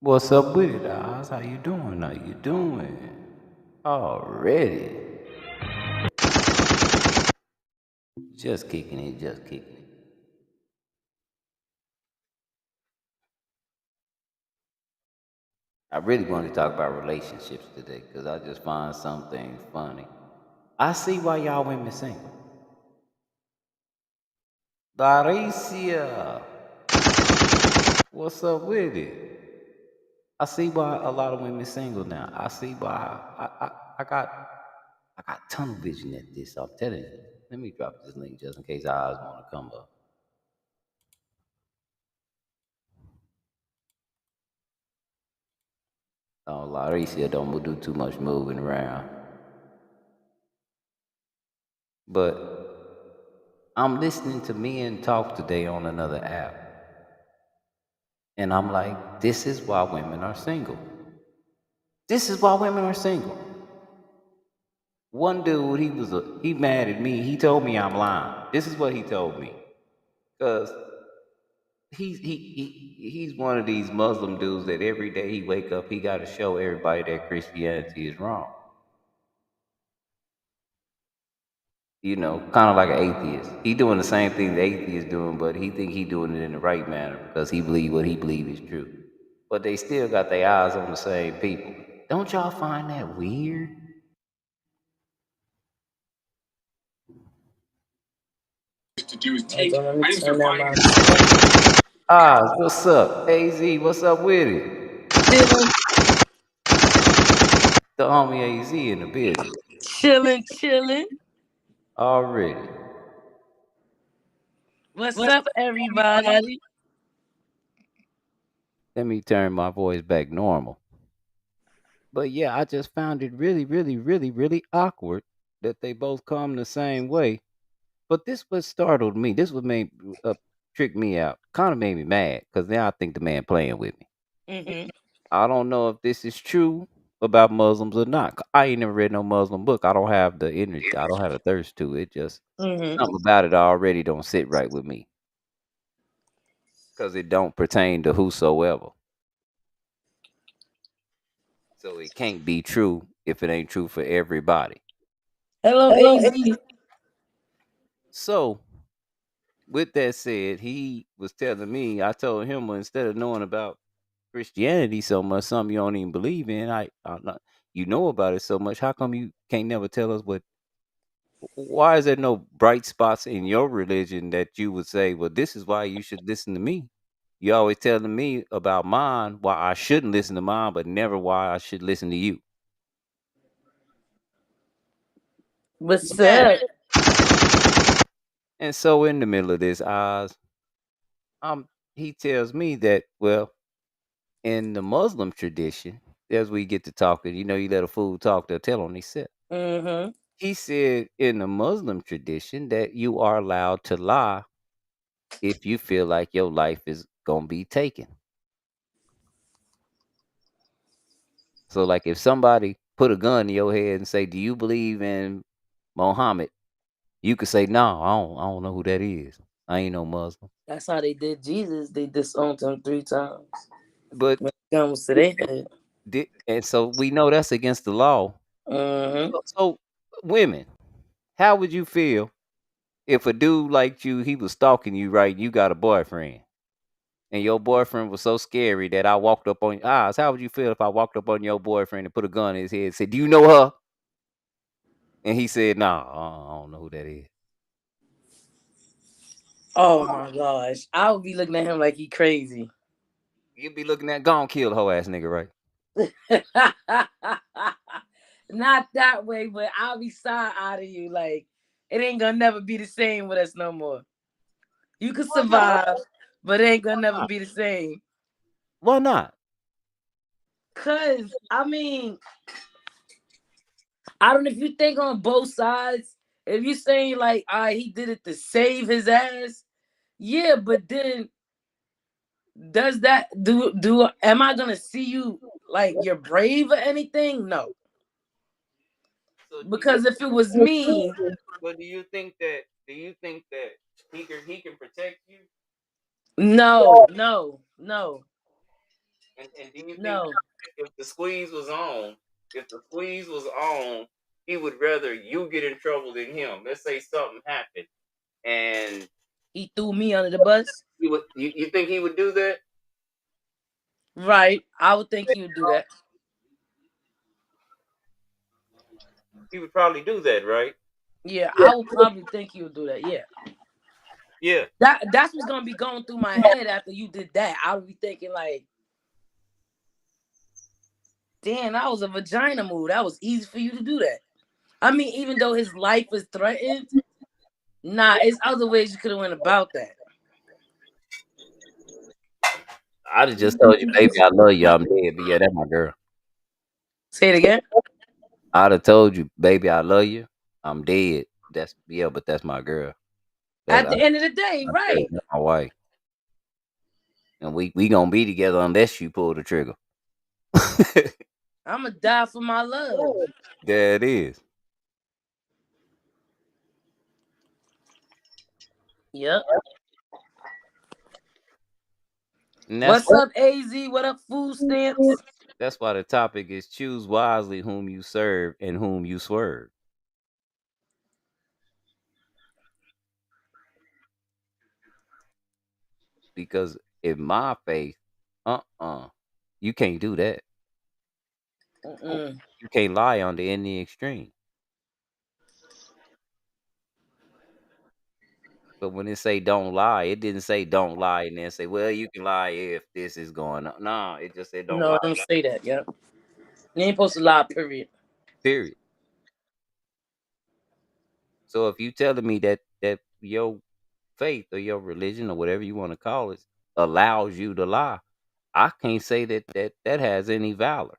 What's up with it, Oz? How you doing? How you doing? Already. Just kicking it, just kicking it. I really want to talk about relationships today because I just find some things funny. I see why y'all women single. Laricia, what's up with it? I see why a lot of women single now. I see why I got tunnel vision at this. I'm telling you. Let me drop this link just in case eyes want to come up. Oh, Laricia don't do too much moving around. But I'm listening to men talk today on another app. And I'm like, this is why women are single. This is why women are single. One dude, he mad at me. He told me I'm lying. This is what he told me. Cause he's one of these Muslim dudes that every day he wake up, he gotta show everybody that Christianity is wrong. You know, kind of like an atheist. He doing the same thing the atheist doing, but he think he doing it in the right manner because he believe what he believe is true. But they still got their eyes on the same people. Don't y'all find that weird? To do is take. Let me turn that what's up? AZ, what's up with it? Chilling, The homie AZ in the building. chilling. Already. What's up, everybody? Let me turn my voice back normal. But yeah, I just found it really, really, really, really awkward that they both come the same way. But this what startled me. This what made trick me out. Kind of made me mad because now I think the man playing with me. Mm-hmm. I don't know if this is true about Muslims or not. I ain't never read no Muslim book. I don't have the energy. I don't have the thirst to it. Just Mm-hmm. something about it already don't sit right with me because it don't pertain to whosoever. So it can't be true if it ain't true for everybody. Hello, AZ. So with that said, he was telling me, I told him, well, instead of knowing about Christianity so much, something you don't even believe in, I'm not, you know about it so much. How come you can't never tell us what? Why is there no bright spots in your religion that you would say, well, this is why you should listen to me? You always telling me about mine, why I shouldn't listen to mine, but never why I should listen to you. What's Yeah. up? And so in the middle of this, Oz, he tells me that, well, in the Muslim tradition, as we get to talking, you let a fool talk, they'll tell on themselves. Mm-hmm. He said in the Muslim tradition that you are allowed to lie if you feel like your life is gonna be taken. So, like, if somebody put a gun in your head and say, "Do you believe in Muhammad?" You could say, "No, I don't know who that is. I ain't no Muslim." That's how they did Jesus. They disowned him 3 times. But When it comes to their head. and so we know that's against the law. Mm-hmm. So women, how would you feel if a dude like you, he was stalking you, right? You got a boyfriend, and your boyfriend was so scary that I walked up on your eyes. How would you feel if I walked up on your boyfriend and put a gun in his head and said, "Do you know her?" And he said, "Nah, I don't know who that is." Oh my gosh. I would be looking at him like he crazy. You'd be looking at gone kill the whole ass nigga, right? Not that way, but I'll be side out of you. Like, it ain't gonna never be the same with us no more. You could Why not? survive, but it ain't gonna Why never not? be the same. Why not? Cause I mean, I don't know if you think on both sides. If you saying like, he did it to save his ass, yeah, but then does that do? Am I gonna see you like you're brave or anything? No, So do you? because if it was me, But do you think that? Do you think that he can protect you? no, no, no. And do you think No, if the squeeze was on, if the squeeze was on, he would rather you get in trouble than him? Let's say something happened, and he threw me under the bus. he would. You think he would do that? Right. I would think he would do that. He would probably do that, right? Yeah, I would probably think he would do that. Yeah. Yeah. That's what's gonna be going through my head after you did that. I would be thinking like, damn, that was a vagina move. That was easy for you to do that. I mean, even though his life is threatened, nah, it's other ways you could have went about that. I'd have just told you, baby, I love you. I'm dead, but yeah, that's my girl. Say it again. I'd have told you, baby, I love you. I'm dead. That's yeah, but that's my girl. That At the end of the day, right? that's my wife, and we gonna be together unless you pull the trigger. I'ma die for my love. There it is. Yep. And What's up, AZ? What up, food stamps? that's why the topic is choose wisely whom you serve and whom you swerve. Because in my faith, you can't do that. Mm-mm. You can't lie on the any extreme. But when it say don't lie, it didn't say don't lie and then say, well, you can lie if this is going on. No, it just said don't No, lie. don't say that. Yep. You ain't supposed to lie. Period. Period. So if you telling me that your faith or your religion or whatever you want to call it allows you to lie, I can't say that has any valor.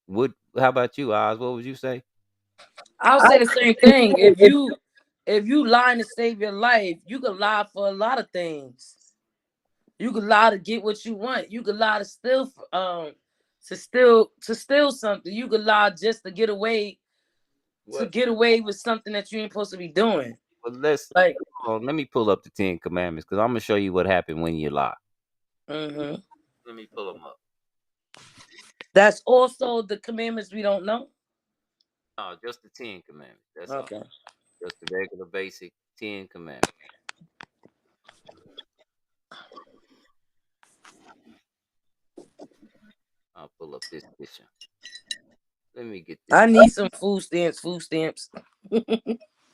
Would how about you, Oz? What would you say? I'll say the same thing. If you lying to save your life, you could lie for a lot of things. You could lie to get what you want. You could lie to steal something. You could lie just to What? get away with something that you ain't supposed to be doing. Well, let's Like, hold on, let me pull up the Ten Commandments because I'm gonna show you what happened when you lie. hmm Let me pull them up. that's also the commandments we don't know. No, just the Ten Commandments. That's all. Okay. Just the regular basic Ten Commandments. I'll pull up this picture. Let me get this. I need some food stamps. Food stamps.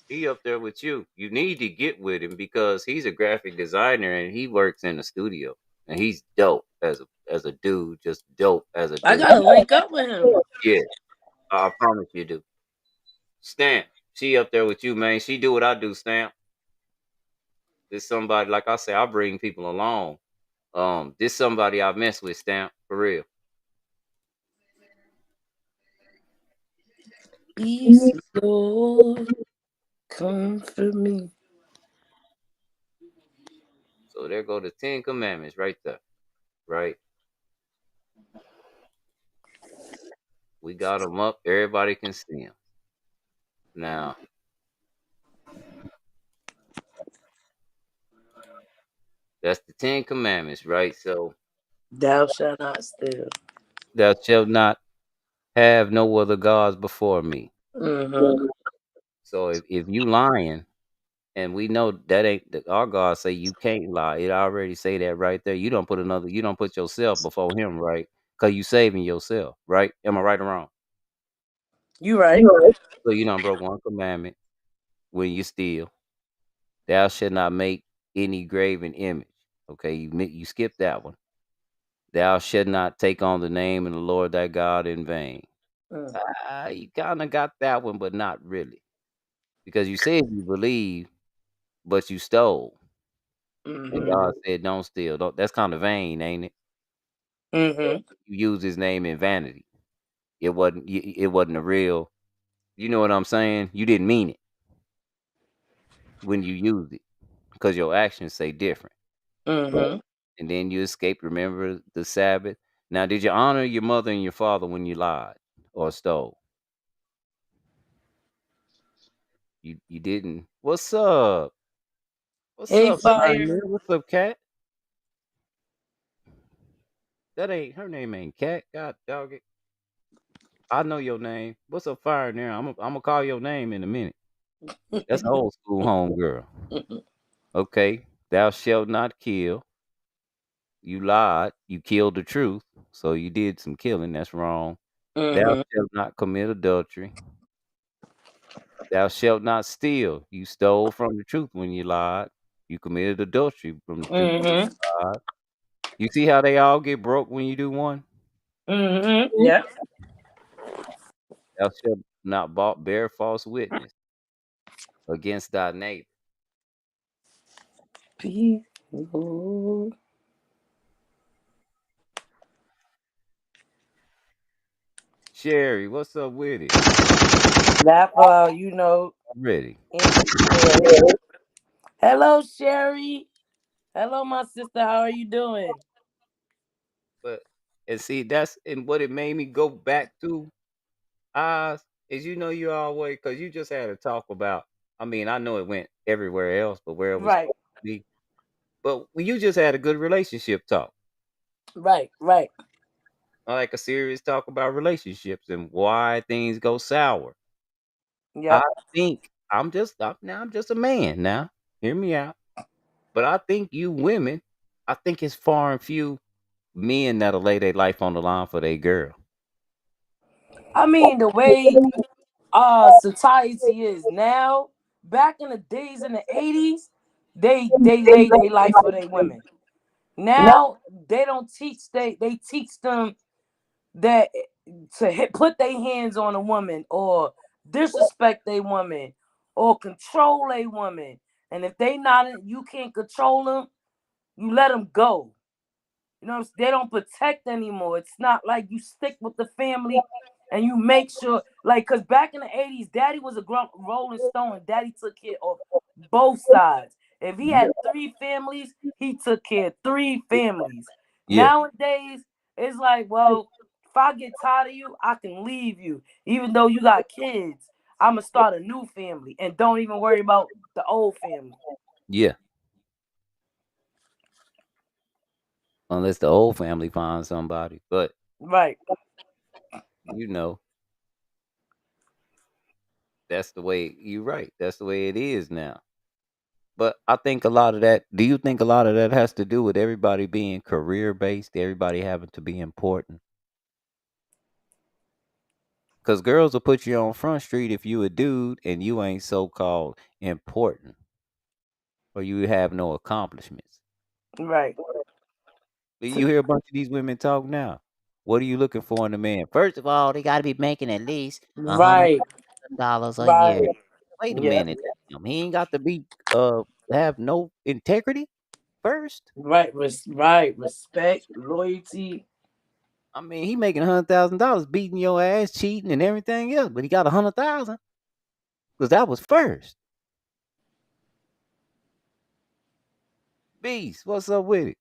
He up there with you. You need to get with him because he's a graphic designer and he works in the studio. And he's dope as a dude, just dope as a I dude. gotta link up with him. Yeah, I promise you do. Stamp, she up there with you, man. She do what I do, Stamp. This somebody, like I say, I bring people along. This somebody I mess with, Stamp, for real. Peace, Lord, comfort me. So there go the Ten Commandments right there, right? We got them up. Everybody can see them. Now, that's the Ten Commandments, right? So Thou shalt not steal. thou shalt not have no other gods before me. Mm-hmm. So if you lying, and we know that ain't our God say you can't lie. It already say that right there. You don't put yourself before him, right? Cause you saving yourself, right? Am I right or wrong? You right. So you done broke one commandment when you steal. Thou shalt not make any graven image. Okay, you skip that one. Thou shalt not take on the name of the Lord thy God in vain. Mm. You kind of got that one, but not really, because you said you believe, but you stole, and Mm-hmm. God said, "Don't steal." Don't, that's kind of vain, ain't it? Mm-hmm. You used His name in vanity. It wasn't a real. You know what I'm saying? You didn't mean it when you used it, because your actions say different. Mm-hmm. And then you escaped. Remember the Sabbath. Now, did you honor your mother and your father when you lied or stole? You didn't. What's up? What's Hey, up, fire. Pioneer? What's up, Cat? That ain't her name. Ain't Cat. God dog it. I know your name. What's up, fire in there? I'm gonna call your name in a minute. That's old school home girl. Okay. Thou shalt not kill. You lied. You killed the truth. So you did some killing. That's wrong. Thou Mm-hmm. shalt not commit adultery. Thou shalt not steal. You stole from the truth when you lied. You committed adultery from the truth when Mm-hmm. you lied. You see how they all get broke when you do one? Mm-hmm. Yeah. Thou shalt not bear false witness against thy neighbor. People. Sherry, what's up with it? That you know, I'm ready. insecure. Hello, Sherry. Hello, my sister. How are you doing? But and see, that's and what it made me go back to eyes is you always because you just had to talk about. I mean, I know it went everywhere else, but where it was Right. supposed to be. But when you just had a good relationship talk, Right. Right. like a serious talk about relationships and why things go sour. I Yep. think I'm just a man now. Hear me out. But I think you women, I think it's far and few men that'll lay their life on the line for their girl. I mean, the way society is now, back in the days in the 80s, they laid their life for their women. Now they don't teach they teach them that to put their hands on a woman or disrespect a woman or control a woman. And if they not you can't control them, you let them go. You know, they don't protect anymore. It's not like you stick with the family and you make sure, like, because back in the 80s, daddy was a rolling stone. Daddy took care of both sides. If he Yeah. had three families, he took care of three families. Yeah. Nowadays, it's like, well, if I get tired of you, I can leave you. Even though you got kids, I'm going to start a new family and don't even worry about the old family. Yeah. Unless the old family finds somebody. But Right. you know, that's the way you're right. That's the way it is now. But I think a lot of that do you think a lot of that has to do with everybody being career based, everybody having to be important? Because girls will put you on Front Street if you a dude and you ain't so called important or you have no accomplishments. Right. You hear a bunch of these women talk now. What are you looking for in a man? First of all, they got to be making at least Right. $100,000 a year. Right. Wait a Yeah. minute, he ain't got to be have no integrity first. Right. Right. Respect, loyalty. I mean, he making $100,000 beating your ass, cheating, and everything else, but he got 100,000 because that was first. Beast, what's up with it?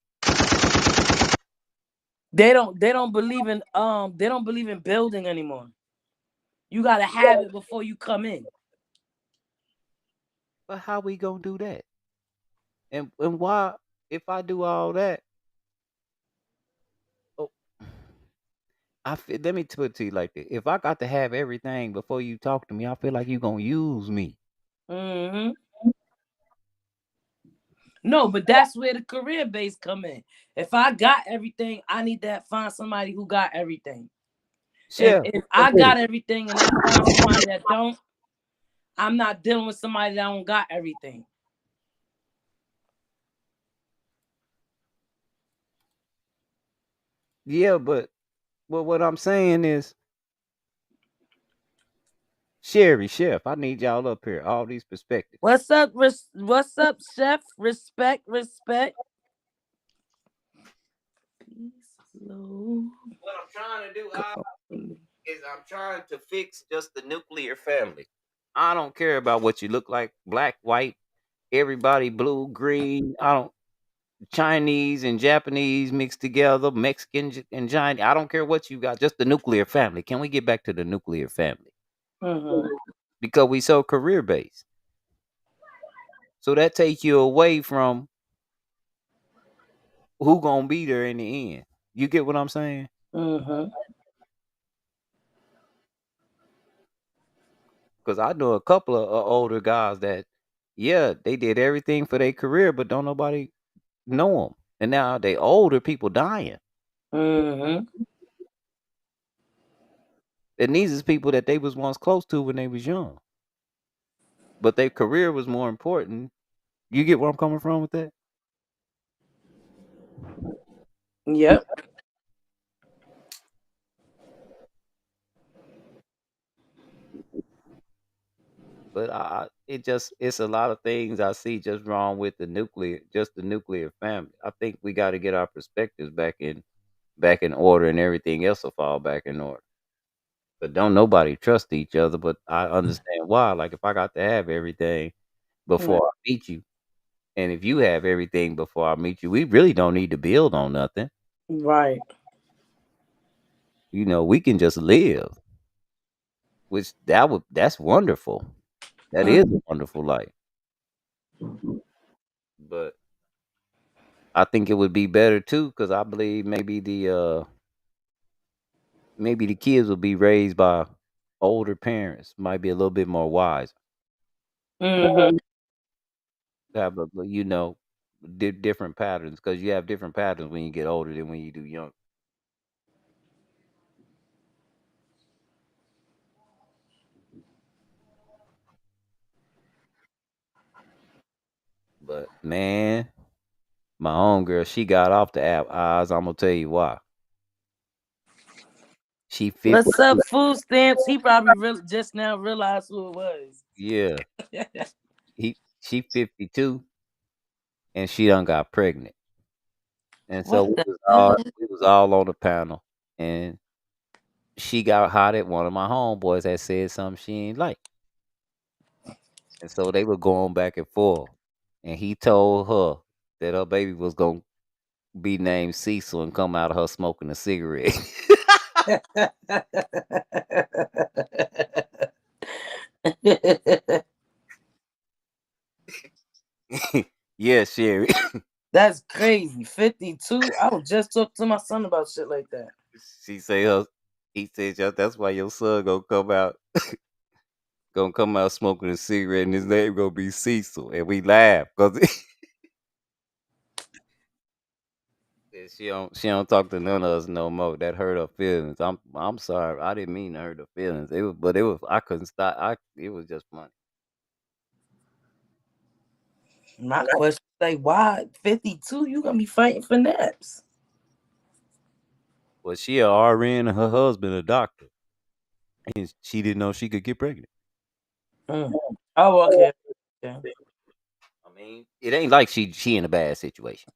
They don't believe in building anymore. You gotta have it before you come in. But how we gonna do that? And why? If I do all that, oh, let me put it to you like this: if I got to have everything before you talk to me, I feel like you gonna use me. Hmm. No, but that's where the career base come in. If I got everything, I need to find somebody who got everything. If Chef, if what's up I with got it? everything and I find somebody that don't, I'm not dealing with somebody that don't got everything. Yeah, but what I'm saying is, Sherry, Chef, I need y'all up here, all these perspectives. What's up? What's up, chef? Respect, respect. Peace, love. What I'm trying to do is I'm trying to fix just the nuclear family. I don't care about what you look like, black, white, everybody blue, green. I don't Chinese and Japanese mixed together, Mexican and Chinese. I don't care what you got, just the nuclear family. Can we get back to the nuclear family? Hmm. Because we so career based. So that takes you away from who gonna be there in the end. You get what I'm saying? Mm-hmm. Because I know a couple of older guys that, yeah, they did everything for their career, but don't nobody know them. And now they older people dying. Mm-hmm. And these is people that they was once close to when they was young, but their career was more important. You get where I'm coming from with that? Yep. But it just it's a lot of things I see just wrong with the nuclear family. I think we got to get our perspectives back in order, and everything else will fall back in order. But don't nobody trust each other. But I understand why. Like if I got to have everything Mm, before I meet you, and if you have everything before I meet you, we really don't need to build on nothing. right. We can just live, which that's wonderful. That Mm, is a wonderful life. But I think it would be better too, because I believe maybe the kids will be raised by older parents, might be a little bit more wise. mm-hmm. Have different patterns, because you have different patterns when you get older than when you do young. But man, my own girl, she got off the app. Eyes, I'm gonna tell you why. She What's 52. up, food stamps? He probably just now realized who it was. Yeah, she 52, and she done got pregnant. And so What the hell? we was all on the panel, and she got hot at one of my homeboys that said something she ain't like. And so they were going back and forth. And he told her that her baby was gonna be named Cecil and come out of her smoking a cigarette. Yeah, Sherry. That's crazy. 52. I was just talking to my son about shit like that. She say her he said, "Yeah, that's why your son gonna come out smoking a cigarette and his name gonna be Cecil." And we laugh because she don't talk to none of us no more. That hurt her feelings. I'm sorry. I didn't mean to hurt her feelings. It was I couldn't stop. It was just funny. My question is like, why 52? You gonna be fighting for naps? Well, she a RN and her husband a doctor, and she didn't know she could get pregnant. Mm. Oh, okay. Okay. I mean, it ain't like she in a bad situation.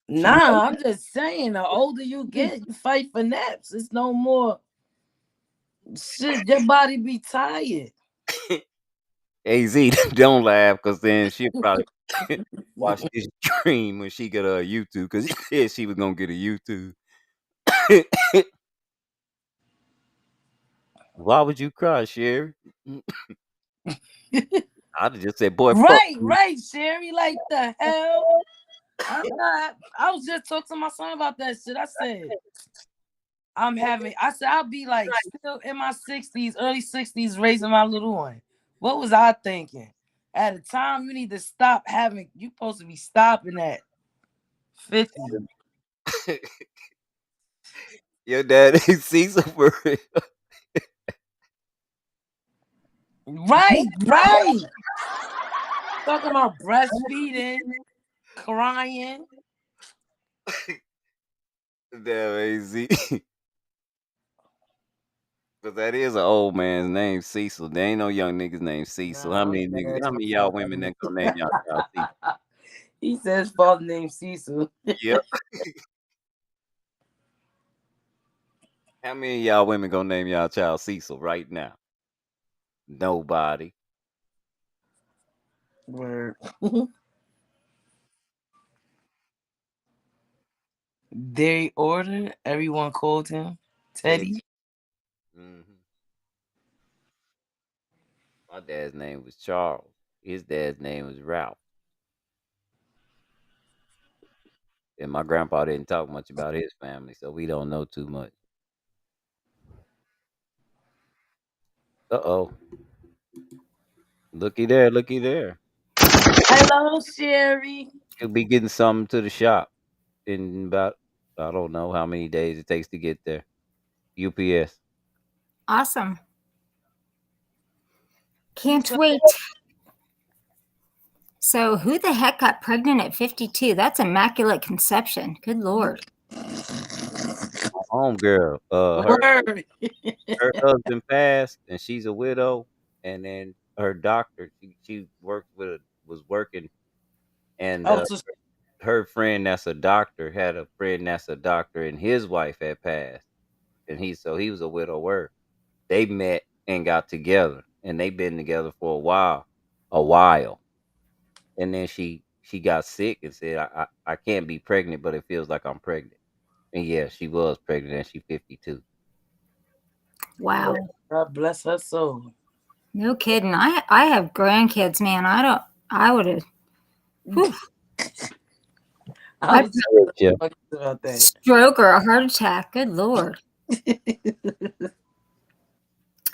She Nah, I'm just saying. The older you get, you fight for naps. It's no more shit. Your body be tired. AZ don't laugh because then she'll probably watch this stream when she get a YouTube because she said she was gonna get a YouTube. Why would you cry, Sherry? I'd have just said, "Boy, fuck Right, you." right, Sherry. Like the hell? I'm not. I was just talking to my son about that shit. I said, I said, I'll be like still in my 60s, early 60s, raising my little one. What was I thinking? At a time, you need to stop having, you supposed to be stopping at 50. Your dad ain't Caesar for real. Right, right. Talking about breastfeeding, crying. Damn, AZ. Because that is an old man's name, Cecil. There ain't no young niggas named Cecil. How Nah, I'm many niggas? dead How ass many of y'all women sorry. that gonna name y'all child Cecil? He says father named Cecil. Yep. How many of y'all women gonna name y'all child Cecil right now? Nobody. Word. They ordered, everyone called him Teddy. Teddy. Hmm. My dad's name was Charles. His dad's name was Ralph. And my grandpa didn't talk much about his family, so we don't know too much. Uh-oh. Looky there, looky there. Hello, Sherry. He'll be getting something to the shop in about, I don't know how many days it takes to get there. UPS. Awesome. Can't So, wait. So, who the heck got pregnant at 52? That's immaculate conception. Good Lord. Homegirl. word. Her husband passed and she's a widow, and then her doctor, she worked with was working, and Oh, so her friend that's a doctor had a friend that's a doctor, and his wife had passed, and he was a widower. They met and got together, and they've been together for a while. And then she got sick and said, I can't be pregnant, but it feels like I'm pregnant. And yeah, she was pregnant, and she's 52. Wow. God bless her soul. No kidding. I have grandkids, man. I would have I I'd was Yeah. talking about that. stroke or a heart attack. Good Lord.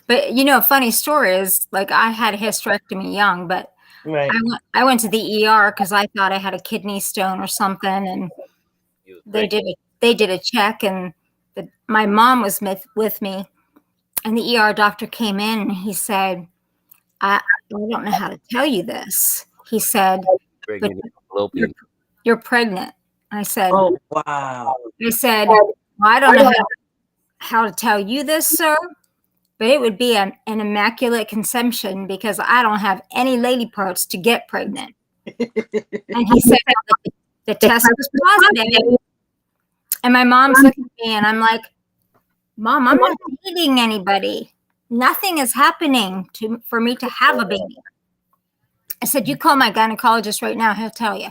But a funny story is like I had a hysterectomy young, but Right. I went to the ER because I thought I had a kidney stone or something, and She was they pregnant. did a check, and my mom was with me, and the ER doctor came in and he said, I don't know how to tell you this. He said, but Pregnant in fallopian. you're pregnant. I said, Oh wow. well, I don't know how to tell you this, sir, but it would be an immaculate conception because I don't have any lady parts to get pregnant. And he said, the test was positive. And my mom's looking at me and I'm like, Mom, I'm not dating anybody. Nothing is happening for me to have a baby. I said, you call my gynecologist right now. He'll tell you.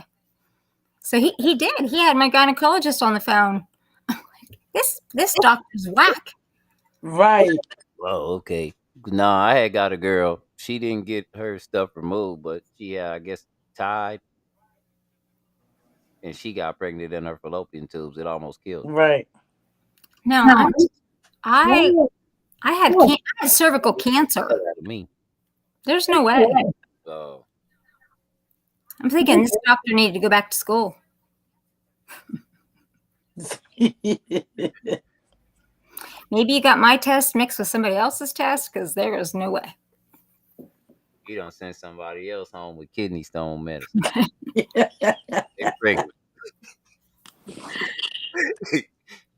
So he did. He had my gynecologist on the phone. This doctor's whack. Right. Oh, okay. Nah, I had got a girl. She didn't get her stuff removed, but she had, I guess, tied, and she got pregnant in her fallopian tubes. It almost killed her. Right. No, I had cervical cancer. That out of me. There's no way. So I'm thinking this doctor needed to go back to school. Maybe you got my test mixed with somebody else's test because there is no way. you don't send somebody else home with kidney stone medicine. They pregnant.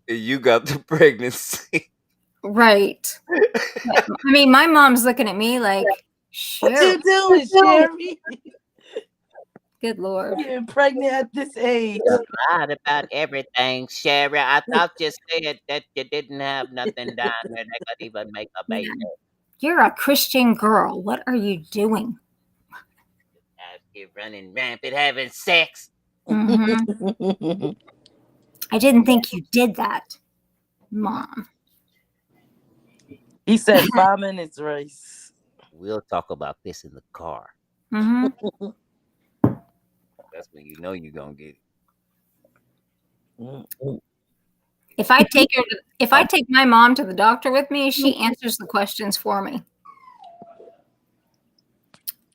And you got the pregnancy. Right. I mean, my mom's looking at me like, What Sherry, you doing, Sherry? good Lord. Getting pregnant at this age. Lied about everything, Sherry. I thought you said that you didn't have nothing down there that could even make a baby. You're a Christian girl. What are you doing? As you running rampant having sex. Mhm. I didn't think you did that, Mom. He said 5 minutes race. We'll talk about this in the car. Hmm. That's when you know you're gonna get it. If I take my mom to the doctor with me, she answers the questions for me.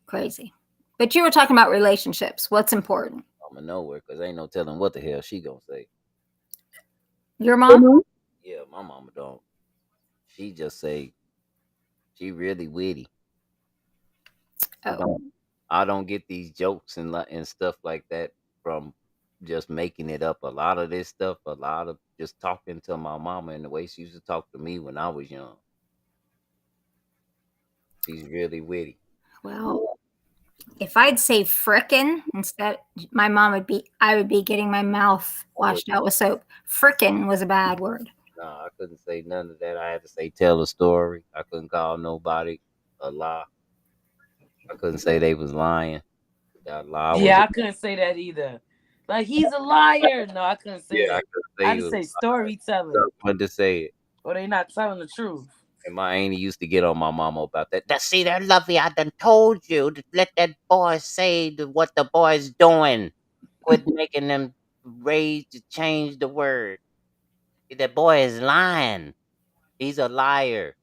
Crazy. But you were talking about relationships. What's important? I'm going nowhere because ain't no telling what the hell she gonna say. Your mom? Yeah, my mama don't. She just say she really witty. Oh, I don't get these jokes and stuff like that from just making it up. A lot of this stuff, a lot of just talking to my mama and the way she used to talk to me when I was young. She's really witty. well, if I'd say frickin' instead, I would be getting my mouth washed out with soap. Frickin' was a bad word. No, I couldn't say none of that. I had to say tell a story. I couldn't call nobody a lie. I couldn't say they was lying. That lie was. Yeah, I couldn't say that either. Like he's a liar. No, I couldn't say Yeah, I it. couldn't I say had he to was. say storytelling. I wanted to say it. Or they not telling the truth. And my auntie used to get on my mama about that. That see, that lovey, I done told you to let that boy say what the boy's doing. Quit making them rage to change the word. That boy is lying. He's a liar.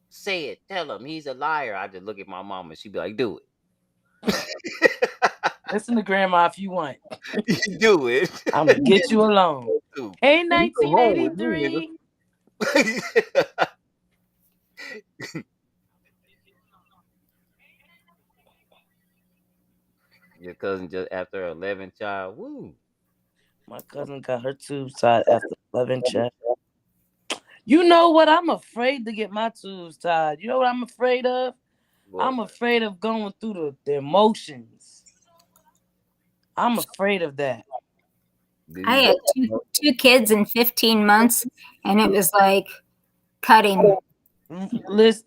Say it. Tell him he's a liar. I just look at my mom and she be like, do it. Listen to grandma if you want. You do it. I'm gonna get you alone. Hey, You go home with me, 1983. nigga. Your cousin just after her 11th child. Woo. My cousin got her tubes tied after 11 check. You know what? I'm afraid to get my tubes tied. You know what I'm afraid of? What? I'm afraid of going through the emotions. I'm afraid of that. I had two kids in 15 months, and it was like cutting. Listen,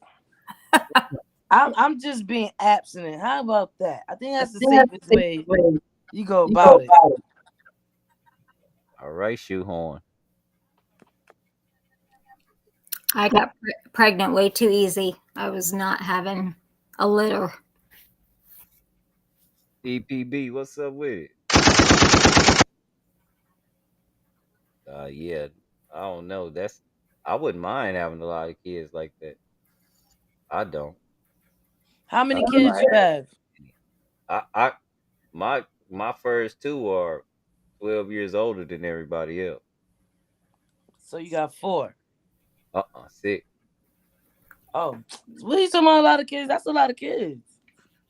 I'm just being abstinent. How about that? I think that's the safest way you go about it. All right, shoehorn. I got pregnant way too easy. I was not having a litter. EPB, what's up with it? Yeah, I don't know. I wouldn't mind having a lot of kids like that. I don't. How I many don't kids you have? I my first two are 12 years older than everybody else. So you got 4. 6. Oh, what are you talking about? A lot of kids? That's a lot of kids.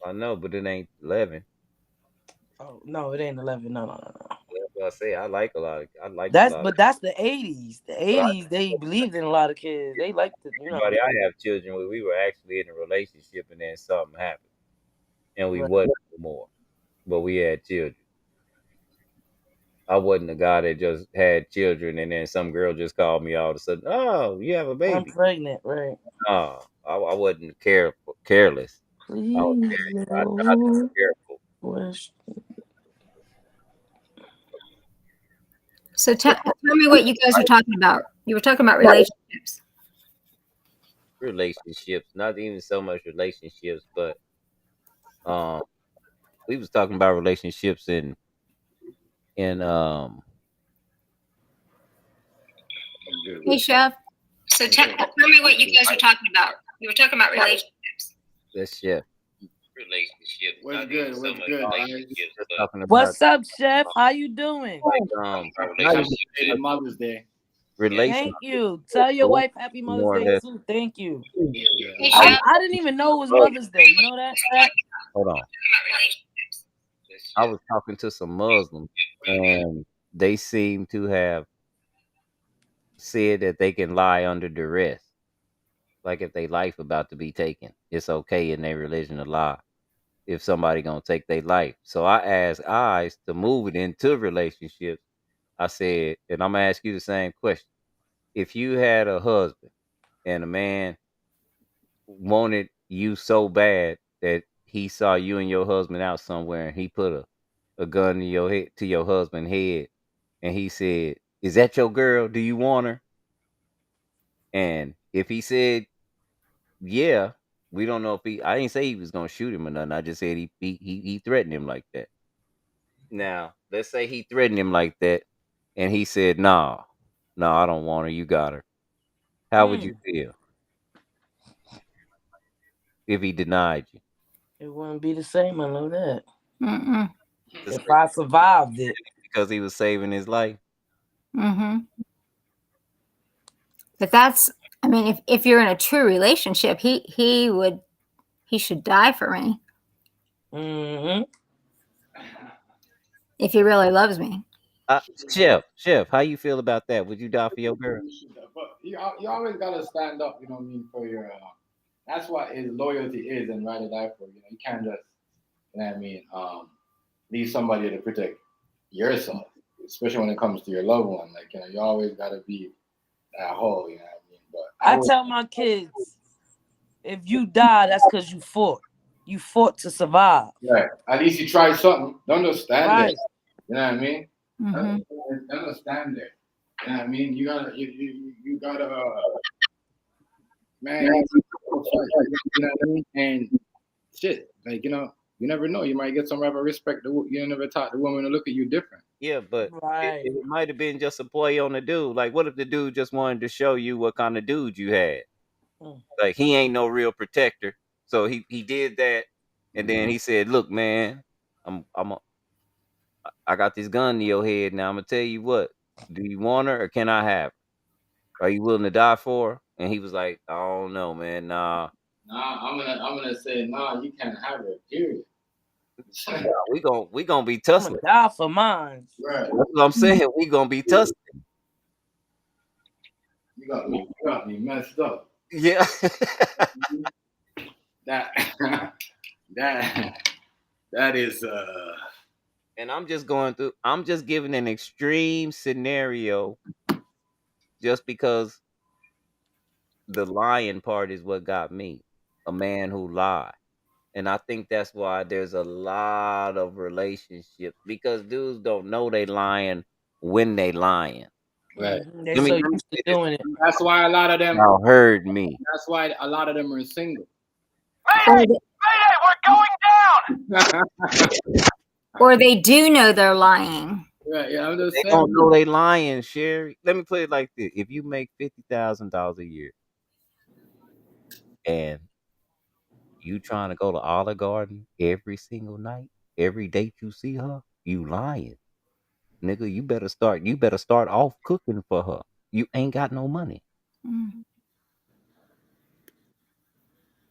I know, but it ain't 11. Oh no, it ain't 11. No. That's what I say. I like a That's lot of. but that's the 80s. The But 80s they believed in a lot of kids. They liked it, everybody I have children with, we were actually in a relationship, and then something happened, and we Right. wasn't anymore. But we had children. I wasn't the guy that just had children, and then some girl just called me all of a sudden. Oh, you have a I'm baby? pregnant, right? No, I wasn't careless. I was Please I tried to no be careful. question. So tell me what you guys were talking about. You were talking about relationships. Relationships, not even so much relationships, but um, we was talking about relationships in. Hey, Chef. So tell me what you guys were talking about. You were talking about relationships. Let's shift. Relationships. What's good? What's good, guys? Just talking about What's up, Chef? How you doing? not even Happy Mother's Day. relationships Thank you. Tell your wife Happy Mother's more or Day less. too. Thank you. Hey, Chef. I didn't even know it was Mother's Day. You know that? Hold on. I was talking to some Muslims, and they seem to have said that they can lie under duress. Like if they life about to be taken, it's okay in their religion to lie. If somebody gonna take their life, so I asked eyes to move it into relationships. I said, and I'm gonna ask you the same question: if you had a husband and a man wanted you so bad that he saw you and your husband out somewhere and he put a gun to your head to your husband's head and he said, "Is that your girl? Do you want her?" And if he said, "Yeah," we don't know if I didn't say he was gonna shoot him or nothing. I just said he threatened him like that. Now, let's say he threatened him like that and he said, "Nah, no, I don't want her. You got her." How would you Hmm. feel if he denied you? It wouldn't be the same. I know that. Mm-mm. The If same I survived it. because he was saving his life. Mm-hmm. But that's, I mean, if you're in a true relationship, he should die for me Mm-hmm. if he really loves me. Chef, how you feel about that? Would you die for your girl? But you always gotta stand up. You know what I mean for your. That's what his loyalty is and ride or die for. You know you can't just you know what I mean leave somebody to protect yourself, especially when it comes to your loved one. Like you always gotta be that whole. You know what I mean. But I I would. tell my kids, if you die, that's because you fought. You fought to survive. Right. At least you tried something. Don't just stand there. Right. You know what I mean? Mm-hmm. Don't just stand there. You know what I mean? You gotta man. You know what I mean? And shit, like you never know. You might get some type of respect. You never taught the woman to look at you different. Yeah, but Right. it might have been just a play on the dude. Like, what if the dude just wanted to show you what kind of dude you had? Mm. Like, he ain't no real protector, so he did that, and then he said, "Look, man, I got this gun to your head now. I'm gonna tell you what. Do you want her or can I have her? Are you willing to die for her?" And he was like, "I don't know, man. Nah, Nah, I'm gonna say nah. You can't have it. Period. we gonna be I'm gonna tussling." die for mine. Right. That's what I'm saying. We gonna be tussling. You got me messed up. Yeah. That that that is And I'm just giving an extreme scenario just because the lying part is what got me. A man who lied. And I think that's why there's a lot of relationships because dudes don't know they lying when they lying. right. They're Let me so say used to this. doing it. That's why a lot of them. Y'all heard me. That's why a lot of them are single. Or they, or they do know they're lying. Right. Yeah. I'm just They saying. don't know they lying, Sherry. Let me put it like this. If you make $50,000 a year and you trying to go to Olive Garden every single night, every date you see her, you lying. Nigga, you better start off cooking for her. You ain't got no money. Mm.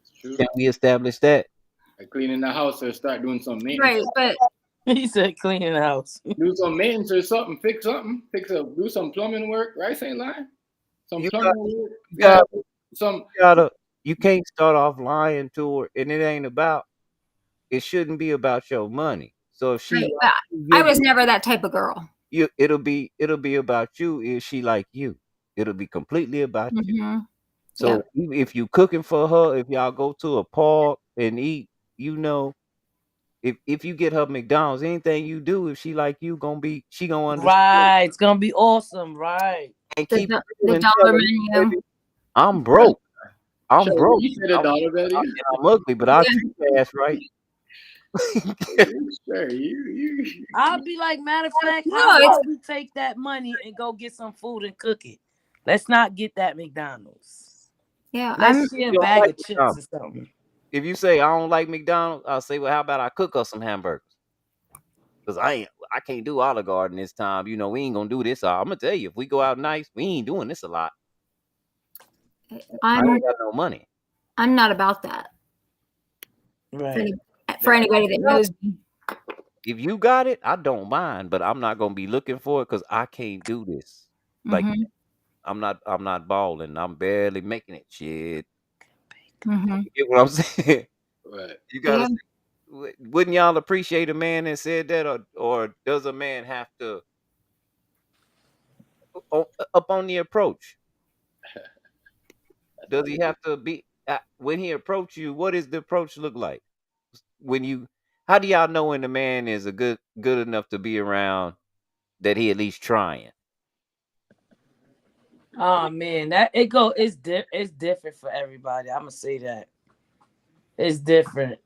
It's true. Can we establish that? Like cleaning the house or start doing some Right, maintenance. but He said cleaning the house. Do some maintenance or something. Fix something. Do some plumbing work. Right? Ain't lying. Some You plumbing got work. you Yeah. got Some. you can't start off lying to her and it shouldn't be about your money. So if she right, like but I you, was never that type of girl. it'll be about you if she like you. It'll be completely about you. Hmm. So Yep. if you cooking for her, if y'all go to a park and eat, you know, if you get her McDonald's, anything you do, if she like you, she gonna understand Right. It's gonna be awesome. Right. and The keep it real the and tell dollar her, menu. baby, I'm broke. I'm Sure, broke. you said a I'm, dollar value. and I'm ugly, but I'll Yeah. treat your ass right. Sure, you. I'll be like, matter of fact, how No, it's about we take that money and go get some food and cook it? Let's not get that McDonald's. yeah. Let's share a You don't bag like of chips or McDonald's. something. If you say I don't like McDonald's, I'll say, well, how about I cook us some hamburgers? Because I can't do Olive Garden this time. You know, we ain't gonna do this. I'm gonna tell you, if we go out nice, we ain't doing this a lot. I I'm ain't got no money. I'm not about that. For, Right. any, for anybody that knows me. If you got it, I don't mind, but I'm not gonna be looking for it because I can't do this. Like Hmm. I'm not balling. I'm barely making it. Shit. Hmm. You get what I'm saying? Right. You Yeah. gotta. Wouldn't y'all appreciate a man that said that, or does a man have to up on the approach? Does he have to be when he approach you? What does the approach look like? When you, how do y'all know when the man is a good enough to be around that he at least trying? Oh man, it's different for everybody. I'm gonna say that. It's different.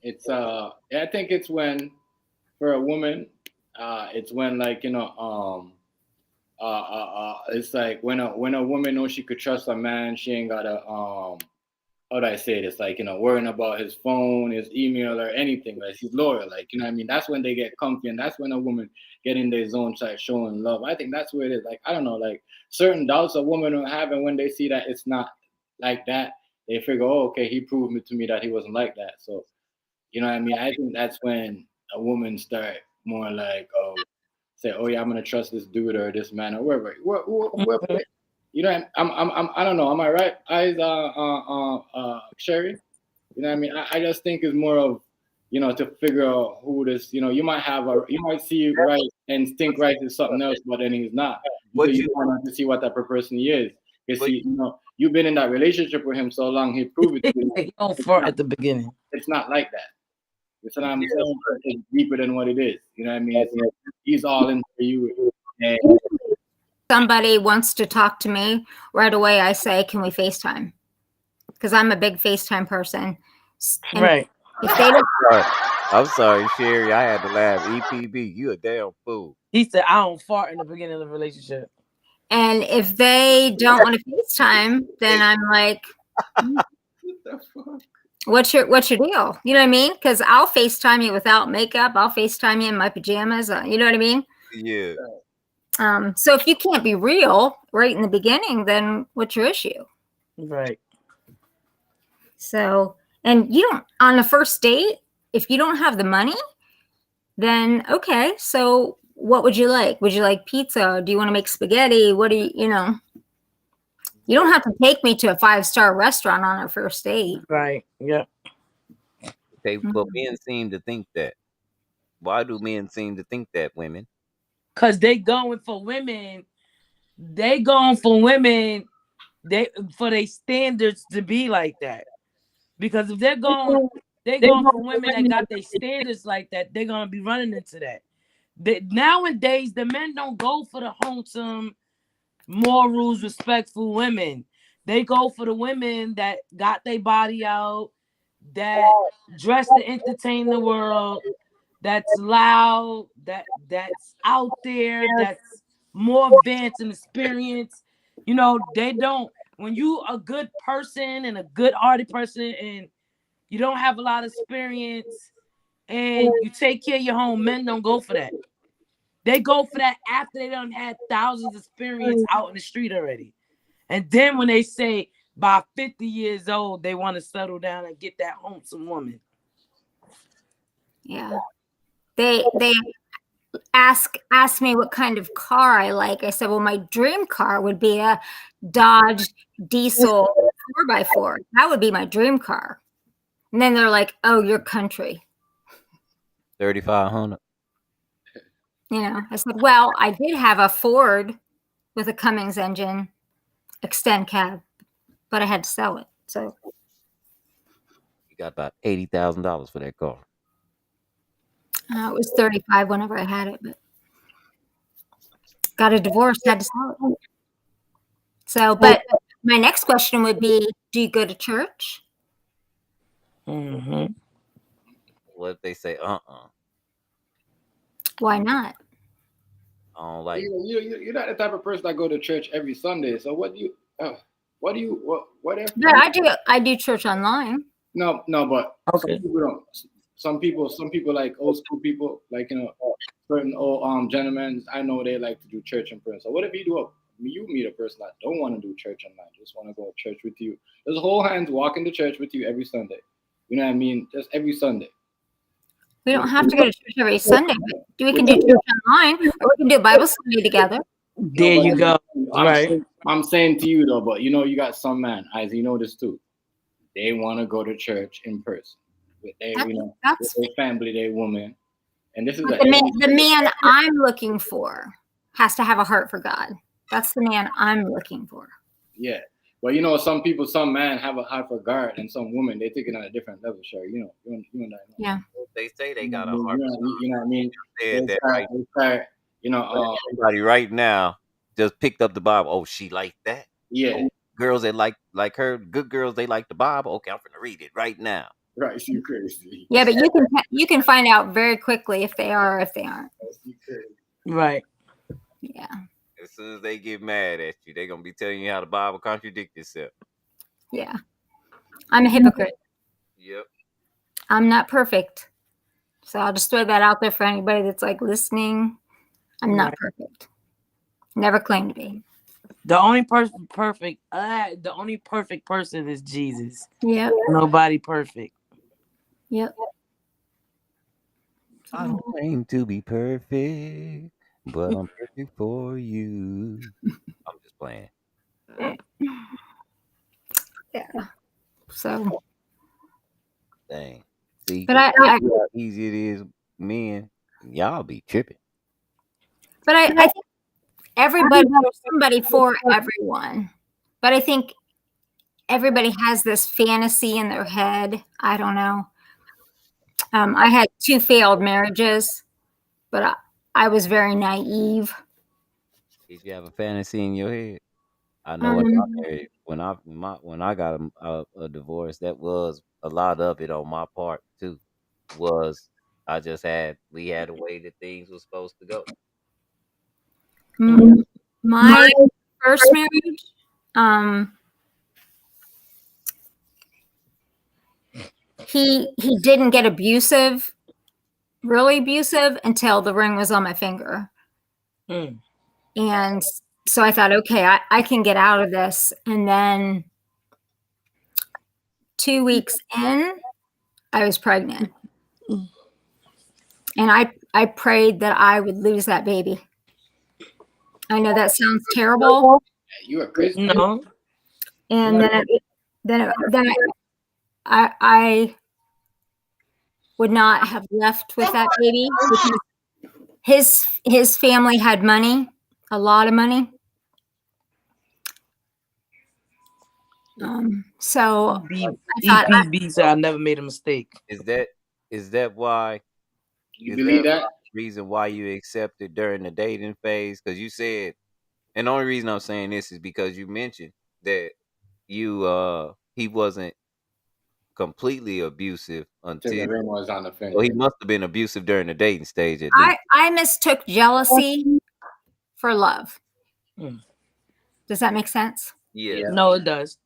It's I think it's when for a woman, it's when like it's like when a woman knows she could trust a man, she ain't gotta how do I say this? Like, worrying about his phone, his email, or anything. Like, he's loyal. Like, you know what I mean? That's when they get comfy, and that's when a woman get in their zone, start showing love. I think that's where it is. Like, I don't know, like certain doubts a woman will have, and when they see that it's not like that, they figure, oh, okay, he proved to me that he wasn't like that. So, you know what I mean? I think that's when a woman start more like, oh, say, oh yeah, I'm gonna trust this dude or this man or whoever. Mhm. You know, I don't know. Am I right? Eyes, Sherry. You know what I mean? I just think it's more of, to figure out who this, you might see right and think right is something else, but then he's not. What Because you you want to see what type of person he is. Because what you've been in that relationship with him so long, he proved it to you. He don't front at the beginning. It's not like that. It's what I'm yeah, saying. It's deeper than what it is. You know what I mean? He's all in for you. And Somebody wants to talk to me right away, I say, "Can we FaceTime?" Because I'm a big FaceTime person. And Right. if they don't, right. I'm sorry, Sherry. I had to laugh. EPB, you a damn fool. He said, I don't fart in the beginning of the relationship. And if they don't want to FaceTime, then I'm like, What the fuck? what's your deal? You know what I mean? Because I'll FaceTime you without makeup. I'll FaceTime you in my pajamas. You know what I mean? Yeah. So if you can't be real right in the beginning, then what's your issue? Right. So, and you don't, on the first date, if you don't have the money, then okay. So what would you like? Would you like pizza? Do you want to make spaghetti? What do you know? You don't have to take me to a 5-star restaurant on our first date. Right. Yeah. Okay, but men seem to think that. Why do men seem to think that, women? Cause they going for women. They going for women. They for their standards to be like that. Because if they're going for women that got their standards like that, they're gonna be running into that. Nowadays, the men don't go for the wholesome, morals, respectful women. They go for the women that got their body out, that dress to entertain the world, that's loud, that's out there, that's more advanced in experience. You know, they don't. When you a good person and a good hearted person, and you don't have a lot of experience, and you take care of your home, men don't go for that. They go for that after they done had thousands of experience out in the street already. And then when they say by 50 years old, they want to settle down and get that wholesome woman. Yeah. They ask me what kind of car I like. I said, well, my dream car would be a Dodge diesel 4x4. That would be my dream car. And then they're like, oh, you're country. 3,500. You know, I said, well, I did have a Ford with a Cummins engine extend cab, but I had to sell it. So You got about $80,000 for that car. it was 35 whenever I had it, but got a divorce, had to sell it. So, but my next question would be, do you go to church? Mm-hmm. What if they say, Why not? I don't like You're not the type of person that go to church every Sunday. So what if? Yeah, I do church online. No, but Okay. some people don't. Some people like old school people, like certain old gentlemen. I know they like to do church in person. So what if you meet a person that don't want to do church online, just want to go to church with you? Just hold hands, walk into church with you every Sunday. You know what I mean? Just every Sunday. We don't have to go to church every Sunday, but we can do church online, or we can do Bible study together. There you go. Right. I'm saying to you though, but you got some man, as you know this too. They want to go to church in person with with their family, their woman, and this is the man I'm looking for has to have a heart for God. That's the man I'm looking for. Yeah, but some men have a heart for God, and some women they take it on a different level. Sure, you know. Yeah. They say they got a heart. You know what I mean? Said that right. Somebody right now just picked up the Bible. Oh, she like that? Yeah. Oh, girls that like her, good girls, they like the Bible. Okay, I'm gonna read it right now. Right, you crazy. Yeah, but you can find out very quickly if they are or if they aren't. Right. Yeah. As soon as they get mad at you, they're gonna be telling you how the Bible contradicts itself. Yeah. I'm a hypocrite. Yep. I'm not perfect. So I'll just throw that out there for anybody that's like listening. I'm not perfect. Never claimed to be. The only perfect person is Jesus. Yeah. Nobody perfect. Yep. I don't claim to be perfect, but I'm perfect for you. I'm just playing. Yeah. So. Dang. See, but how easy it is, men. Y'all be tripping. But I think there's somebody for everyone. But I think everybody has this fantasy in their head. I don't know. I had 2 failed marriages, but I was very naive. Did you have a fantasy in your head? I know when I married, when I got a divorce, that was a lot of it on my part too. Was We had a way that things were supposed to go. My first marriage, he didn't get abusive, really abusive, until the ring was on my finger. And so I thought, okay, I can get out of this. And then 2 weeks in, I was pregnant. And I prayed that I would lose that baby. I know that sounds terrible. You a Christian? No. And then I would not have left with that baby because his family had money, a lot of money. So EPB said I never made a mistake. Is that why? You believe that? Reason why you accepted during the dating phase? Because you said, and the only reason I'm saying this is because you mentioned that he wasn't completely abusive Until the until ring was on the finger. so he must have been abusive during the dating stage at least. I mistook jealousy for love. Does that make sense? Yeah. No, it does.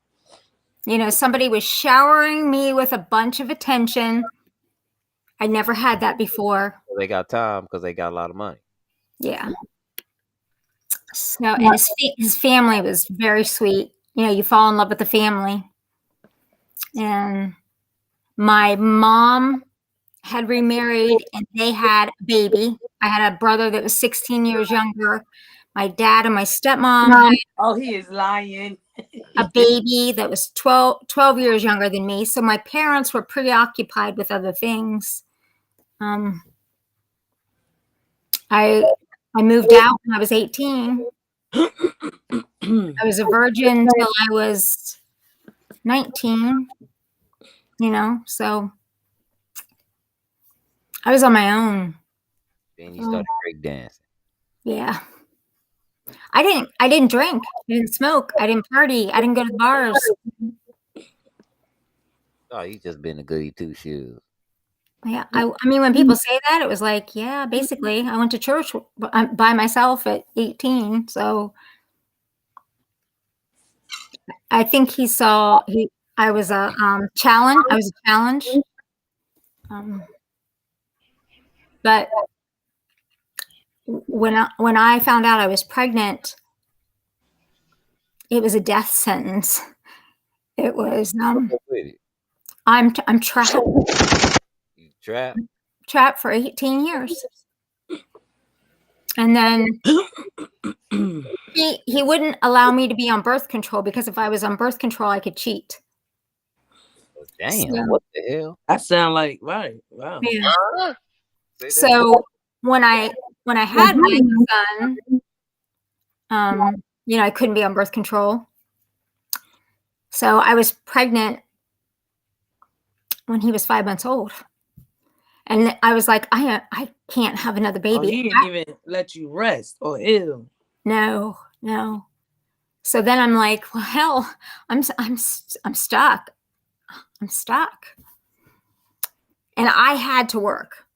You know, somebody was showering me with a bunch of attention. I never had that before. They got time because they got a lot of money. Yeah. So, and his family was very sweet. You know, you fall in love with the family. And my mom had remarried and they had a baby. I had a brother that was 16 years younger. My dad and my stepmom had he is lying. a baby that was 12 years younger than me. So my parents were preoccupied with other things. I moved out when I was 18. I was a virgin until I was 19, you know, so I was on my own. Then you started break dancing. Yeah. I didn't drink. I didn't smoke. I didn't party. I didn't go to the bars. Oh, you just been a goody two shoes. Yeah. I mean, when people say that, it was like, yeah, basically, I went to church by myself at 18. So I think he saw I was a challenge. I was a challenge. But when I found out I was pregnant, it was a death sentence. It was I'm trapped. You trapped? Trapped for 18 years. And then he wouldn't allow me to be on birth control because if I was on birth control, I could cheat. Damn, what the hell? That sound like right. Wow. Yeah. So when I had my son, you know, I couldn't be on birth control. So I was pregnant when he was 5 months old. And I was like, I can't have another baby. He didn't even let you rest or heal. No. So then I'm like, well, hell, I'm stuck. I'm stuck. And I had to work.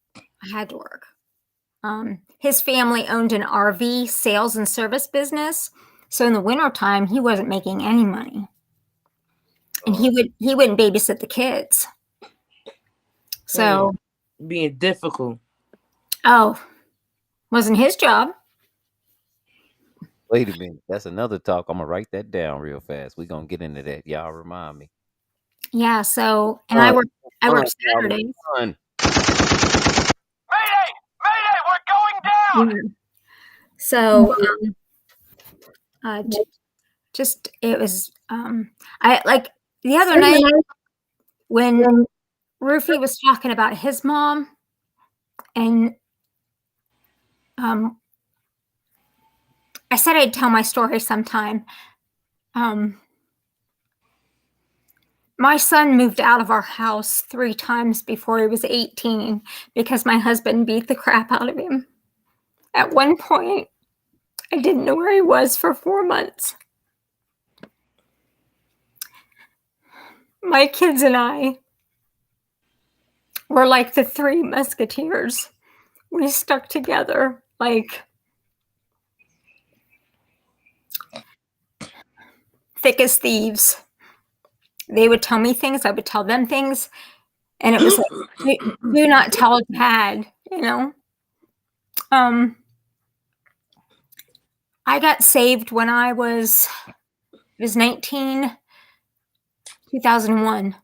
His family owned an RV sales and service business. So in the wintertime, he wasn't making any money. And he wouldn't babysit the kids. So being difficult. Oh, wasn't his job. Wait a minute. That's another talk. I'm going to write that down real fast. We're going to get into that. Y'all remind me. Yeah, so, and I work Saturdays. Mayday! Mayday! We're going down! So, just, it was, I, like, the other night, when Rufy was talking about his mom, and, I said I'd tell my story sometime. My son moved out of our house 3 times before he was 18 because my husband beat the crap out of him. At one point, I didn't know where he was for 4 months. My kids and I We're like the Three Musketeers. We stuck together like thick as thieves. They would tell me things, I would tell them things, and it was like, do not tell Dad, you know. I got saved when I was 19, 2001,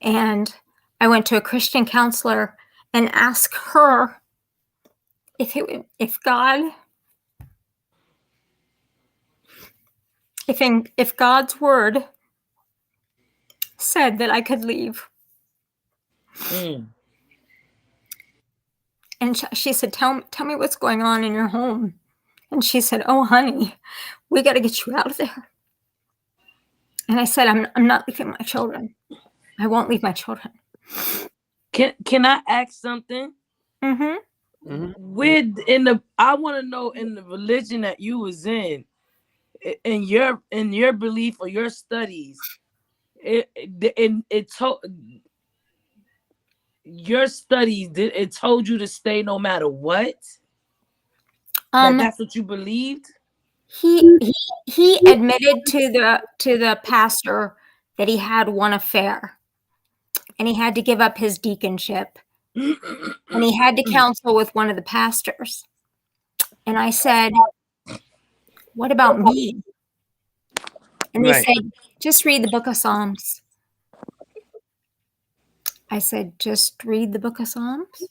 and I went to a Christian counselor and asked her if God's word said that I could leave. And she said, tell me what's going on in your home. And she said, oh, honey, we got to get you out of there. And I said, I'm not leaving my children. I won't leave my children. Can I ask something? Mm-hmm. Mm-hmm. I want to know, in the religion that you was in your belief or your studies, it told your studies, did it told you to stay no matter what? That's what you believed? He admitted to the pastor that he had one affair, and he had to give up his deaconship, and he had to counsel with one of the pastors. And I said, what about me? And they said, just read the book of Psalms. I said, just read the book of Psalms?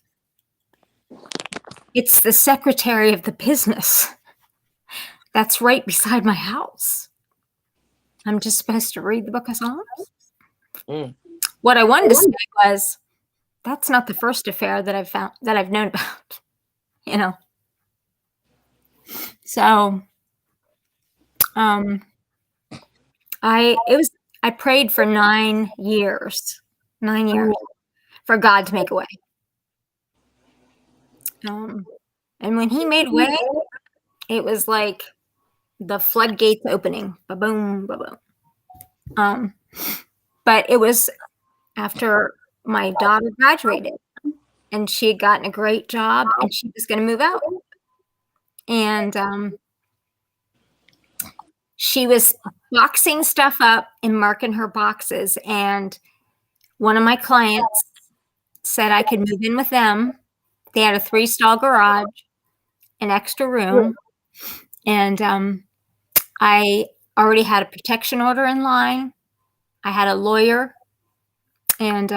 It's the secretary of the business that's right beside my house. I'm just supposed to read the book of Psalms? What I wanted to say was, that's not the first affair that I've known about, you know. So I prayed for 9 years for God to make a way. And when he made a way, it was like the floodgates opening, ba-boom, ba-boom. But it was after my daughter graduated, and she had gotten a great job, and she was going to move out. And she was boxing stuff up and marking her boxes. And one of my clients said I could move in with them. They had a 3-stall garage, an extra room. And I already had a protection order in line. I had a lawyer. And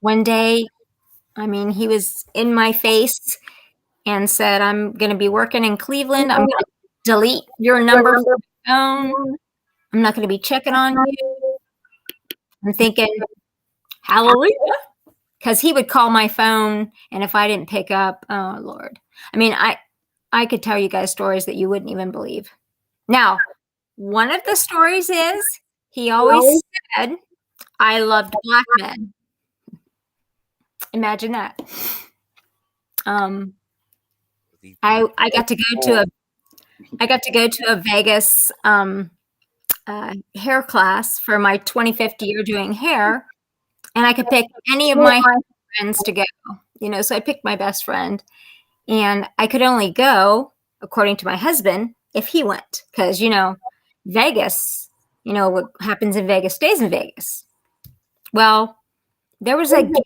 one day, he was in my face and said, I'm going to be working in Cleveland. I'm going to delete your number from my phone. I'm not going to be checking on you. I'm thinking, hallelujah. Because he would call my phone, and if I didn't pick up, oh, Lord. I could tell you guys stories that you wouldn't even believe. Now, one of the stories is he always said, I loved black men. Imagine that. I got to go to a Vegas hair class for my 25th year doing hair, and I could pick any of my friends to go. So I picked my best friend, and I could only go, according to my husband, if he went, because Vegas, what happens in Vegas stays in Vegas. Well, there was a gay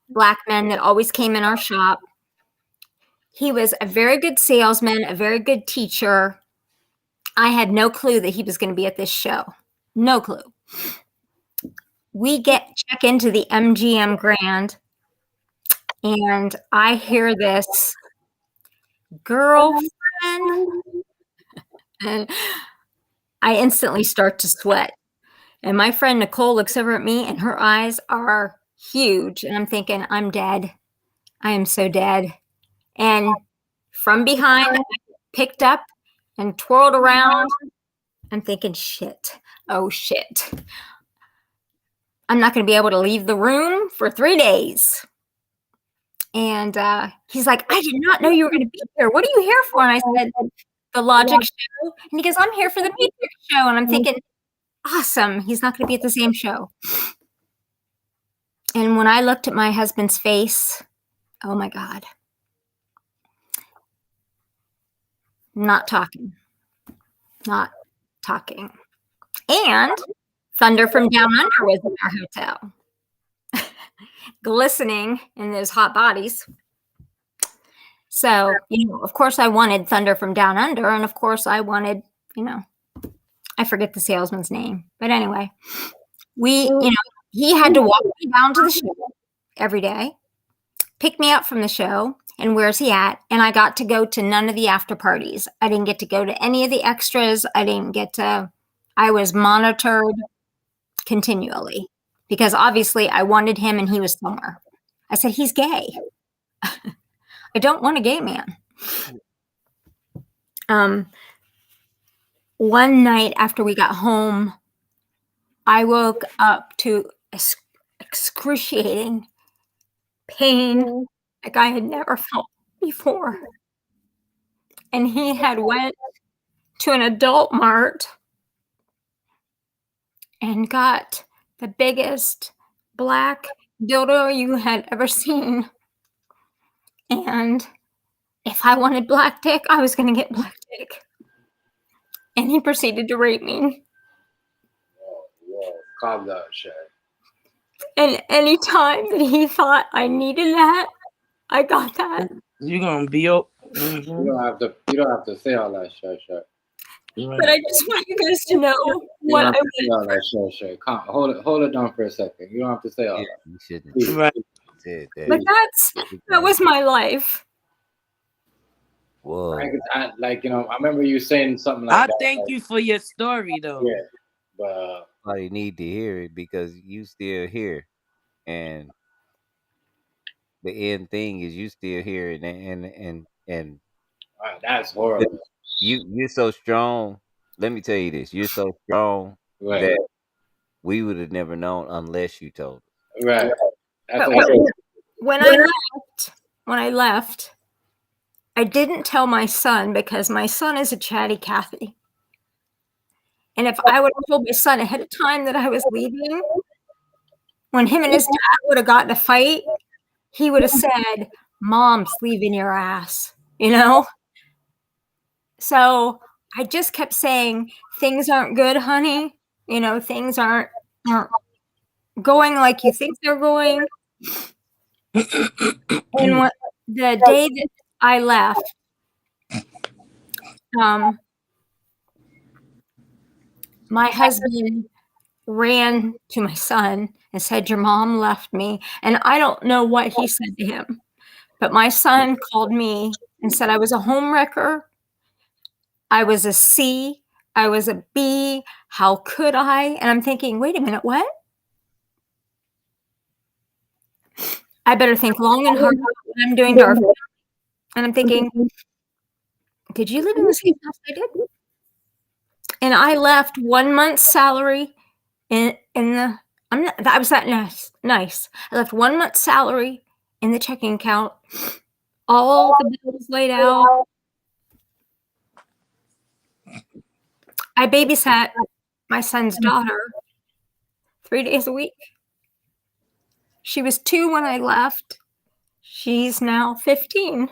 black man that always came in our shop. He was a very good salesman, a very good teacher. I had no clue that he was going to be at this show. No clue. We check into the MGM Grand, and I hear this girlfriend, and I instantly start to sweat. And my friend Nicole looks over at me, and her eyes are huge. And I'm thinking, I'm dead. I am so dead. And from behind, I picked up and twirled around. I'm thinking, shit. Oh, shit. I'm not going to be able to leave the room for 3 days. And he's like, I did not know you were going to be here. What are you here for? And I said, the Logic show. And he goes, I'm here for the Matrix show. And I'm thinking, awesome. He's not going to be at the same show. And when I looked at my husband's face, oh my God. Not talking. Not talking. And thunder from down under was in our hotel. Glistening in those hot bodies. So, of course I wanted thunder from down under. And of course I wanted, I forget the salesman's name. But anyway, he had to walk me down to the show every day, pick me up from the show, and where's he at? And I got to go to none of the after parties. I didn't get to go to any of the extras. I was monitored continually because obviously I wanted him and he was somewhere. I said, he's gay. I don't want a gay man. One night after we got home, I woke up to excruciating pain like I had never felt before. And he had went to an adult mart and got the biggest black dildo you had ever seen. And if I wanted black dick, I was going to get black dick. And he proceeded to rape me. Whoa, calm down, Shay. And any time that he thought I needed that, I got that. You're gonna be up. You don't have to say all that, Shay. But I just want you guys to know what I want. Shay. Hold it down for a second. You don't have to say all that. You shouldn't Please. Right. have said that. But that was my life. Whoa. I remember you saying something like that. I thank you for your story, though. Yeah, but Somebody need to hear it because you still here, and the end thing is you still here, and that's horrible. you're so strong. Let me tell you this: you're so strong Right. that we would have never known unless you told us. Right. That's But what when I left, I didn't tell my son because my son is a chatty Cathy. And if I would have told my son ahead of time that I was leaving, when him and his dad would have gotten a fight, he would have said, "Mom's leaving your ass," So I just kept saying, things aren't good, honey. Things aren't going like you think they're going. And the day that I left, my husband ran to my son and said, "Your mom left me." And I don't know what he said to him, but my son called me and said I was a home wrecker. I was a C. I was a B. How could I? And I'm thinking, wait a minute, what? I better think long and hard about what I'm doing to our family. And I'm thinking, did you live in the same house I did? And I left 1 month's salary I was that nice. I left 1 month's salary in the checking account, all the bills laid out. I babysat my son's daughter 3 days a week. She was 2 when I left. She's now 15.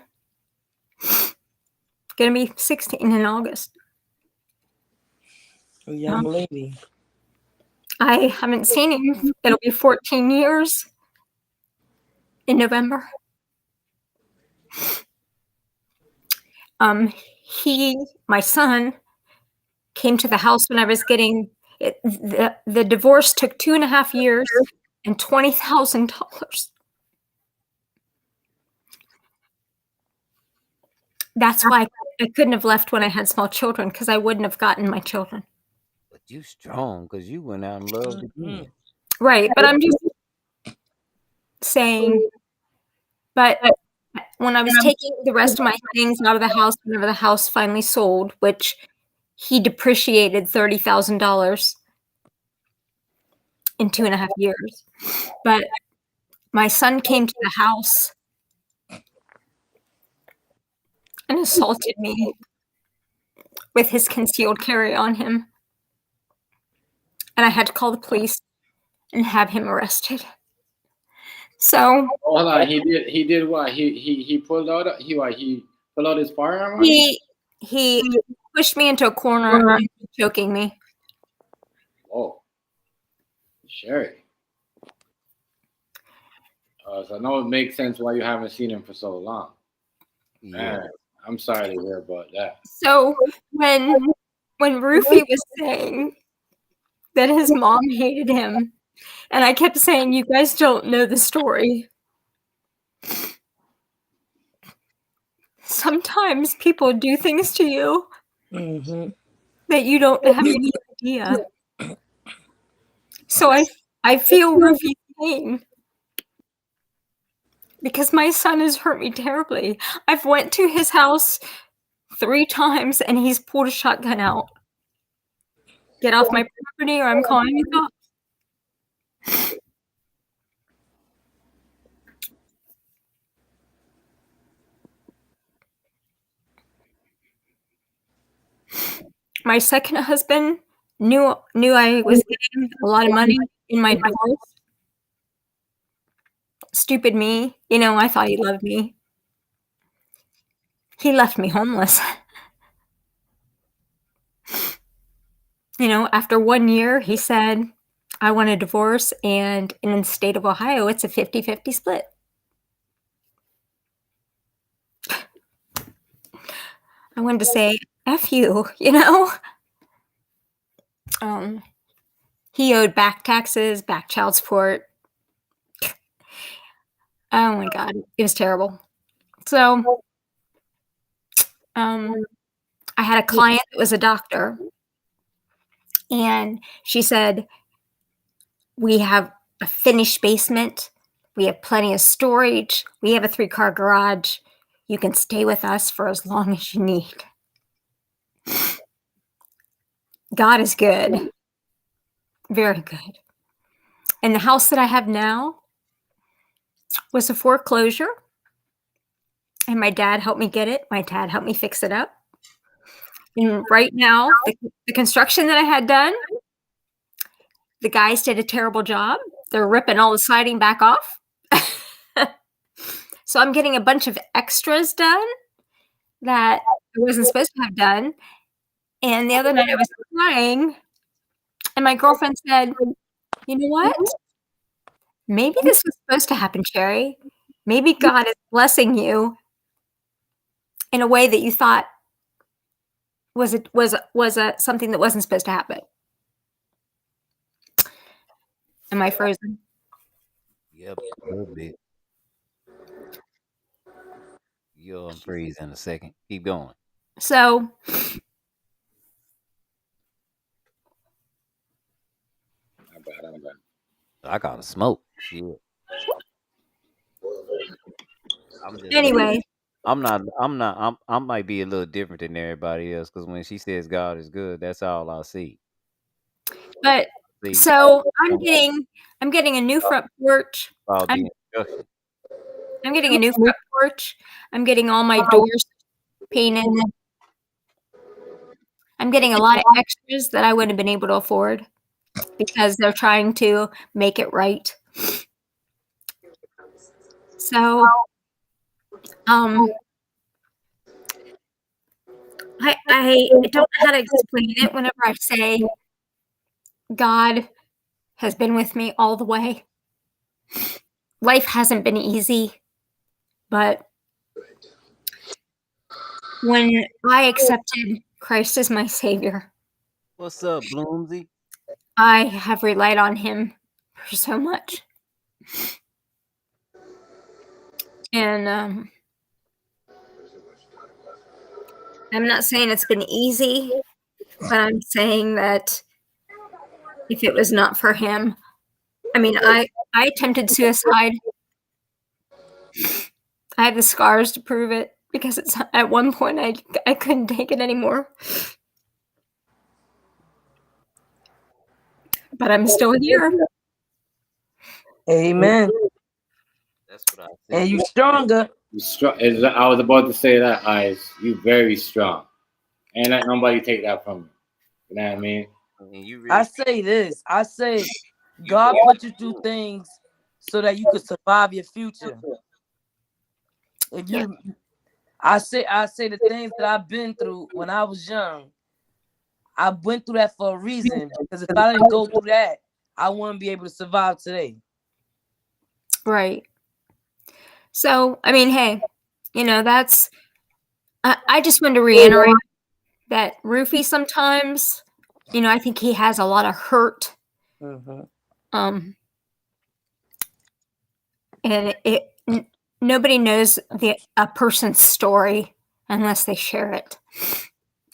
Gonna be 16 in August. A young lady. I haven't seen him. It'll be 14 years in November. My son came to the house when I was getting it. The divorce took 2.5 years and $20,000. That's why I couldn't have left when I had small children, because I wouldn't have gotten my children. But you strong because you went out and loved again. Right, but I'm just saying, but when I was taking the rest of my things out of the house, whenever the house finally sold, which he depreciated $30,000 in 2.5 years, but my son came to the house and assaulted me with his concealed carry on him. And I had to call the police and have him arrested. So Hold on, he did what? He pulled out he pulled out his firearm on you? he pushed me into a corner and choking me. Oh, Sherry. So now it makes sense why you haven't seen him for so long. Yeah. Man, I'm sorry to hear about that. So when Rufy was saying that his mom hated him, and I kept saying, "You guys don't know the story." Sometimes people do things to you that you don't have any idea. So I feel Rufy's pain because my son has hurt me terribly. I've went to his house 3 times and he's pulled a shotgun out. Get off my property or I'm calling the cops. My second husband knew I was getting a lot of money in my divorce. Stupid me. You know, I thought he loved me. He left me homeless. You know, after 1 year, he said, I want a divorce, and in the state of Ohio, it's a 50-50 split. I wanted to say, F you, you know? He owed back taxes, back child support. Oh my God, it was terrible. So, I had a client that was a doctor, and she said, we have a finished basement. We have plenty of storage. We have a 3-car garage. You can stay with us for as long as you need. God is good. Very good. And the house that I have now was a foreclosure. And my dad helped me get it. My dad helped me fix it up. And right now, the construction that I had done, the guys did a terrible job. They're ripping all the siding back off. So I'm getting a bunch of extras done that I wasn't supposed to have done. And the other night I was crying, and my girlfriend said, you know what? Maybe this was supposed to happen, Cherry. Maybe God is blessing you in a way that you thought was something that wasn't supposed to happen. Am I frozen? Yep, a little bit. You'll unfreeze in a second. Keep going. So I'm bad. I gotta smoke. Shit. I'm just anyway, I might be a little different than everybody else because when she says God is good, that's all I see. but See, so I'm getting a new front porch. about I'm the instruction. I'm getting a new front porch. I'm getting all my doors painted. I'm getting a lot of extras that I wouldn't have been able to afford because they're trying to make it right. So, I don't know how to explain it whenever I say God has been with me all the way. Life hasn't been easy, but when I accepted Christ as my Savior, What's up, Bloomsy? I have relied on Him for so much. And I'm not saying it's been easy, but I'm saying that if it was not for Him, I mean, I attempted suicide. I have the scars to prove it because it's at one point I couldn't take it anymore. But I'm still here. Amen. That's what I And see. you stronger. You strong. I was about to say that, Eyes. You very strong. Ain't let nobody take that from you. You know what I mean? And you I really say this. I say God put you through things so that you could survive your future. If you, I say the things that I've been through when I was young. I went through that for a reason, because if I didn't go through that, I wouldn't be able to survive today. Right. So, I mean, hey, that's, I just want to reiterate that Rufy sometimes, I think he has a lot of hurt. Mm-hmm. And nobody knows a person's story unless they share it.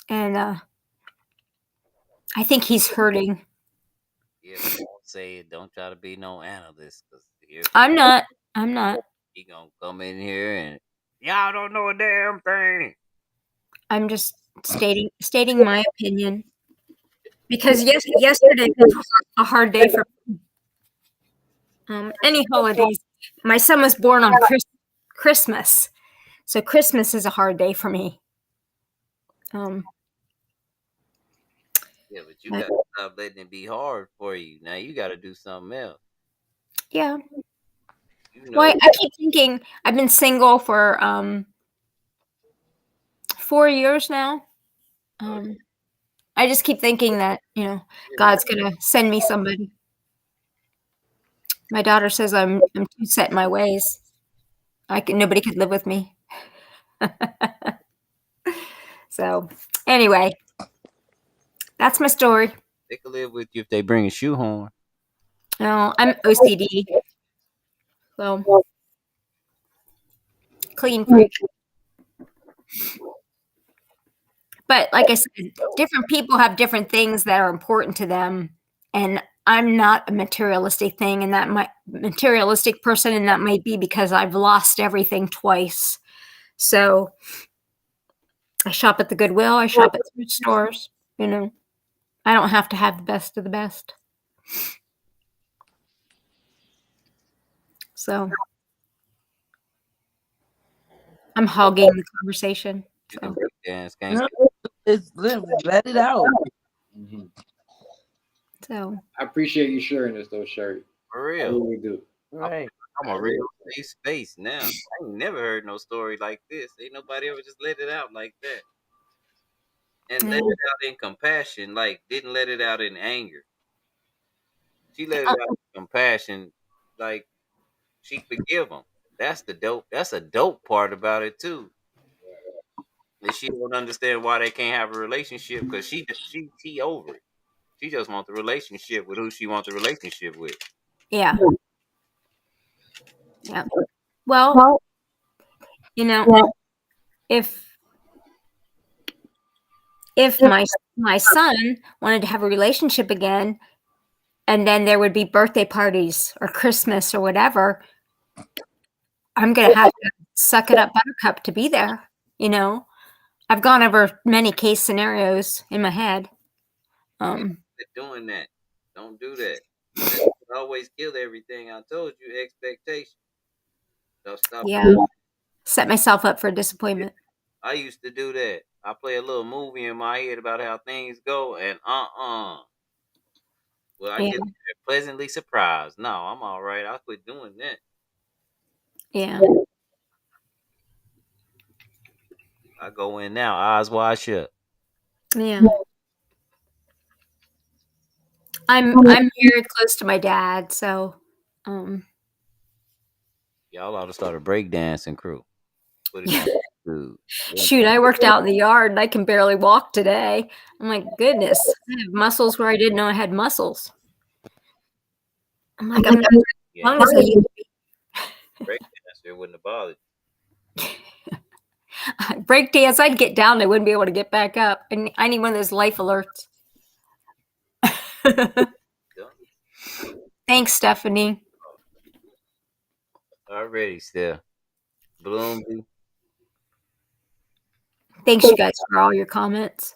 And I think he's hurting. Yeah, but don't say it. Don't try to be no analyst, because I'm not. He gonna come in here and y'all don't know a damn thing. I'm just stating my opinion. Because yesterday was a hard day for any holidays. My son was born on Christmas, so Christmas is a hard day for me. Yeah, but you gotta stop letting it be hard for you. Now you gotta do something else. Yeah. You know, Well, I keep thinking I've been single for 4 years now. I just keep thinking that, God's gonna send me somebody. My daughter says I'm too set in my ways. Nobody could live with me. So anyway, that's my story. they can live with you if they bring a shoehorn. No, I'm OCD. So clean freak. But like I said, different people have different things that are important to them, and I'm not a materialistic person, and that might be because I've lost everything twice. So I shop at the Goodwill, I shop at thrift stores, I don't have to have the best of the best. So I'm hogging the conversation. You can So break dance, No, gangsta. it's literally let it out. Mhm. so I appreciate you sharing this, though, Sherry. For I real. really do. Right. I'm a real safe space now. I ain't never heard no story like this. Ain't nobody ever just let it out like that. And let yeah. it out in compassion, like didn't let it out in anger. She let it out in compassion, like she forgive them. That's the dope. That's a dope part about it too. And she don't understand why they can't have a relationship, because she over it. She just want the relationship with who she wants the relationship with. Yeah. Yeah. Well, if my son wanted to have a relationship again, and then there would be birthday parties or Christmas or whatever, I'm gonna have to suck it up, buttercup, to be there. I've gone over many case scenarios in my head. Quit doing that. Don't do that. That always kill everything. I told you, expectation. So stop. Yeah, set myself up for disappointment. I used to do that. I play a little movie in my head about how things go, and well, I Yeah, get pleasantly surprised. No, I'm all right. I quit doing that. yeah, I go in now, eyes wide shut. yeah. I'm very close to my dad, so Y'all ought to start a breakdancing crew. Put it yeah. on YouTube. Shoot, I worked out in the yard and I can barely walk today. I'm like, goodness, I have muscles where I didn't know I had muscles. I'm like, I'm not as Yeah, strong as I used breakdancer, it wouldn't have bothered to be. Break dance, I'd get down, I wouldn't be able to get back up. And I need one of those life alerts. you. Thanks, Stephanie. Already, still. Bloomby. Thanks, you guys, for all your comments.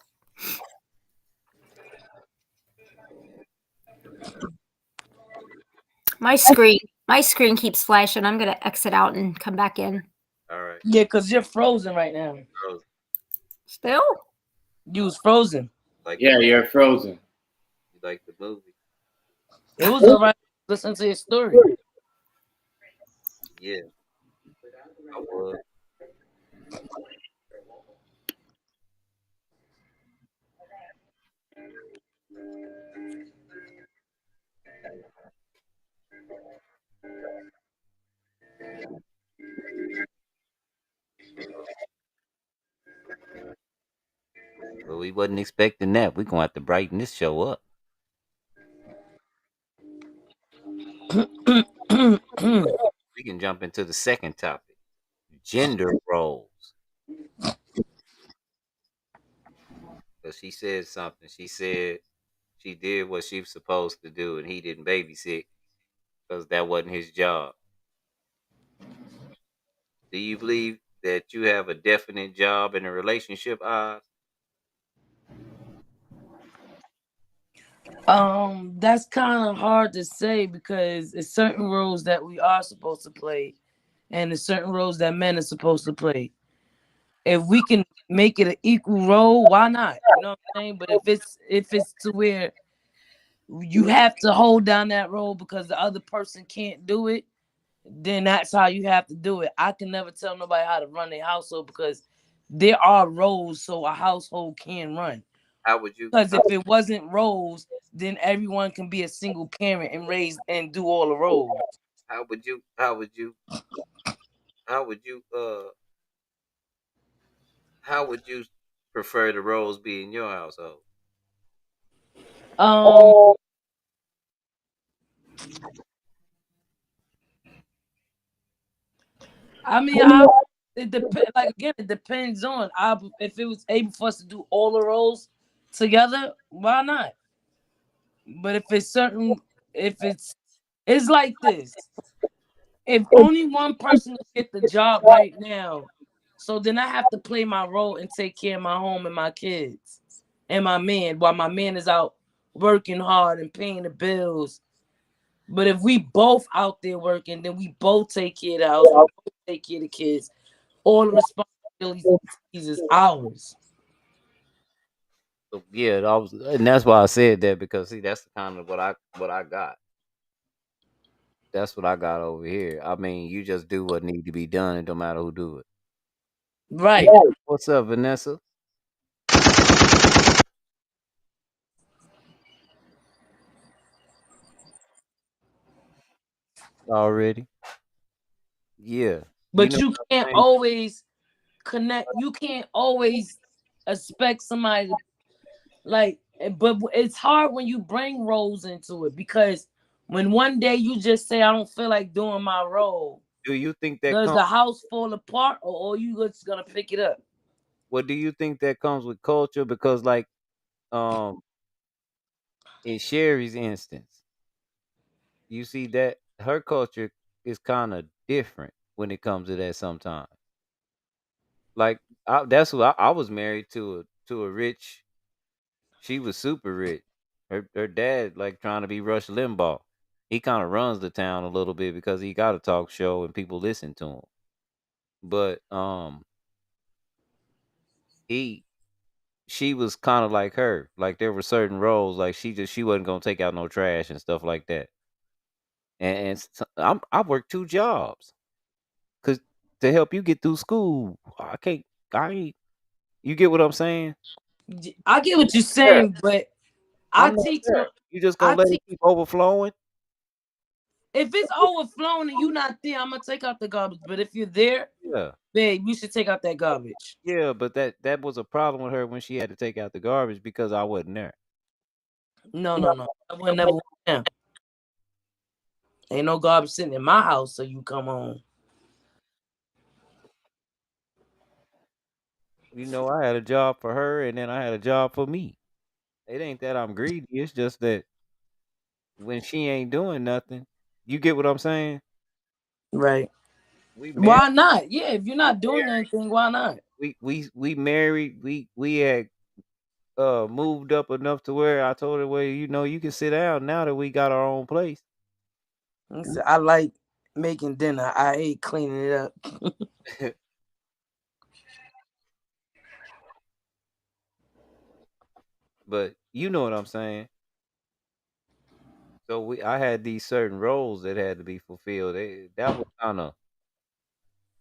My screen keeps flashing. I'm gonna exit out and come back in. All right. Yeah, because you're frozen right now. Frozen. Still? You was frozen. Like Yeah, you're frozen. you like the movie. It was all right. Listen to your story. Yeah, I was. But we wasn't expecting that. We're gonna have to brighten this show up. We can jump into the second topic. Gender roles. Because she said something. She said she did what she was supposed to do and he didn't babysit because that wasn't his job. Do you believe that you have a definite job in a relationship, Oz? That's kind of hard to say because it's certain roles that we are supposed to play, and there's certain roles that men are supposed to play. If we can make it an equal role, why not? You know what I'm saying? But if it's to where you have to hold down that role because the other person can't do it, then that's how you have to do it. I can never tell nobody how to run their household because there are roles so a household can run. How would you Because if it wasn't roles, then everyone can be a single parent and raise and do all the roles. how would you how would you prefer the roles be in your household? Um, I mean, it depends. Like again, it depends on if it was able for us to do all the roles together, why not? But if it's certain, if it's like this. If only one person can get the job right now, so then I have to play my role and take care of my home and my kids and my man while my man is out working hard and paying the bills. But if we both out there working, then we both take care of the house, we both take care of the kids. All the responsibilities is ours. So, yeah, and that's why I said that because see, that's kind of what I got. That's what I got over here. I mean, you just do what need to be done, and no matter who do it. Right. What's up, Vanessa? Already? Yeah. You But know you what can't I'm saying? always connect. You can't always expect somebody to like, but it's hard when you bring roles into it because when one day you just say, I don't feel like doing my role, Do you think that does comes? the house fall apart or are you just gonna pick it up? What do you think that comes with culture? Because like, um, in Sherry's instance, you see that her culture is kind of different when it comes to that. Sometimes, like, that's who I was married to a rich. She was super rich. Her dad like trying to be Rush Limbaugh. He kind of runs the town a little bit because he got a talk show and people listen to him. But he she was kind of like her. Like there were certain roles like she wasn't gonna take out no trash and stuff like that. I work two jobs because to help you get through school, I can't. I ain't. You get what I'm saying? I get what you're Yeah, saying, but I I'm not teach there. You just I gonna let it teach keep overflowing? if it's overflowing and you not there, I'm gonna take out the garbage. But if you're there, Yeah. babe, you should take out that garbage. Yeah, but that was a problem with her when she had to take out the garbage because I wasn't there. No, no, no. I would never went down. Ain't no garbage sitting in my house, so you come home. You know, I had a job for her and then I had a job for me. It ain't that I'm greedy. It's just that when she ain't doing nothing, you get what I'm saying? Right. We married. Why not? Yeah, if you're not doing anything, why not? We married. We had moved up enough to where I told her, well, you know, you can sit down now that we got our own place. I like making dinner. I hate cleaning it up. But you know what I'm saying. So I had these certain roles that had to be fulfilled. That was kind of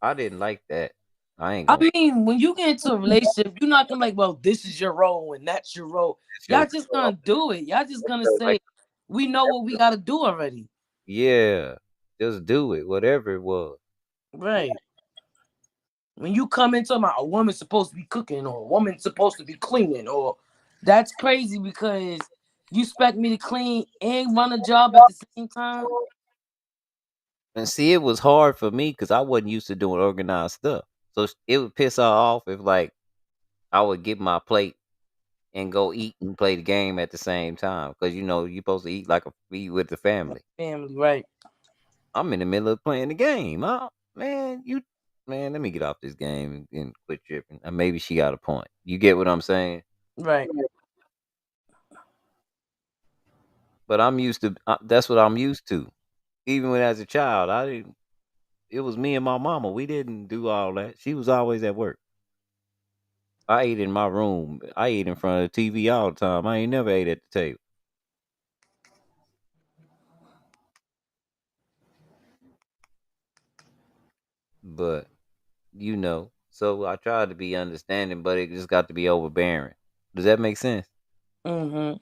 I didn't like that. I ain't I gonna. mean, when you get into a relationship, you're not gonna like, well, this is your role and that's your role. It's your Y'all just gonna do it. Y'all just gonna like say, we know what we gotta do already. yeah, just do it. Whatever it was. Right. When you come into my a woman's supposed to be cooking or a woman's supposed to be cleaning, or that's crazy because you expect me to clean and run a job at the same time. And see, it was hard for me because I wasn't used to doing organized stuff. So it would piss her off if like I would get my plate and go eat and play the game at the same time because you're supposed to eat like a eat with the family. Family, right. I'm in the middle of playing the game. Oh, man, let me get off this game and quit tripping. And maybe she got a point. You get what I'm saying? Right. But I'm used to. That's what I'm used to. Even when as a child, I didn't. It was me and my mama. We didn't do all that. She was always at work. I ate in my room. I ate in front of the TV all the time. I ain't never ate at the table. But so I tried to be understanding, but it just got to be overbearing. Does that make sense? Mm-hmm.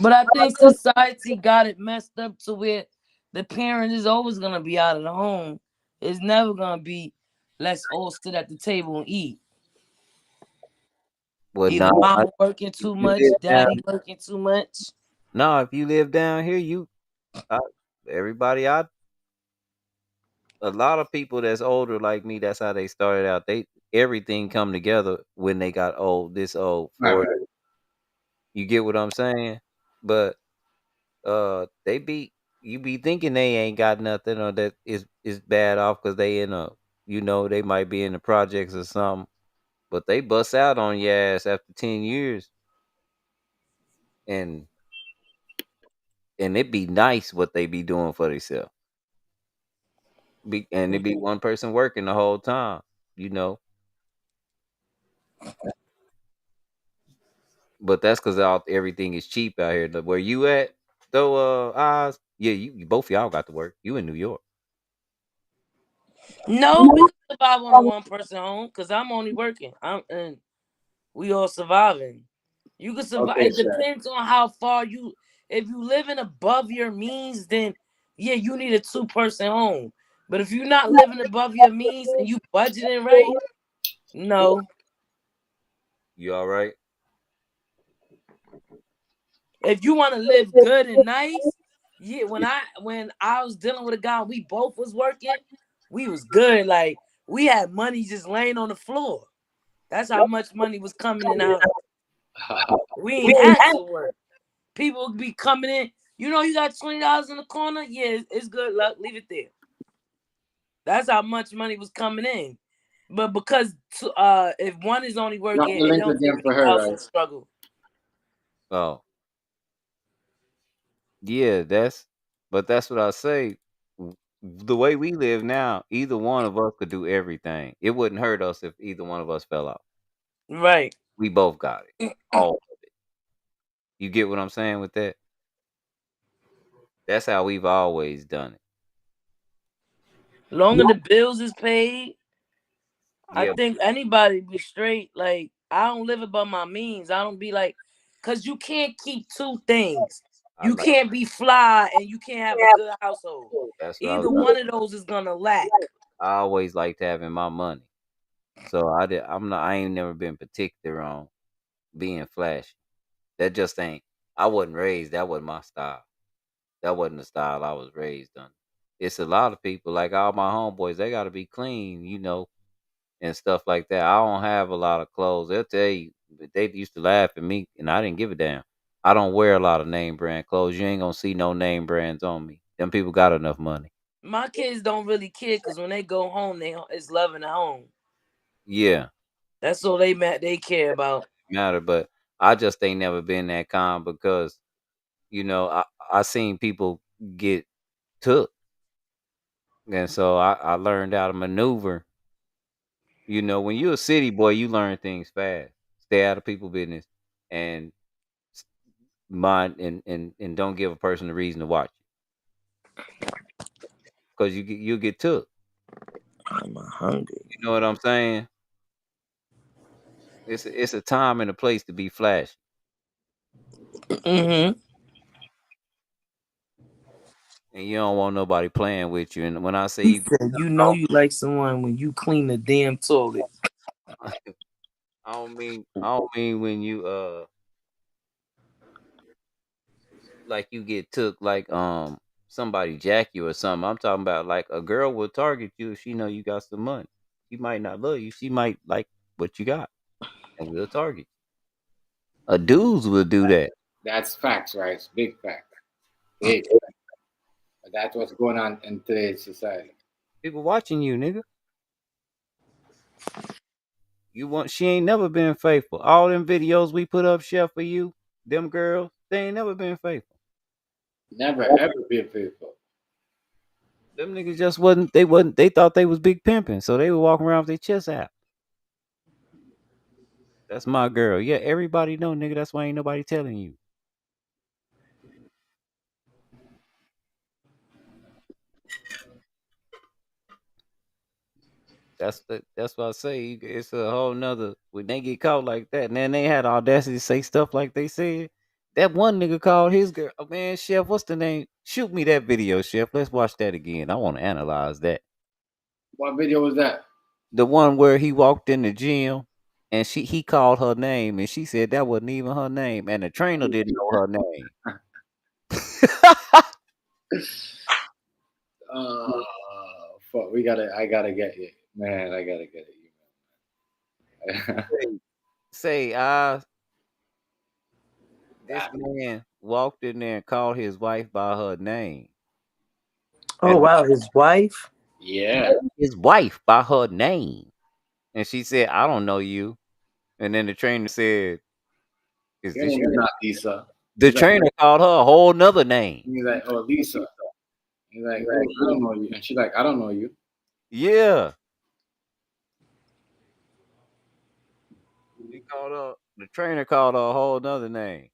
But I think society got it messed up to where the parent is always gonna be out of the home. It's never gonna be let's all sit at the table and eat. Well, Either no, mama working if too you much, live down, daddy working too much. no, if you live down here, I, everybody, a lot of people that's older like me, that's how they started out. Everything come together when they got old, this old, Right, 40. right. You get what I'm saying? But they be you be thinking they ain't got nothing or that is bad off because they in a they might be in the projects or something, but they bust out on your ass after 10 years, and it be nice what they be doing for themselves. And it be one person working the whole time, you know. But that's because everything is cheap out here. Where you at though, Oz? Yeah, you both y'all got to work. You in New York? No, we can survive on a one person home because I'm only working. I'm and we all surviving. You can survive. Okay, It sir. depends on how far you. If you living above your means, then yeah, you need a two-person home. But if you're not living above your means and you budgeting right, no. You all right? If you want to live good and nice, yeah. When I was dealing with a guy, we both was working. We was good. Like we had money just laying on the floor. That's how much money was coming in our. We ain't had to work. People would be coming in. You got $20 in the corner. Yeah, it's good luck. Leave it there. That's how much money was coming in. But because if one is only Drop working, the it link don't take again for her, anyone else to right? struggle. Oh, yeah, that's what I say. The way we live now, either one of us could do everything. It wouldn't hurt us if either one of us fell out. Right. We both got it. All of it. You get what I'm saying with that? That's how we've always done it. Longer the bills is paid, I Yeah, think anybody be straight. Like I don't live above my means. I don't be like, cause you can't keep two things. I You like can't be fly and you can't have a good household. that's what I Either was. one of those is gonna lack. I always liked having my money, so I did. I'm not. I ain't never been particular on being flashy. That just ain't. I wasn't raised. That wasn't my style. That wasn't the style I was raised on. It's a lot of people like all my homeboys. They got to be clean, and stuff like that. I don't have a lot of clothes. They'll tell you. But they used to laugh at me, and I didn't give a damn. I don't wear a lot of name brand clothes. You ain't gonna see no name brands on me. Them people got enough money. My kids don't really care because when they go home, it's loving the home. Yeah, That's all they care about. matter. But I just ain't never been that calm because I seen people get took, and so I learned how to maneuver. When you're a city boy, you learn things fast. Stay out of people business, and s- mind and don't give a person a reason to watch you because you get took. I'm hungry. You know what I'm saying? It's a time and a place to be flashy. Mm-hmm. And you don't want nobody playing with you. And when I say He you, said, "You know you like someone when you clean the damn toilet." I don't mean when you like you get took like somebody jack you or something. I'm talking about like a girl will target you if she know you got some money. She might not love you. She might like what you got and will target you. A dudes will do that. That's facts, right? It's big fact. Big. But that's what's going on in today's society. People watching you, nigga. She ain't never been faithful. All them videos we put up, chef, for you, them girls, they ain't never been faithful. Never ever be faithful. Them niggas just wasn't they thought they was big pimping, so they were walking around with their chest out. That's my girl. Yeah, everybody know, nigga. That's why ain't nobody telling you. That's what I say. It's a whole nother when they get caught like that, and then they had the audacity to say stuff like they said. That one nigga called his girl. Oh, man, chef, what's the name? Shoot me that video, chef. Let's watch that again. I want to analyze that. What video was that? The one where he walked in the gym and he called her name and she said that wasn't even her name, and the trainer didn't know her name. Uh, fuck. I gotta get you, man. I gotta get it, Say, this man walked in there and called his wife by her name. Oh And wow, his wife. yeah. his wife by her name. And she said, I don't know you. And then the trainer said, Is Your this name is you? not Lisa. The trainer called her a whole nother name. He's like, oh, Lisa. He's like, oh, I don't know you. And she's like, I don't know you. Yeah. The trainer called her a whole nother name.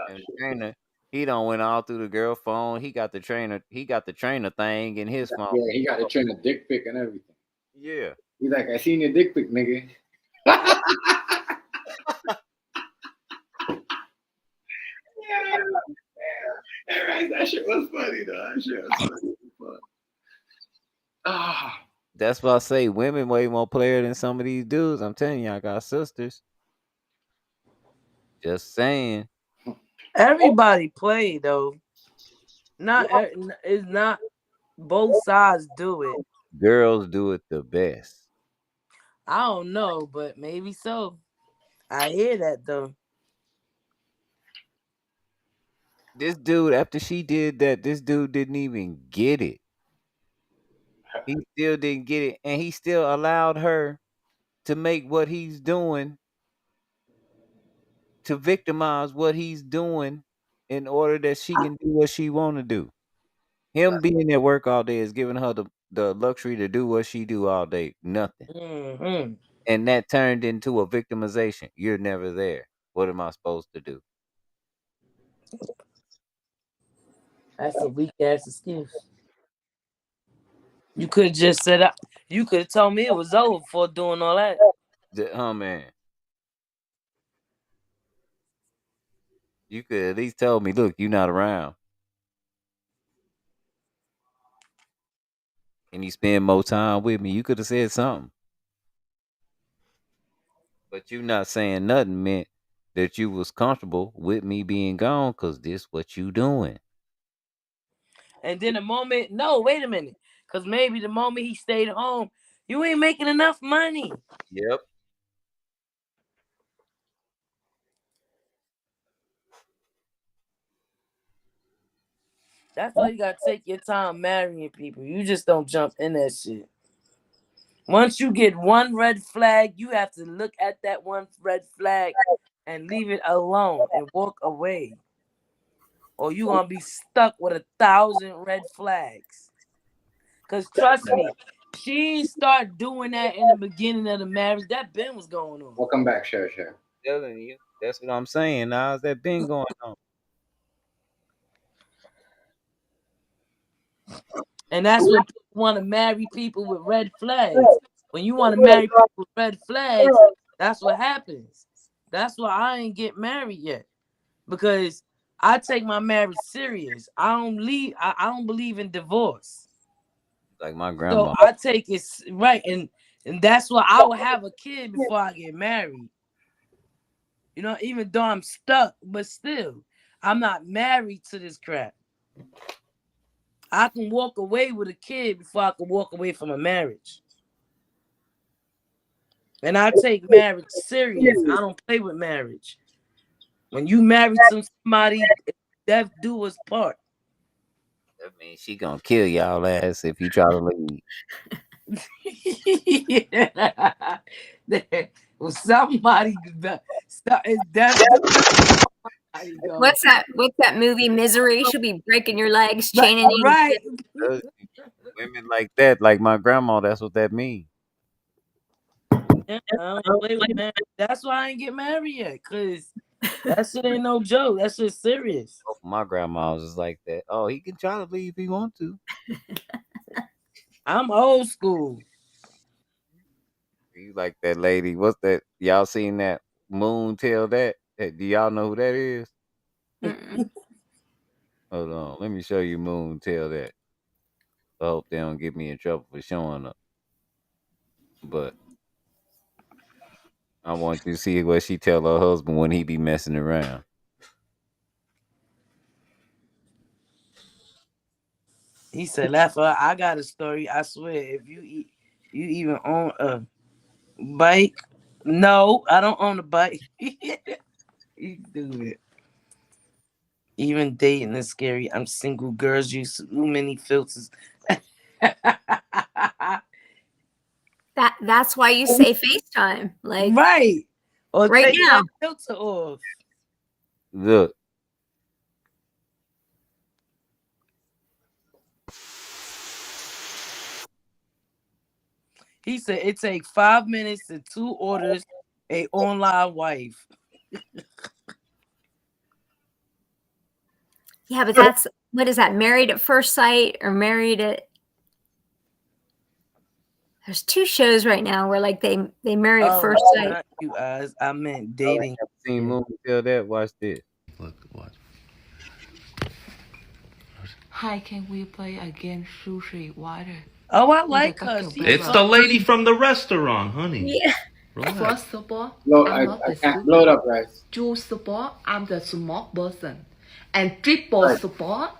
And the trainer, he done went all through the girl phone. He got the trainer thing in his phone. Yeah, he got to train a dick pic and everything. Yeah. He's like, I seen your dick pic, nigga. Yeah, right. That shit was funny though. That shit was funny. Ah, That's why I say women way more player than some of these dudes. I'm telling you, I got sisters. Just saying. Everybody play though. It's not both sides do it. Girls do it the best. I don't know, but maybe so. I hear that though. This dude, after she did that, this dude didn't even get it. He still didn't get it. And he still allowed her to make what he's doing, to victimize what he's doing in order that she can do what she want to do. Him being at work all day is giving her the luxury to do what she do all day. Nothing. Mm-hmm. And that turned into a victimization. You're never there. What am I supposed to do? That's a weak ass excuse. You could have just said up. You could have told me it was over before doing all that. Oh man. You could at least tell me, look, you're not around. Can you spend more time with me? You could have said something. But you not saying nothing meant that you was comfortable with me being gone because this what you doing. And then the moment, no, wait a minute, because maybe the moment he stayed home, you ain't making enough money. Yep. That's why you gotta take your time marrying people. You just don't jump in that shit. Once you get one red flag, you have to look at that one red flag and leave it alone and walk away. Or you gonna be stuck with 1,000 red flags. Cause trust me, she start doing that in the beginning of the marriage. That been was going on. welcome back, Share. Telling you. That's what I'm saying. How's that been going on? And that's when people want to marry people with red flags. When you want to marry people with red flags, that's what happens. That's why I ain't get married yet. Because I take my marriage serious. I don't believe in divorce. Like my So grandma. I take it right, and that's why I will have a kid before I get married. You know, even though I'm stuck, but still, I'm not married to this crap. I can walk away with a kid before I can walk away from a marriage. And I take marriage serious. I don't play with marriage. When you marry somebody, death do us part. That means she gonna kill y'all ass if you try to leave. Well, somebody, death do somebody go. What's that movie Misery? She'll be breaking your legs, Right, chaining you. right. Women like that, like my grandma, that's what that means. Yeah, I don't play with marriage. That's why I ain't get married yet, cause that shit ain't no joke. That shit's serious. Both my grandmas is like that. Oh, he can try to leave if he want to. I'm old school. You like that lady. What's that? Y'all seen that moon tell that? Do y'all know who that is? Mm-mm. Hold on. Let me show you moon tell that. I hope they don't get me in trouble for showing up. But I want you to see what she tell her husband when he be messing around. He said, "Lafayette, I got a story. I swear, if you even own a bike, no, I don't own a bike. You do it. Even dating is scary. I'm single. Girls use too many filters. That's why you say FaceTime, like Right. Or right take now. that filter off. Look, He said it take 5 minutes and 2 orders a online wife. Yeah, but that's what is that? Married at First Sight or Married at? There's two shows right now where like they marry at Oh, first sight. not you guys. I meant y'all ain't dating. never seen moon tell that. Watch this. Look, watch. Hi, can we play again sushi water? Oh, I like her. It's the lady from the restaurant, honey. Yeah. Relax. First of all, Blow, I'm I, not I the can't blow it up, guys. two support, I'm the small person. And triple Right. support,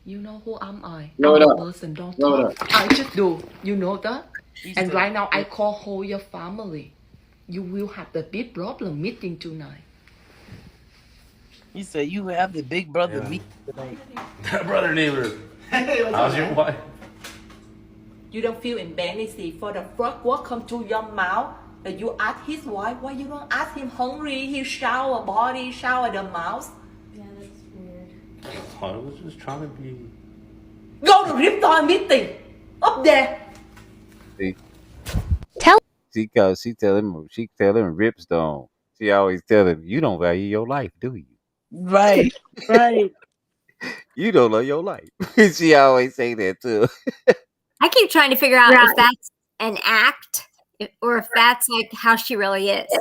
you know who am I? Blow I'm it a up. person, don't Blow it talk. I just do. You know that? He And said, right now, I call whole your family. You will have the big problem meeting tonight. he said you have the big brother Yeah. meet tonight. Brother neighbor. How's your wife? You don't feel embarrassed for the first word come to your mouth. That you ask his wife, why you don't ask him hungry? He shower body, shower the mouth. I was just trying to be. Go to Riptide meeting. Up there. See, she tell him Ripstone. She always tell him, you don't value your life, do you? Right, right. You don't love your life. She always say that too. I keep trying to figure out if that's an act or if that's like how she really is.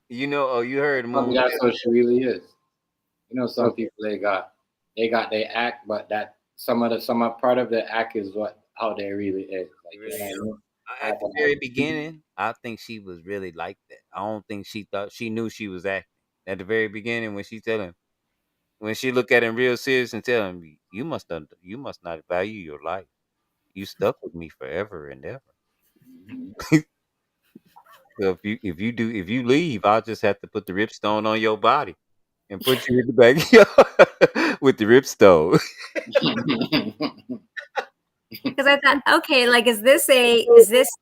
You know, oh, you heard up. moon. That's what she really is. You know, some people they got they act, but that some part of the act is how they really is. Like, you know what I mean? At the very beginning, I think she was really like that. I don't think she thought she knew she was acting. At the very beginning, when she look at him real serious and tell him, you must not value your life. You stuck with me forever and ever. So if you leave, I'll just have to put the ripstone on your body and put you in the backyard with the ripstone. Because I thought, okay, like is this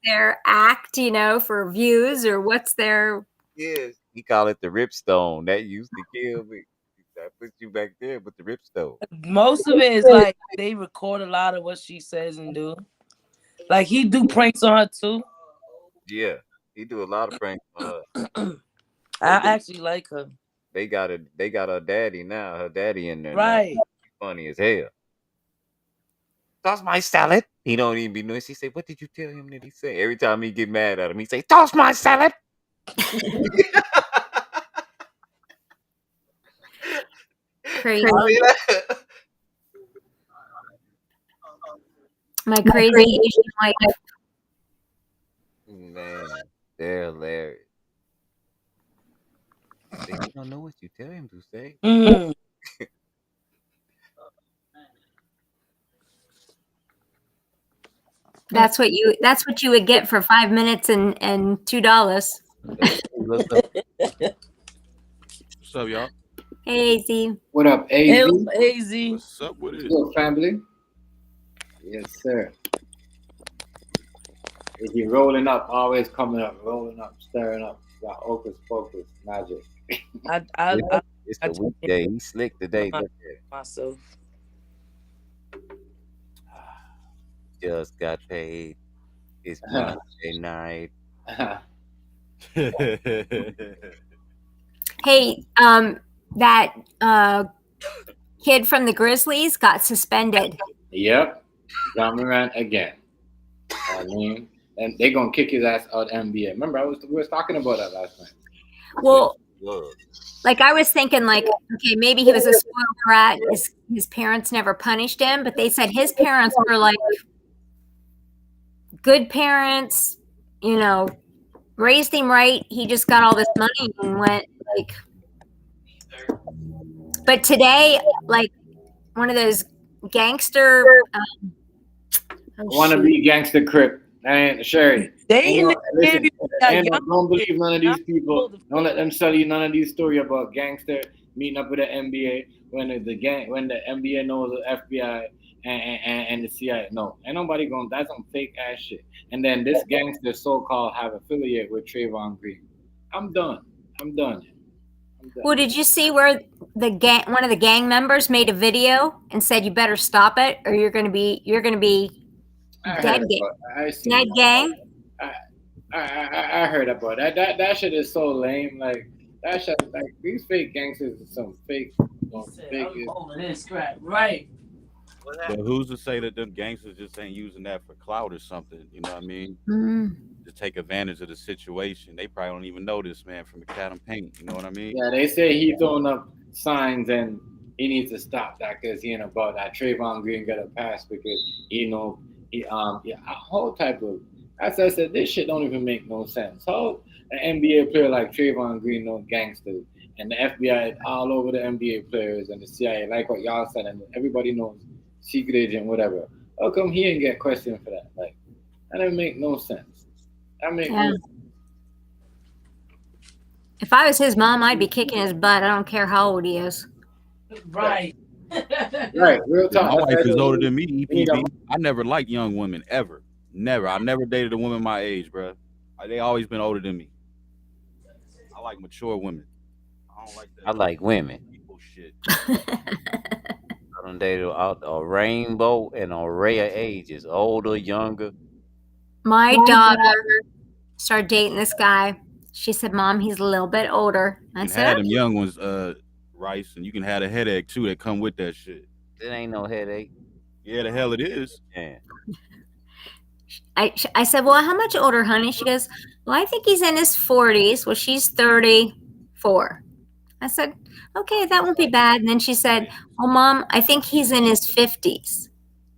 their act, for views or what's their Yes, he call it the ripstone. That used to kill me. I put you back there with the ripstone. Most of it is like they record a lot of what she says and do. Like he do pranks on her too. Yeah, he do a lot of pranks on her. I actually like her. They got her daddy now. Her daddy in there now. Right. Funny as hell. toss my salad. He don't even be noisy. He say, what did you tell him that he said? Every time he get mad at him, he say, toss my salad. Crazy. My My crazy Asian wife. Man, they're hilarious. Say, you don't know what you tell him to say. Mm. That's what you would get for 5 minutes and $2. What's up? What's up, y'all? Hey, Z. What up, AZ? Hello, AZ. What's up with it? Good family. Yes, sir. If you're rolling up, always coming up, rolling up, stirring up. Got hocus pocus magic. It's the weekday. He slick today. Look at myself. Just got paid. It's Monday night. Hey, that kid from the Grizzlies got suspended. Yep. John Moran again. I mean, and they're gonna kick his ass out of NBA. Remember, we was talking about that last night. Well, like I was thinking, like, okay, maybe he was a spoiled brat. His parents never punished him, but they said his parents were like good parents, you know, raised him right. He just got all this money and went like. But today, like one of those gangster. Want to be gangster crip. And Sherry. Don't believe none of these people. Don't let them sell you none of these stories about gangster meeting up with the NBA when the NBA knows the FBI and the CIA. No, ain't nobody going. That's some fake ass shit. And then this gangster so-called have affiliate with Trayvon Green. I'm done. Well, did you see where one of the gang members made a video and said you better stop it or you're gonna be dead gang? I heard about that. That shit is so lame. Like that shit, like these fake gangsters are some fake. Right. But who's to say that them gangsters just ain't using that for clout or something? You know what I mean? To take advantage of the situation. They probably don't even know this man from Macadam Paint. You know what I mean? Yeah, they say he throwing up signs and he needs to stop that because he ain't about that. Trayvon Green got a pass because a whole type of. As I said, this shit don't even make no sense. How an NBA player like Trayvon Green no gangster and the FBI is all over the NBA players and the CIA, like what y'all said, and everybody knows secret agent, whatever. How come he ain't get questioned for that? Like that doesn't make no sense. If I was his mom, I'd be kicking his butt. I don't care how old he is. Right. Right. Real talk. My wife is older than me, EPB. I never liked young women, ever. Never. I never dated a woman my age, bro. They always been older than me. I like mature women. I don't like that. I like women. People shit. I done dated a rainbow and an array of ages, older, younger. My daughter started dating this guy. She said, "Mom, he's a little bit older." I said, "Had them young ones, Rice, and you can have a headache too that come with that shit." It ain't no headache. Yeah, the hell it is. Yeah. I said, "Well, how much older, honey?" She goes, "Well, I think he's in his 40s. Well, she's 34. I said, "Okay, that won't be bad." And then she said, "Well, Mom, I think he's in his 50s."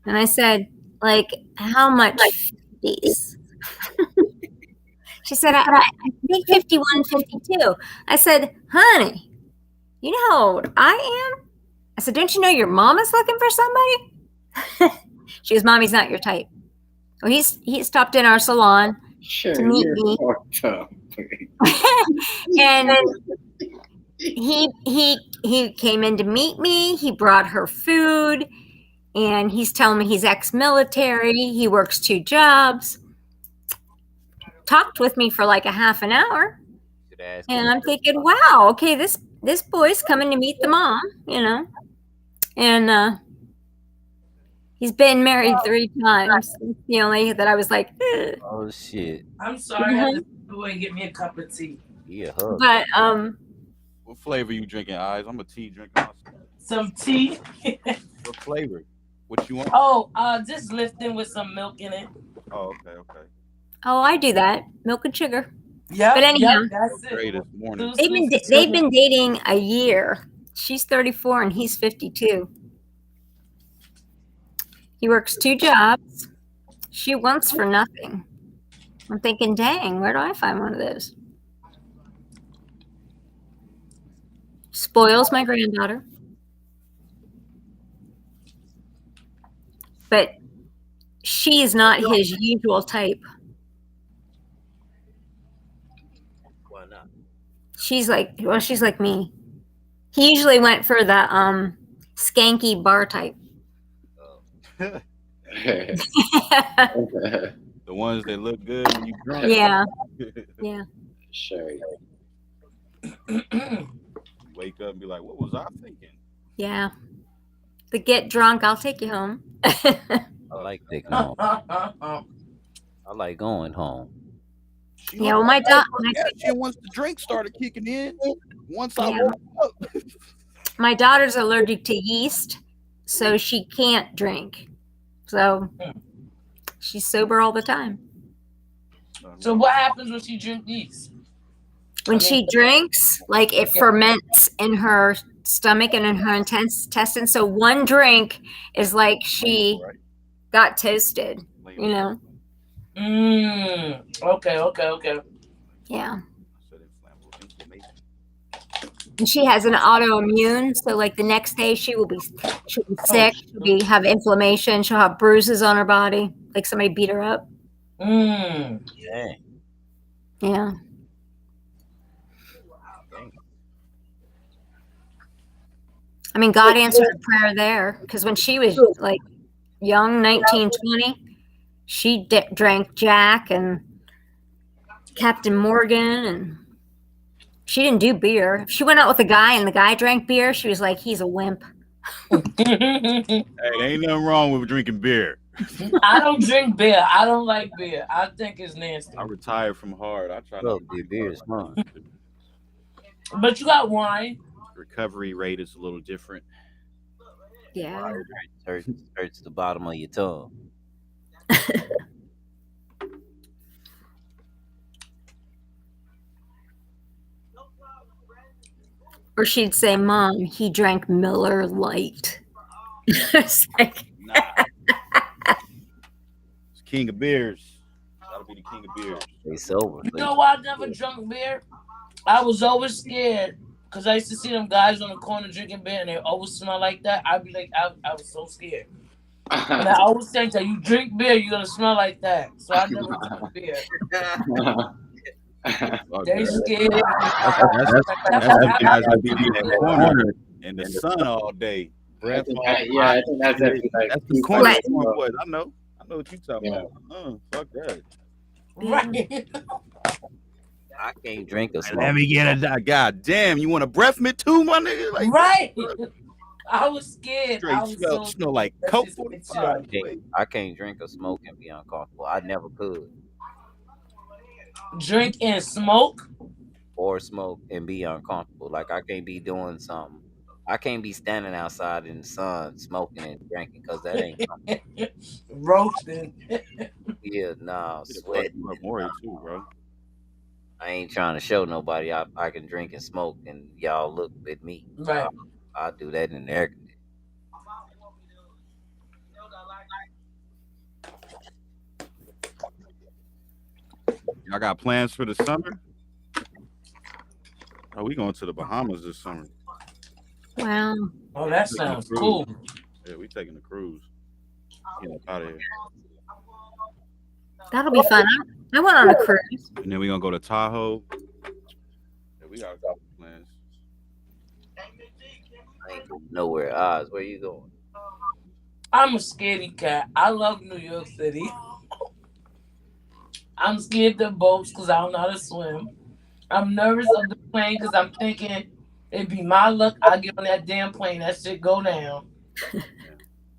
And I said, "Like, how much 50s?" She said, I think 51, 52. I said, "Honey, you know how old I am?" I said, "Don't you know your mom is looking for somebody?" She goes, "Mommy's not your type." Well, he stopped in our salon to meet me. And he came in to meet me. He brought her food. And he's telling me he's ex-military. He works 2 jobs. Talked with me for like a half an hour. And I'm thinking, wow, okay, this boy's coming to meet the mom, you know. And he's been married 3 times. It's the only that I was like, ugh. Oh shit. I'm sorry, I had to go and get me a cup of tea. Yeah. But what flavor you drinking, Eyes? I'm a tea drinker myself. Some tea. What flavor? What you want? Oh, just lifting with some milk in it. Oh, okay. Oh, I do that. Milk and sugar. Yep, But anyhow, that's Great it. this morning. they've been dating a year. She's 34 and he's 52. He works 2 jobs. She wants for nothing. I'm thinking, dang, where do I find one of those? Spoils my granddaughter. But she's not his usual type. Why not? She's like me. He usually went for the skanky bar type. The ones that look good when you drunk. Yeah. Yeah. Sure. You wake up and be like, what was I thinking? Yeah. The get drunk, I'll take you home. I like taking home. I like going home. Yeah, well, my daughter. Once the drink started kicking in, once I woke up. My daughter's allergic to yeast, so she can't drink. So she's sober all the time. So what happens when she drinks yeast? When she drinks, like it ferments in her stomach and in her intestines. So one drink is like she got toasted, you know? Okay. Yeah. And she has an autoimmune, so like the next day she'll be sick, she'll have inflammation, she'll have bruises on her body, like somebody beat her up. Yeah. Yeah. I mean, God answered her prayer there, because when she was like young, 19, 20, she drank Jack and Captain Morgan, and she didn't do beer. If she went out with a guy and the guy drank beer, she was like, he's a wimp. Hey, ain't nothing wrong with drinking beer. I don't drink beer. I don't like beer. I think it's nasty. I retired from hard. I try not to beer is fun. But you got wine. Recovery rate is a little different. Yeah. Hurts the bottom of your tongue. Or she'd say, Mom, he drank Miller Lite. It's like, nah. It's king of beers. Gotta be the king of beers. They sober. You know why I never drunk beer? I was always scared because I used to see them guys on the corner drinking beer and they always smell like that. I'd be like, I was so scared. And I always think that you drink beer, you're gonna smell like that. So I never drink beer. They scared. That's guys that be in that corner in the sun all day. I think that's it. That's the corner boys. I know what you talking about. Fuck that. Right. I can't drink a smoke. Let me get a god damn. You want a breath mint too, my nigga? Like, right. I was scared. Straight smell like Coke. I can't drink or smoke and be uncomfortable. I never could. Drink and smoke? Or smoke and be uncomfortable. Like I can't be doing something. I can't be standing outside in the sun smoking and drinking because that ain't roasting. Yeah, nah, sweat. More too, bro. I ain't trying to show nobody I can drink and smoke and y'all look at me. Right. I'll do that in the air conditioning. Y'all got plans for the summer? Oh, we going to the Bahamas this summer. Wow. Oh, that sounds cool. Yeah, we taking the cruise. Get up out of here. That'll be fun. I went on a cruise. And then we gonna go to Tahoe. Yeah, we got a couple plans. I ain't going nowhere. Oz, where you going? I'm a scaredy cat. I love New York City. I'm scared of boats because I don't know how to swim. I'm nervous of the plane because I'm thinking it'd be my luck. I get on that damn plane, that shit go down.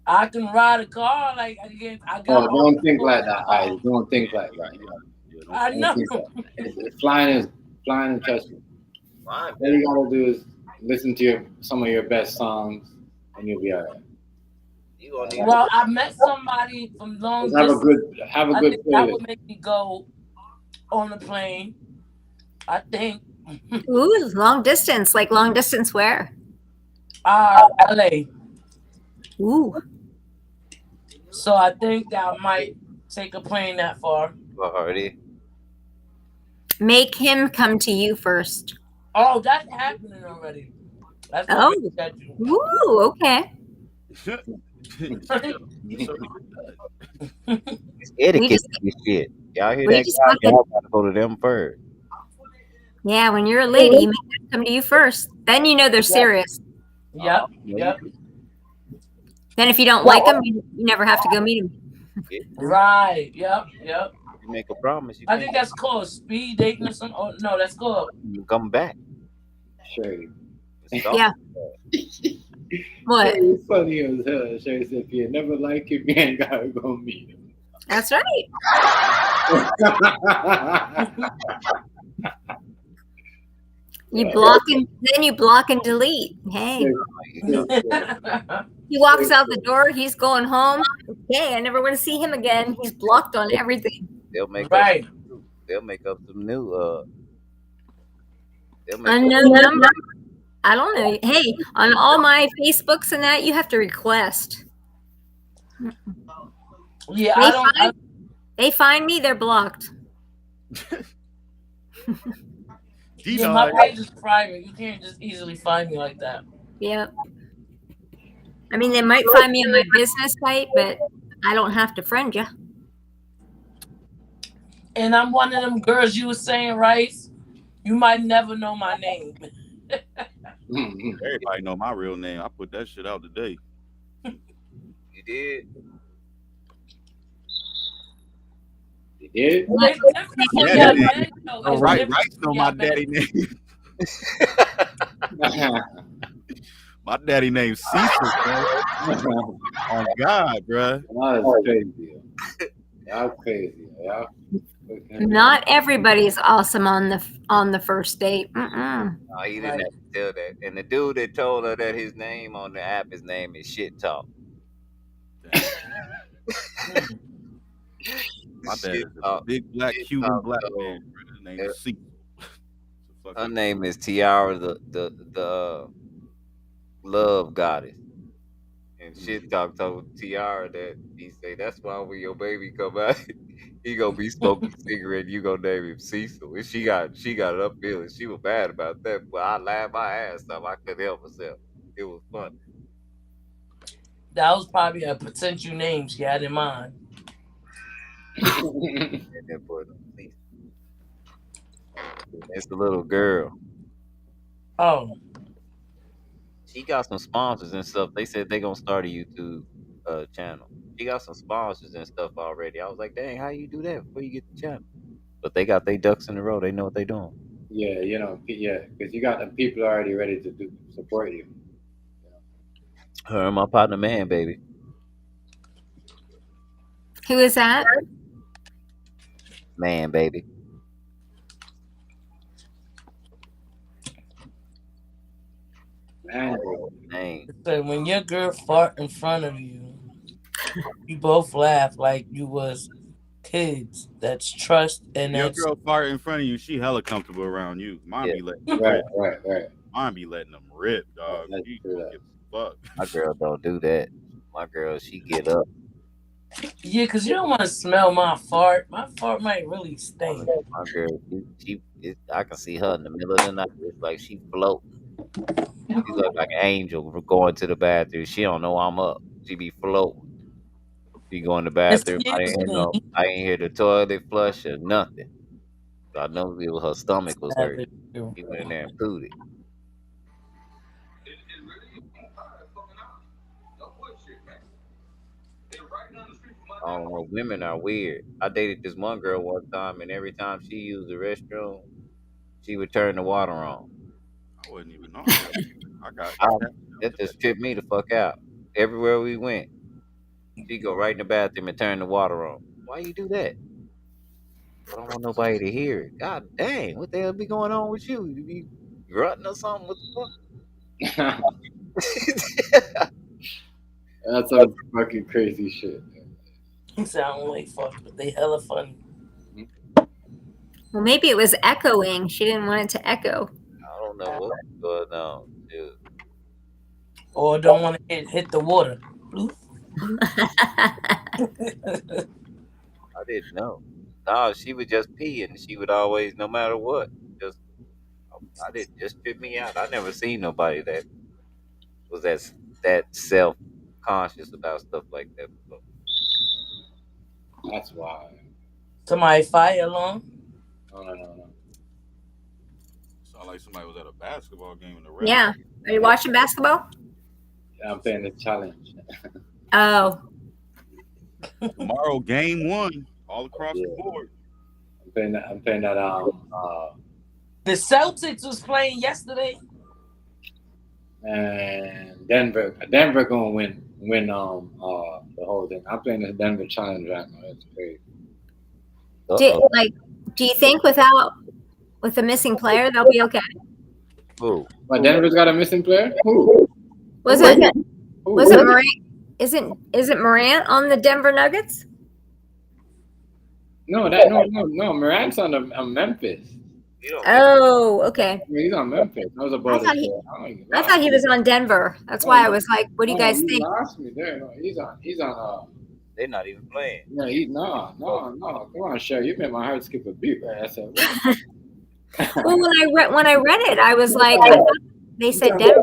I can ride a car like I got. Don't think like that, guys. Don't think like that. I know. Flying is trust me. All you gotta do is listen to some of your best songs, and you'll be alright. You gonna need Well, I met somebody from long Have a distance. I good think that playlist. would make me go on the plane. I think. Ooh, long distance. Like long distance where? LA. Ooh. So I think that I might take a plane that far. already. Make him come to you first. Oh, that's happening already. That's Oh. already scheduled. Ooh, okay. It's We etiquette just and shit. Y'all hear we that, just guys? fucking Y'all gotta go to them first. yeah, when you're a lady, you make them come to you first. Then you know they're Yep. serious. Yep. Yeah, Yep. Then if you don't like them, you never have to go meet them. you, Right. Yep. Yep. you make a promise, you I can't think that's called speed dating or something. Oh, no, that's called. even come back. Sherry. It's all- Yeah. What? It's funny as hell. Sherry said, if you never like him, you ain't gotta go meet him. That's right. You block and then you block and delete. Hey, he walks out the door. He's going home. Okay, I never want to see him again. He's blocked on everything. They'll make Right. up. They'll make up some new. They'll make up. Unknown number. I don't know. Hey, on all my Facebooks and that, you have to request. Yeah, They I don't. find, they find me, they're blocked. Yeah, my page is private. You can't just easily find me like that. Yep. I mean, they might find me on my business site, but I don't have to friend you. And I'm one of them girls you were saying, Rice. You might never know my name. Everybody know my real name. I put that shit out today. You did. You did? Well, it's different for Daddy your name. men, though. Oh, It's right, different right. for Know your my men. daddy name. My daddy name's Cecil, bro. Oh God, bro. That's crazy. Y'all crazy. Y'all. Not everybody's awesome on the first date. No, he didn't Right. have to tell that. And the dude that told her that his name on the app, his name is Shit Talk. My dad Shit is a Talk. big black Shit Cuban Talk, black so, man. His name is Cecil. her name is Tiara, the love goddess. And Shit Talk told Tiara that he say that's why when your baby come out, he gonna be smoking cigarette. You gonna name him Cecil. And she got it up feeling. She was mad about that, but I laughed my ass off. I couldn't help myself. It was fun. That was probably a potential name she had in mind. And then put Cecil. It's the little girl. Oh, She got some sponsors and stuff. They said they gonna start a YouTube channel. She got some sponsors and stuff already. I was like, dang, how you do that before you get the channel? But they got their ducks in a row. They know what they doing. Yeah, because you got the people already ready to support you. Her and my partner, man, baby. Who is that? Man, baby. Man, Name. so when your girl fart in front of you, you both laugh like you was kids. That's trust and Your that's girl fart in front of you, she hella comfortable around you. Mine Yeah. be letting them right, rip. Mine be letting them rip, dog. That's She true, don't give a fuck. My girl don't do that. My girl, she get up. yeah, because you don't want to smell my fart. My fart might really stink. My girl, I can see her in the middle of the night. It's like she floating. She look like an angel going to the bathroom. She don't know I'm up. She be floating. She go in the bathroom. Excuse me. I ain't hear the toilet flush or nothing. So I know it was her stomach was hurt. She went in there and pooed it. I don't know. Women are weird. I dated this one girl one time, and every time she used the restroom, she would turn the water on. I wasn't even on that. I got That just tripped me the fuck out. Everywhere we went, she go right in the bathroom and turn the water on. Why you do that? I don't want nobody to hear it. God dang, what the hell be going on with you? You be grunting or something? What the fuck? That's some fucking crazy shit. He sound like fuck, but they hella funny. Well, maybe it was echoing. She didn't want it to echo. I don't know what's going on, dude. Or don't want to hit the water. I didn't know. No, she would just pee, and she would always, no matter what, just. I didn't just trip me out. I never seen nobody that was that self conscious about stuff like that before. That's why. Somebody fire alarm? No. Sound like somebody was at a basketball game in the round. Yeah. Are you watching basketball? Yeah, I'm playing the challenge. Oh. Tomorrow, game 1, all across the board. I'm playing that. The Celtics was playing yesterday. And Denver gonna win the whole thing. I'm playing the Denver challenge right now. It's crazy. Do you think with a missing player they'll be okay? Who? But Denver's got a missing player. Who? Was it Morant? Isn't Morant on the Denver Nuggets? No. Morant's on Memphis. Oh, okay. He's on Memphis. I was about I thought he was on Denver. That's why I was like, "What do you guys think?" Lost me there. No, he's on. They're not even playing. No, no. Come on, Sherry. You made my heart skip a beat. Right? I said, well, when I read it, I was like, I thought they said Denver.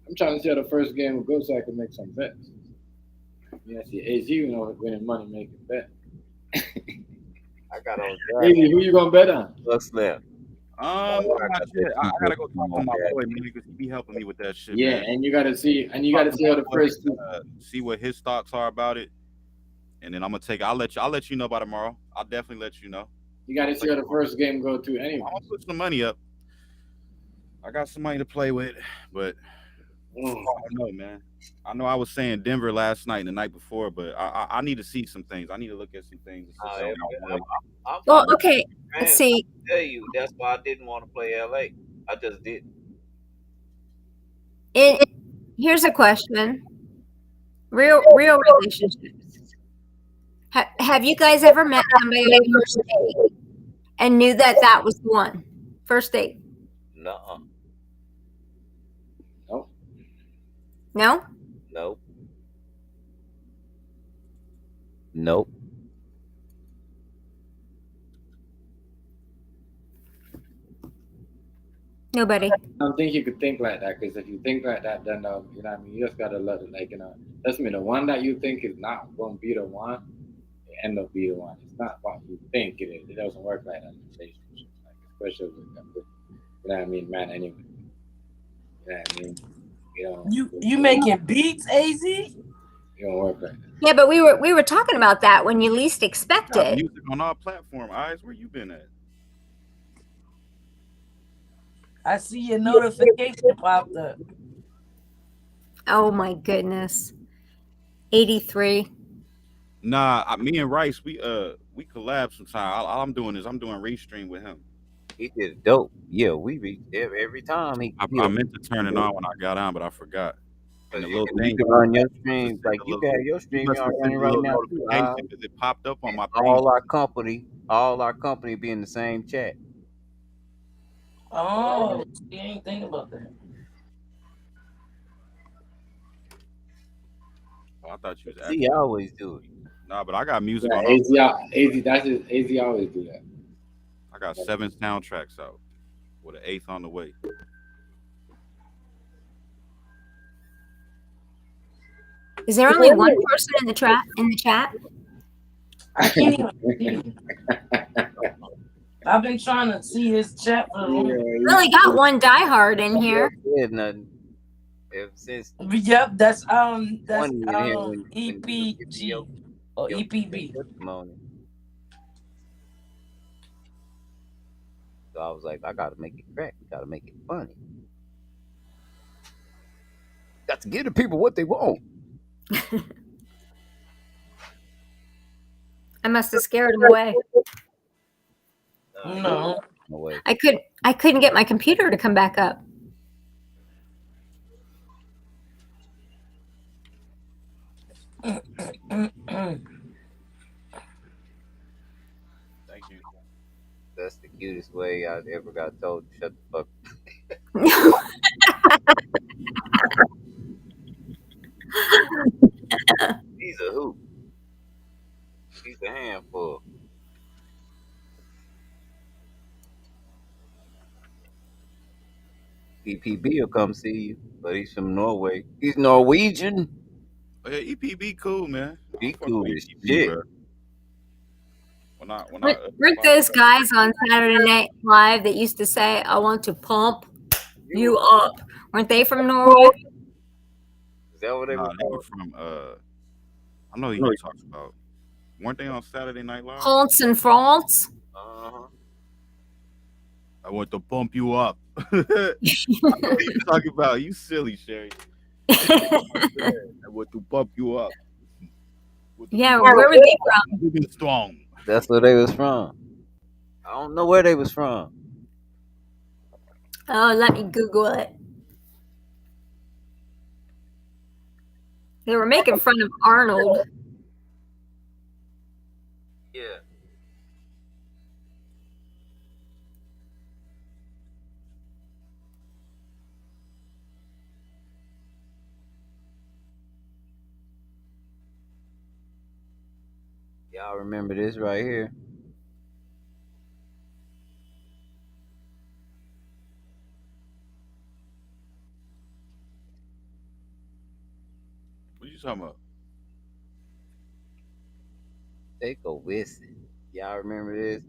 I'm trying to see how the first game will go so I can make some bets. Yeah, see, AZ, winning money making bet. I got on. AZ, who you gonna bet on? What's left? I gotta go talk to my boy, man, because he be helping me with that shit. Yeah, man. and you gotta see how the first see what his thoughts are about it, and then I'm gonna take. I'll let you know by tomorrow. I'll definitely let you know. You gotta see how the first game go to anyway. I'm gonna put some money up. I got some money to play with, but I don't know, man. I know I was saying Denver last night and the night before, but I need to see some things. I need to look at some things. Well, okay. Let's see. I tell you, that's why I didn't want to play LA. I just didn't. Here's a question. Real relationships. Have you guys ever met somebody on the first date and knew that was the one? First date? No. Nope. No? Nope. Nope. Nobody. I don't think you could think like that, because if you think like that, then you know what I mean. You just gotta let it, That's me. The one that you think is not gonna be the one, it end up being the one. It's not what you think it is. It doesn't work like that in relationships, especially with you know what I mean, man. Anyway, you know what I mean. You making beats, AZ? You don't work like that. Yeah, but we were talking about that when you least expect it. Music on our platform. Eyes, where you been at? I see your notification popped up. Oh my goodness. 83. Nah, me and Rice, we collab sometime. All I'm doing is I'm doing restream with him. He did dope. Yeah, we reach every time. I meant to turn it on when I got on, but I forgot. And the little thing, you can run your streams like you got your stream running right now. Because it popped up on my page. All our company be in the same chat. Oh, you ain't think about that. Oh, I thought you was See, I always do it. Nah, but I got music on. AZ, that's his. AZ always do that. I got 7 soundtracks out, with an 8th on the way. Is there only one person in the chat? I can't even see. I've been trying to see his chat for a long time. Really got one diehard in here. Yeah, nothing. Ever since. Yep, that's when EPG or EPB. So I was like, I gotta make it crack. Gotta make it funny. Got to give the people what they want. I must have scared him away. No way. I couldn't get my computer to come back up. Thank you. That's the cutest way I ever got told to shut the fuck. He's a hoop. He's a handful. PPB will come see you, but he's from Norway. He's Norwegian. Oh, yeah, EPB cool, man. He I fuck cool with as EPB, shit. bro. When I Weren't those guys on Saturday Night Live that used to say, "I want to pump you up"? Weren't they from Norway? Is that what they Nah, were they were called? from I know who you talking about. Weren't they on Saturday Night Live? France and France. Uh-huh. I want to pump you up. I know what you talking about. You silly, Sherry. I want to pump you up. Yeah, where were they from? Big and strong. That's where they was from. I don't know where they was from. Oh, let me Google it. They were making fun of Arnold. Yeah. Y'all remember this right here? What you talking about? Take a listen. Y'all remember this?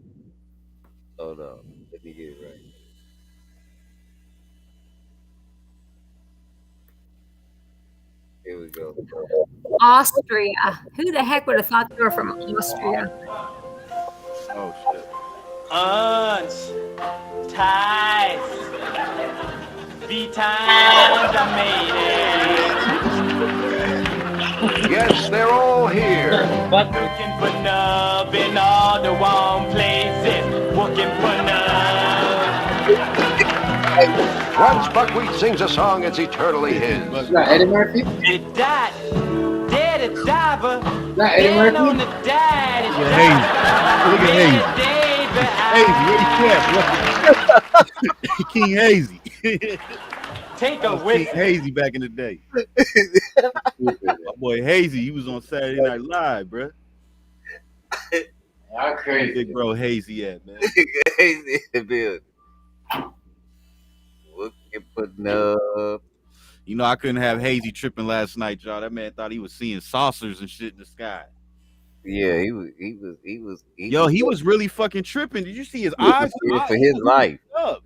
Hold on. Let me get it right. Here we go. Austria. Who the heck would have thought they were from Austria? Oh shit. Uns, ties, be times I made it. Yes, they're all here. Looking for nub in all the wrong places. Looking for nub. Once Buckwheat sings a song, it's eternally his. Is that Eddie Murphy? It died. Dead a diver. Is that Eddie Dead on Murphy? the died. It Look died. at Hazy. Hazy, where you at? King Hazy. Take a King whiff. Hazy back in the day. My boy Hazy, he was on Saturday Night Live, bruh. Y'all crazy. Big bro Hazy at, man. Hazy in the building. Looking for nub. You know, I couldn't have Hazy tripping last night, y'all. That man thought he was seeing saucers and shit in the sky. Yeah, he was really fucking tripping. Did you see his he was eyes? scared for He his was life. up.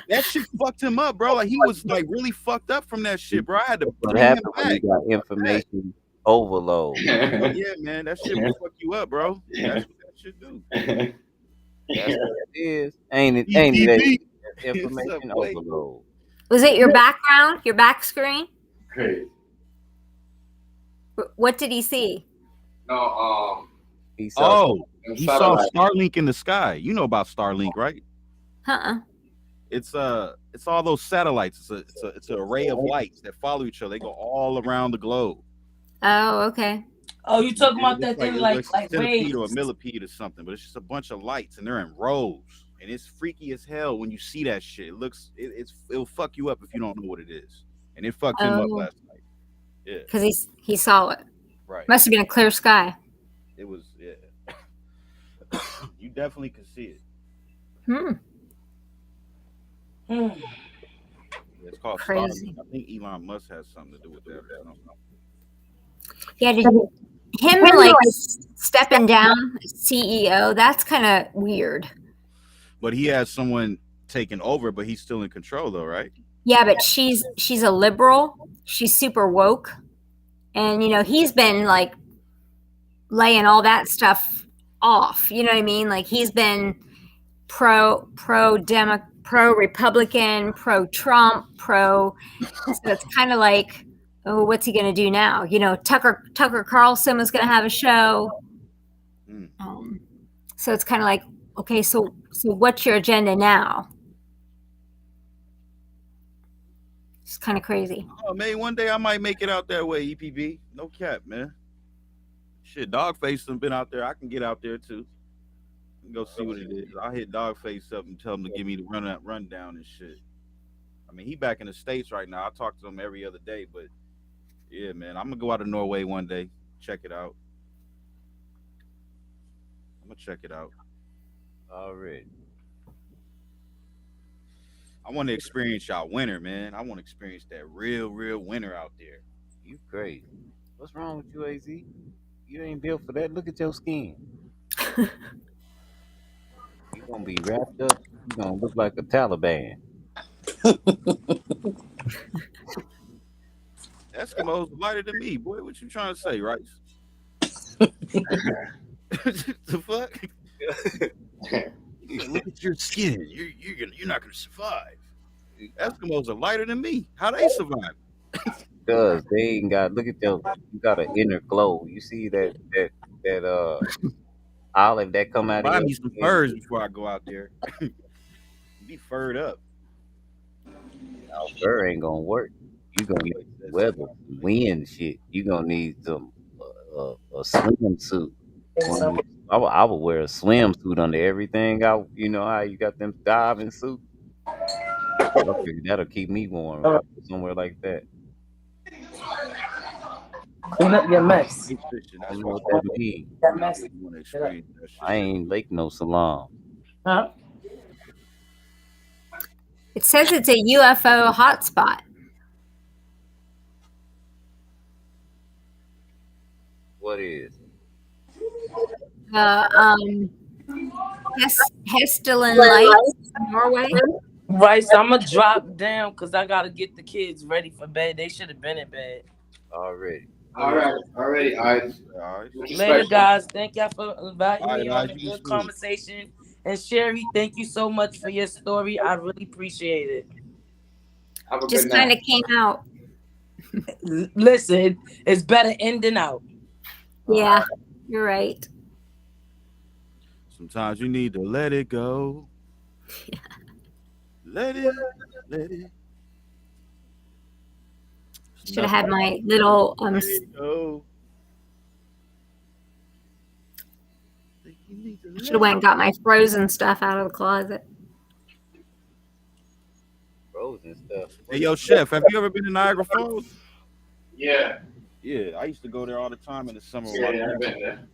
That shit fucked him up, bro. Like he was like really fucked up from that shit, bro. I had to What bring him happened when back. you got information overload? Oh yeah, man. That shit will fuck you up, bro. That's what that shit do. That's what it is. Ain't it? EPB. Information overload. Was it your background, your back screen? Crazy. What did he see? No, He saw he saw Starlink in the sky. You know about Starlink, right? Uh-uh. It's all those satellites. It's an array of lights that follow each other. They go all around the globe. Oh, okay. Oh, you talking about It's that thing it's like a centipede or a waves? millipede or something, but it's just a bunch of lights and they're in rows. And it's freaky as hell when you see that shit. It'll fuck you up if you don't know what it is. And it fucked him up last night. Yeah. Because he saw it. Right. Must have been a clear sky. It was, yeah. You definitely could see it. It's called Crazy. Starlink. I think Elon Musk has something to do with that. I don't know. Yeah, him like stepping down CEO, that's kind of weird. But he has someone taking over, but he's still in control though, right? Yeah, but she's a liberal. She's super woke. And he's been like laying all that stuff off. You know what I mean? Like he's been pro Republican, pro Trump, so it's kind of like, oh, what's he going to do now? Tucker Carlson was going to have a show. So it's kind of like, okay, so what's your agenda now? It's kind of crazy. Oh, maybe one day I might make it out that way, EPB. No cap, man. Shit, Dogface done been out there. I can get out there too. Go see what it is. I'll hit Dogface up and tell him to give me the rundown and shit. I mean, he back in the States right now. I talk to him every other day, but yeah, man, I'm gonna go out to Norway one day, check it out. I'm gonna check it out. Already. I want to experience y'all winter, man. I want to experience that real winter out there. You crazy. What's wrong with you, AZ? You ain't built for that. Look at your skin. You gonna be wrapped up. You gonna look like a Taliban. Eskimos are lighter than me, boy. What you trying to say, right? The fuck? Look at your skin. You're not gonna survive. Eskimos are lighter than me. How they survive? Cause they ain't got. Look at them. You got an inner glow. You see that olive that come out of Buy your me some skin? furs before I go out there. Be furred up. Now, fur ain't gonna work. You gonna need weather, wind, shit. You gonna need some a swimsuit. I would wear a swimsuit under everything. You know how you got them diving suits. I figure that'll keep me warm if I go somewhere like that. Clean up your mess. Ice fishing. I That's don't know what what that means. That mess. you want to experience that shit. I ain't Lake no salam. Huh? It says it's a UFO hotspot. What is? Hestilin Lights, Norway. Right, so I'm gonna drop down because I gotta get the kids ready for bed. They should have been in bed. Already. All right. Later, guys. Thank y'all for inviting All me right, on a guys, you good too. conversation. And Sherry, thank you so much for your story. I really appreciate it. Have a Just good kind night. of came out. Listen, it's better in than out. Yeah, you're right. Sometimes you need to let it go. Let it. Should have had my little Let it go. should have went and got my frozen stuff out of the closet. Frozen stuff. Hey, yo, Chef, have you ever been to Niagara Falls? Yeah. Yeah, I used to go there all the time in the summer. with Yeah, my I've grandma. been there.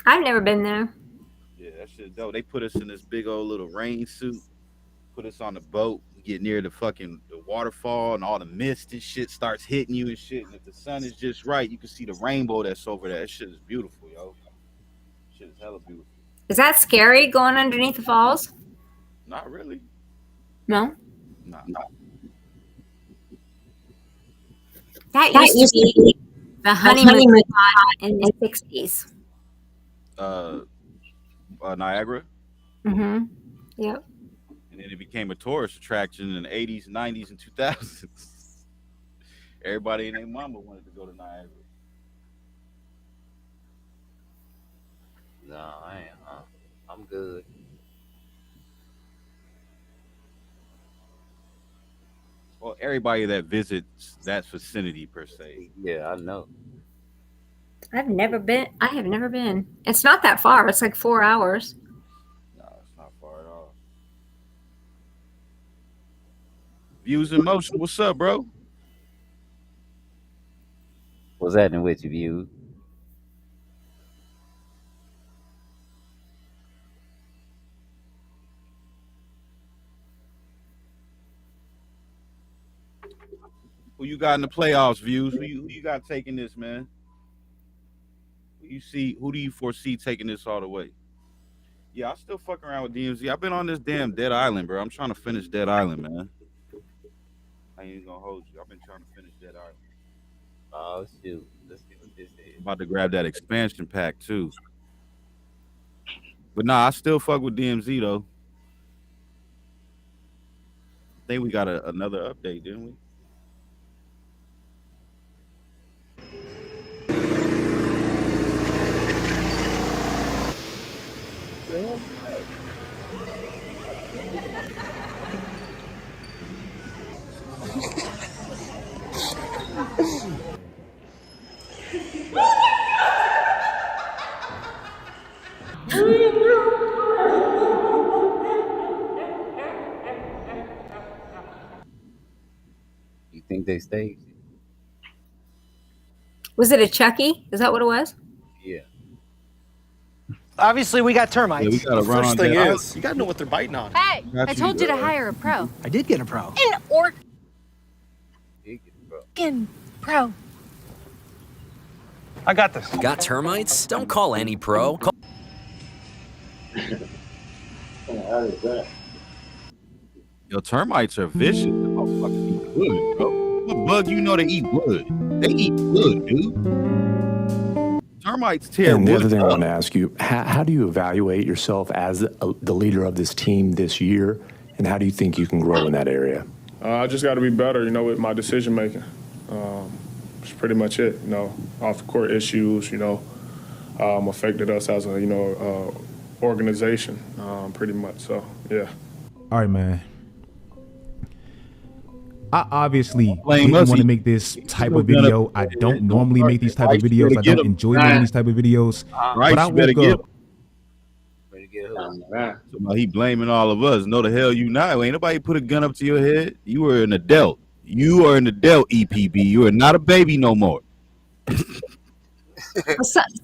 I've never been there. Yeah, that shit dope. They put us in this big old little rain suit, put us on the boat, get near the waterfall, and all the mist and shit starts hitting you and shit. And if the sun is just right, you can see the rainbow that's over there. That shit is beautiful, yo. Shit is hella beautiful. Is that scary going underneath the falls? Not really. No. Nah. That used to be the honeymoon spot in the 60s. Niagara. Mm-hmm. Yep. And then it became a tourist attraction in the 80s, 90s, and 2000s. Everybody and their mama wanted to go to Niagara. No, I ain't. I'm good. Well, everybody that visits that vicinity per se. Yeah, I know. I have never been. It's not that far. It's like 4 hours. No, it's not far at all. Views in Motion. What's up, bro? What's happening with you, View? Who you got in the playoffs, Views? Who you got taking this, man? Who do you foresee taking this all the way? Yeah, I still fuck around with DMZ. I've been on this damn Dead Island, bro. I'm trying to finish Dead Island, man. I ain't gonna hold you. I've been trying to finish Dead Island. Oh shoot. Let's see what this is. About to grab that expansion pack too. But nah, I still fuck with DMZ though. I think we got another update, didn't we? You think they staged it? Was it a Chucky? Is that what it was? Yeah. Obviously, we got termites. Yeah, we gotta the run first on thing that. is, you gotta know what they're biting on. Hey, Got I you, told you to girl. hire a pro. I did get a pro. An organ pro. I got this. Got termites? Don't call any pro. Call Yo, termites are vicious. They motherfuckers eat wood, bro. What bug you know they eat wood? They eat wood, dude. Termites tear And the wood other thing I up. want to ask you, how do you evaluate yourself as the leader of this team this year, and how do you think you can grow in that area? I just got to be better, with my decision making. That's pretty much it, off the court issues, affected us as a, organization, pretty much. So, yeah. All right, man. I obviously Blame didn't us. want to make this type of video. I don't normally make these type of videos. I don't enjoy making these type of videos. But I woke up. So he blaming all of us. No, the hell you not. Ain't nobody put a gun up to your head. You were an adult. You are an adult, EPB. You are not a baby no more.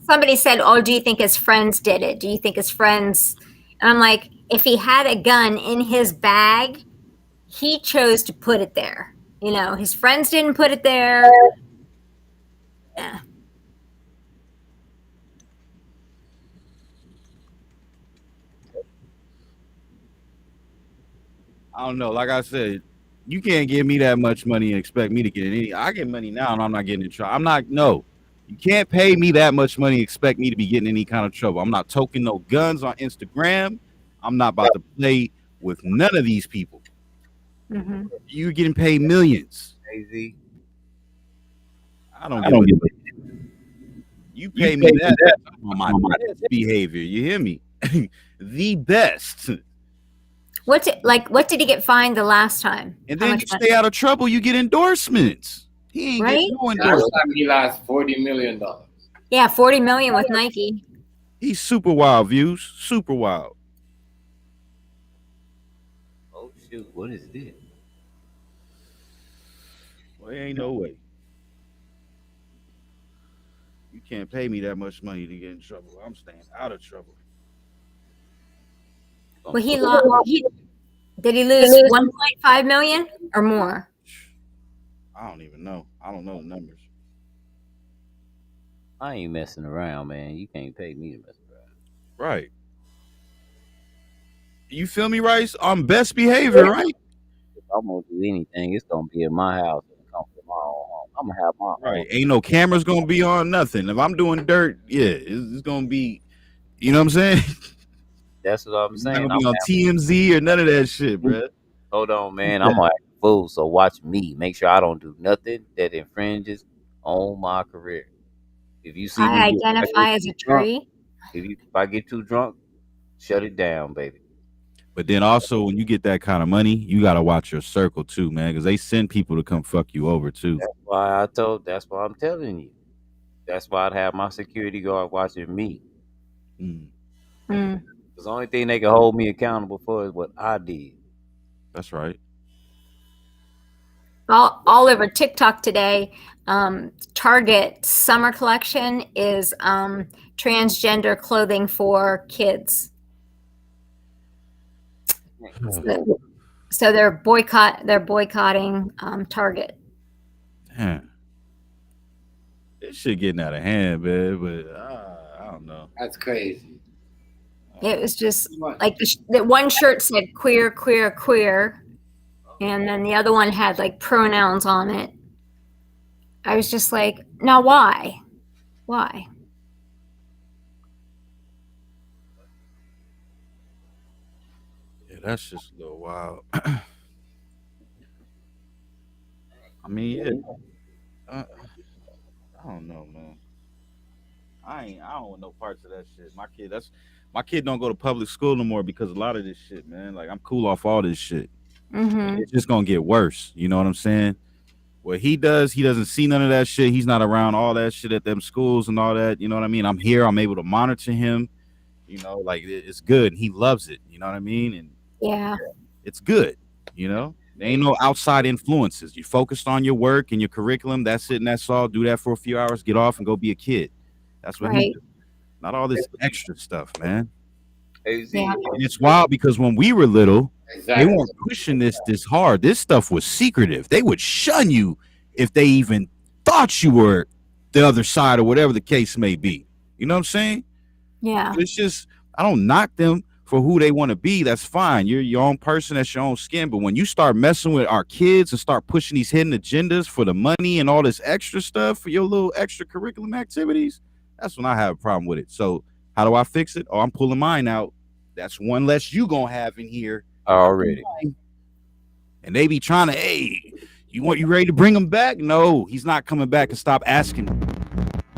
Somebody said, "Oh, do you think his friends did it? Do you think his friends?" And I'm like, if he had a gun in his bag, he chose to put it there. His friends didn't put it there. Yeah. I don't know. Like I said, you can't give me that much money and expect me to get in any. I get money now and I'm not getting in trouble. No. You can't pay me that much money and expect me to be getting any kind of trouble. I'm not toking no guns on Instagram. I'm not about to play with none of these people. Mm-hmm. You're getting paid millions. Jay-Z. I don't give a shit. You pay me that on my best behavior. You hear me? The best. What did he get fined the last time? And then you stay out of trouble, you get endorsements. He ain't getting no endorsements. Last time he lost $40 million. Yeah, $40 million with Nike. He's super wild, views. Super wild. Oh shoot, what is this? Well, there ain't no way. You can't pay me that much money to get in trouble. I'm staying out of trouble. Well, he lost. Did he lose 1.5 million or more? I don't even know. I don't know the numbers. I ain't messing around, man. You can't pay me to mess around. Right. You feel me, Rice? I'm best behavior, right? If I'm gonna do anything, it's gonna be in my house and come to my own home. I'm gonna have my Right. Ain't no cameras gonna be on nothing. If I'm doing dirt, yeah, it's gonna be. You know what I'm saying? That's what I'm saying. It's not gonna be on TMZ or none of that shit, bro. Hold on, man. I'm gonna act a fool. So watch me. Make sure I don't do nothing that infringes on my career. If you see I me identify as a tree. If I get too drunk, shut it down, baby. But then also, when you get that kind of money, you gotta watch your circle too, man, because they send people to come fuck you over too. That's why I'm telling you. That's why I'd have my security guard watching me. Because the only thing they can hold me accountable for is what I did. That's right. All over TikTok today, Target summer collection is transgender clothing for kids. So they're boycotting Target. Man. This shit getting out of hand, man. But I don't know. That's crazy. It was just like the one shirt said queer, queer, queer, and then the other one had like pronouns on it. I was just like, now why? Why? Yeah, that's just a little wild. I mean, yeah. I don't know, man. I don't want no parts of that shit. My kid don't go to public school no more because a lot of this shit, man. Like I'm cool off all this shit. It's just gonna get worse. You know what I'm saying? What he does, he doesn't see none of that shit. He's not around all that shit at them schools and all that. You know what I mean? I'm here. I'm able to monitor him. You know, like it's good and he loves it. You know what I mean? And Yeah. it's good. You know, there ain't no outside influences. You focused on your work and your curriculum. That's it and that's all. Do that for a few hours, get off and go be a kid. That's what he Right. do. Not all this extra stuff, man. AZ. Yeah. And it's wild because when we were little, they Exactly. weren't pushing this hard. This stuff was secretive. They would shun you if they even thought you were the other side or whatever the case may be. You know what I'm saying? Yeah. It's just, I don't knock them for who they want to be. That's fine. You're your own person. That's your own skin. But when you start messing with our kids and start pushing these hidden agendas for the money and all this extra stuff for your little extra curriculum activities, that's when I have a problem with it. So how do I fix it? Oh, I'm pulling mine out. That's one less you gonna have in here Already. and they be trying to, hey, you ready to bring him back? No, he's not coming back. And stop asking.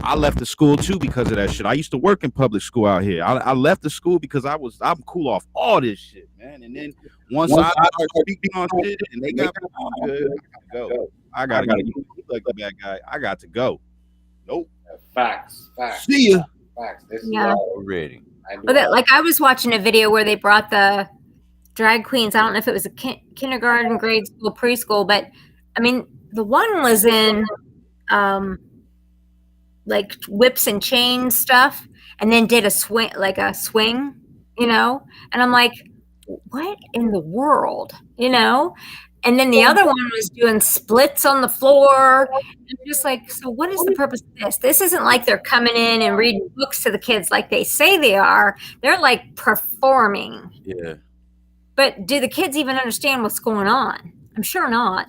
I left the school too because of that shit. I used to work in public school out here. I left the school because I'm cool off all this shit, man. And then once I started speaking on shit and they got me good, I gotta go. Like a bad guy, I got to go. Nope. Facts. See ya. Facts. This Yeah. is Already. But like I was watching a video where they brought the drag queens. I don't know if it was a kindergarten, grade school, preschool, but I mean, the one was in like whips and chains stuff, and then did a swing, you know. And I'm like, what in the world, you know? And then the other one was doing splits on the floor. I'm just like, so what is the purpose of this? This isn't like they're coming in and reading books to the kids like they say they are. They're like performing. Yeah. But do the kids even understand what's going on? I'm sure not.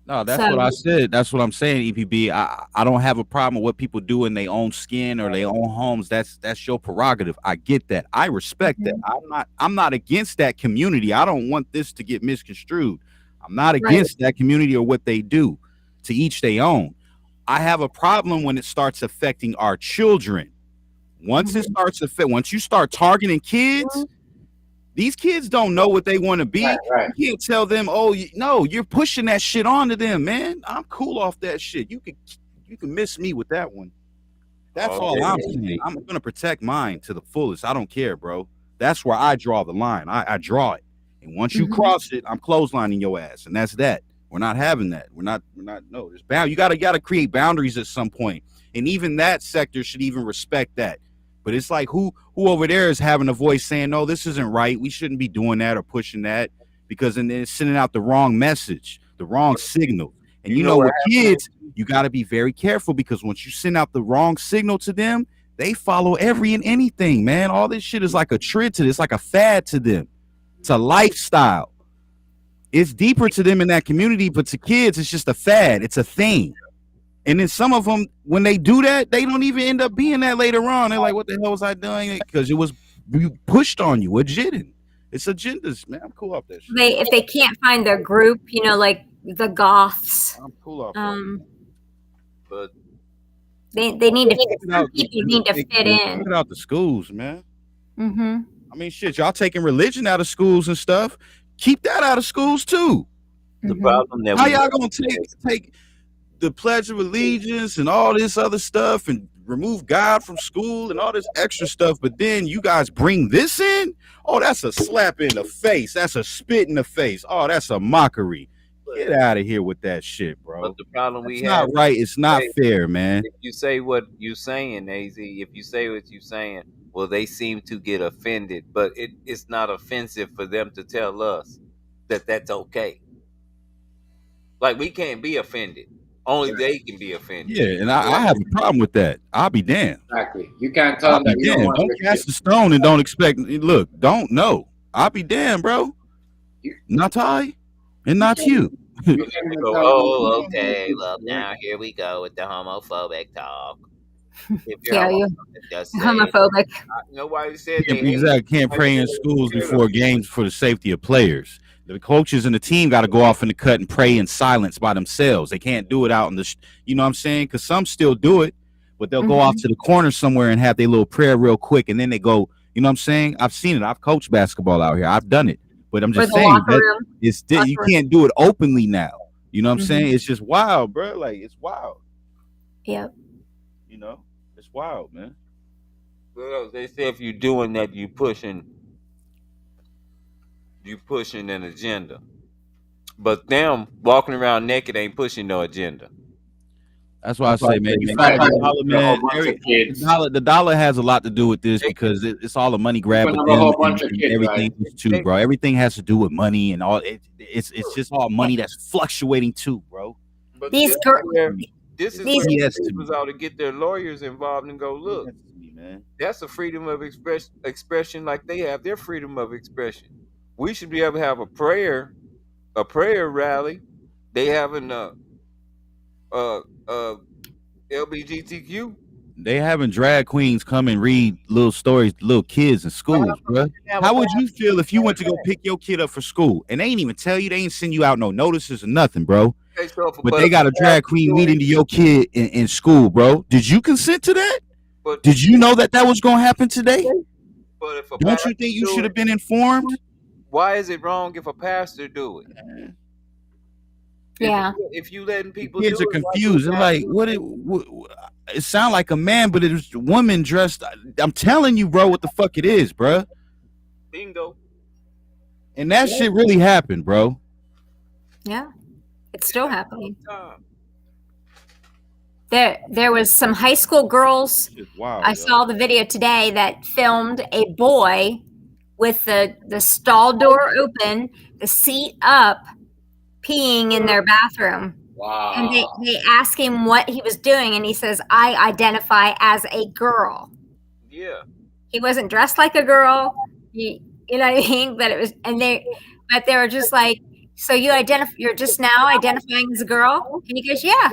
No, that's what I said. That's what I'm saying, EPB. I don't have a problem with what people do in their own skin or their own homes. That's your prerogative. I get that. I respect that. I'm not against that community. I don't want this to get misconstrued. I'm not against that community or what they do. To each their own. I have a problem when it starts affecting our children. Once it starts once you start targeting kids, these kids don't know what they want to be. Right. You can't tell them, oh, no, you're pushing that shit onto them, man. I'm cool off that shit. You can miss me with that one. That's all I'm saying. I'm going to protect mine to the fullest. I don't care, bro. That's where I draw the line. I draw it. And once you cross it, I'm clotheslining your ass. And that's that. We're not having that. We're not, no, there's bound. You gotta create boundaries at some point. And even that sector should even respect that. But it's like who over there is having a voice saying, no, this isn't right. We shouldn't be doing that or pushing that, because then it's sending out the wrong message, the wrong signal. And you know with kids, you got to be very careful, because once you send out the wrong signal to them, they follow every and anything, man. All this shit is like a trend to this, like a fad to them. It's a lifestyle. It's deeper to them in that community, but to kids, it's just a fad. It's a thing. And then some of them, when they do that, they don't even end up being that later on. They're like, what the hell was I doing? Because it was pushed on you. It's agendas, man. I'm cool off that shit. If they can't find their group, you know, like the goths. I'm cool off that. But they need to, some people need to fit in. Put out the schools, man. Mm-hmm. I mean, shit, y'all taking religion out of schools and stuff. Keep that out of schools too. The problem that how y'all gonna take the Pledge of Allegiance and all this other stuff and remove God from school and all this extra stuff, but then you guys bring this in? Oh, that's a slap in the face. That's a spit in the face. Oh, that's a mockery. Get out of here with that shit, bro. But the problem we have, have, not right. It's not fair, man. If you say what you're saying, AZ, if you say what you're saying, well, they seem to get offended, but it's not offensive for them to tell us that that's okay. Like, we can't be offended. Only they can be offended. Yeah, and I have a problem with that. I'll be damned. Exactly. You can't tell them that you don't want Don't cast a stone and don't expect. Look, don't know. I'll be damned, bro. Not I, and not you. Oh, okay. Well, now here we go with the homophobic talk. If you're homophobic. Nobody said they exactly can't pray in schools before games for the safety of players. The coaches and the team got to go off in the cut and pray in silence by themselves. They can't do it out in the, you know what I'm saying? Because some still do it, but they'll go off to the corner somewhere and have their little prayer real quick, and then they go. You know what I'm saying? I've seen it. I've coached basketball out here. I've done it, but I'm just saying that it's you can't do it openly now. You know what I'm saying? It's just wild, bro. Like it's wild. Yep. You know, it's wild, man. Well, they say if you're doing that, you pushing an agenda. But them walking around naked ain't pushing no agenda. That's why I say, man, you follow the dollar, man. The dollar has a lot to do with this because it's all a money grab with them and everything too, bro. Everything has to do with money and all. It's just all money that's fluctuating too, bro. But These this is where people ought to get their lawyers involved and go, look, that's a freedom of expression like they have their freedom of expression. We should be able to have a prayer rally. They having LGBTQ. They having drag queens come and read little stories to little kids in schools, bro. How would you feel if you went to go pick your kid up for school and they ain't even tell you, they ain't send you out no notices or nothing, bro? But they got a drag queen reading to your kid in school, bro. Did you consent to that? Did you know that was gonna happen today? But if don't you think you should have been informed? Why is it wrong if a pastor do it? Yeah. If you letting people, kids are confused. They're like, what? It sound like a man, but it was a woman dressed. I'm telling you, bro, what the fuck it is, bro. Bingo. And that shit really happened, bro. Yeah, it's still happening. There was some high school girls. I saw the video today that filmed a boy with the stall door open, the seat up, peeing in their bathroom. Wow. And they ask him what he was doing, and he says, I identify as a girl. Yeah. He wasn't dressed like a girl. You know what I mean? But it was, but they were just like, so you're just now identifying as a girl? And he goes, yeah.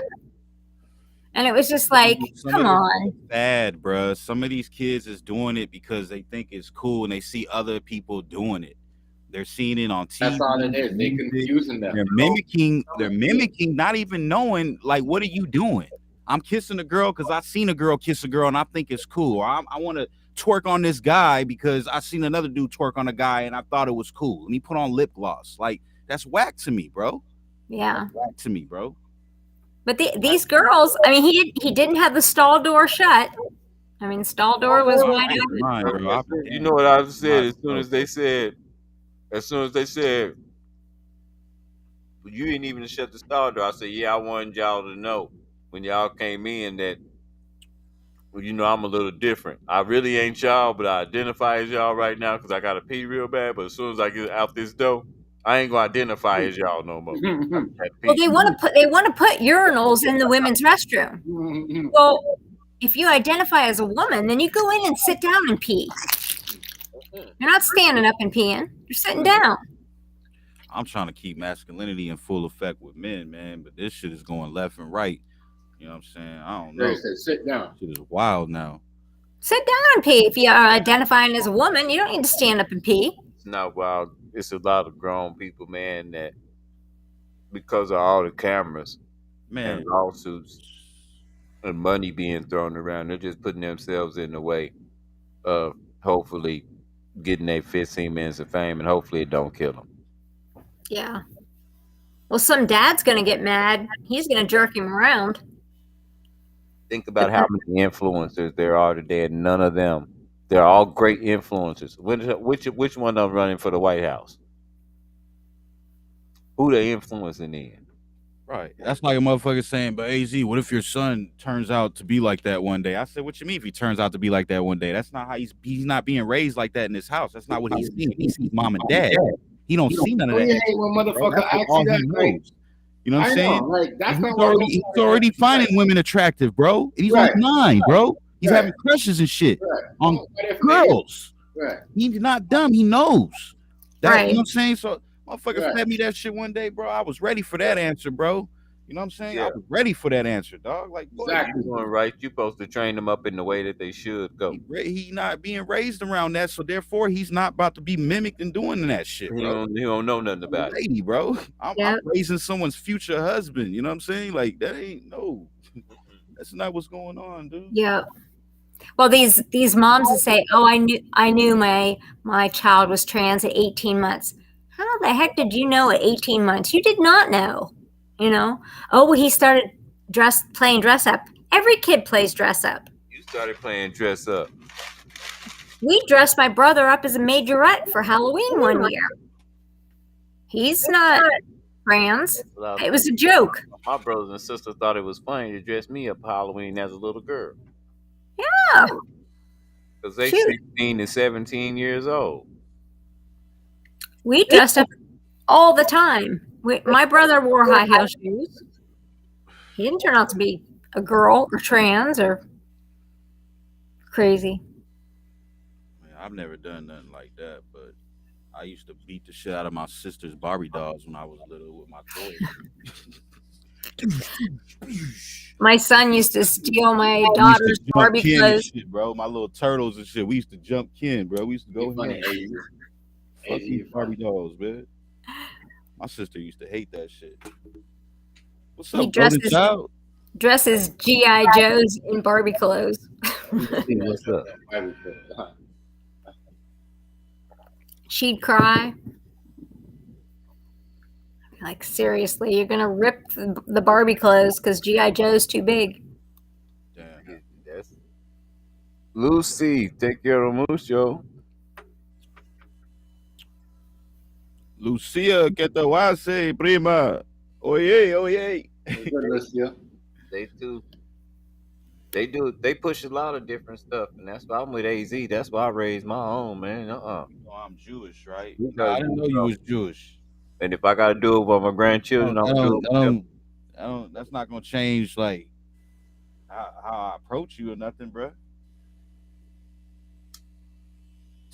And it was just like, come on. Bad, bro. Some of these kids is doing it because they think it's cool and they see other people doing it. They're seeing it on TV. That's all it is. They're confusing them. They're mimicking, not even knowing, like, what are you doing? I'm kissing a girl because I seen a girl kiss a girl and I think it's cool. Or I want to twerk on this guy because I seen another dude twerk on a guy and I thought it was cool. And he put on lip gloss. Like, that's whack to me, bro. Yeah. That's whack to me, bro. But these girls, I mean, he didn't have the stall door shut. I mean, stall door was wide open. You know what I said as soon as they said, you didn't even shut the stall door. I said, yeah, I wanted y'all to know when y'all came in that, well, you know, I'm a little different. I really ain't y'all, but I identify as y'all right now because I got to pee real bad. But as soon as I get out this door, I ain't gonna identify as y'all no more. Well, they want to put urinals in the women's restroom. Well, if you identify as a woman, then you go in and sit down and pee. You're not standing up and peeing. You're sitting down. I'm trying to keep masculinity in full effect with men, man, but this shit is going left and right. You know what I'm saying? I don't know. They said, sit down. Shit is wild now. Sit down and pee. If you're identifying as a woman, you don't need to stand up and pee. It's not wild. It's a lot of grown people, man, that because of all the cameras and lawsuits and money being thrown around, they're just putting themselves in the way of hopefully getting their 15 minutes of fame, and hopefully it don't kill them. Yeah. Well, some dad's going to get mad. He's going to jerk him around. Think about how many influencers there are today, and none of them. They're all great influencers. Which one of them running for the White House? Who they influencing in? Right. That's like a motherfucker saying, but AZ, what if your son turns out to be like that one day? I said, what you mean if he turns out to be like that one day? That's not how he's not being raised like that in his house. That's not what he's seeing. He sees mom and dad. He don't see none of that. Hate when motherfucker asks you that, like, you know what I'm saying? Like, that's not he's already finding women attractive, bro. And he's on 9, bro. He's having crushes and shit on girls. He's not dumb. He knows. That, you know what I'm saying? So motherfucker fed me that shit one day, bro. I was ready for that answer, bro. You know what I'm saying? I was ready for that answer, dog. Like, boy, exactly. You're doing right. You're supposed to train them up in the way that they should go. He not being raised around that, so therefore he's not about to be mimicked and doing that shit, bro. He don't know nothing about lady, bro. I'm raising someone's future husband. You know what I'm saying? Like, that ain't that's not what's going on, dude. Yeah. Well, these moms that say, "Oh, I knew my child was trans at 18 months." How the heck did you know at 18 months? You did not know. You know? Oh, well, he started playing dress up. Every kid plays dress up. You started playing dress up. We dressed my brother up as a majorette for Halloween one year. He's not trans. It was a joke. My brothers and sisters thought it was funny to dress me up Halloween as a little girl. Yeah. Because they 16 and 17 years old. We dressed up all the time. My brother wore high heel shoes. He didn't turn out to be a girl or trans or crazy. Man, I've never done nothing like that, but I used to beat the shit out of my sister's Barbie dolls when I was little with my toys. My son used to steal my daughter's Barbie clothes. Shit, bro. My little turtles and shit. We used to jump Ken, bro. We used to go funny. Fuck these Barbie dolls, man. My sister used to hate that shit. What's up, Golden Child? Dresses G.I. Joes in Barbie clothes. What's up? She'd cry. Like, seriously, you're gonna rip the Barbie clothes because G.I. Joe's too big. Damn. Yes. Lucy, take care of Mucho. Lucia, que te hace, prima? Oye, oye. They do. They push a lot of different stuff, and that's why I'm with AZ. That's why I raised my own, man. You know I'm Jewish, right? I I didn't know you was Jewish. And if I gotta do it with my grandchildren, I'm gonna do it with them. That's not gonna change like how I approach you or nothing, bro.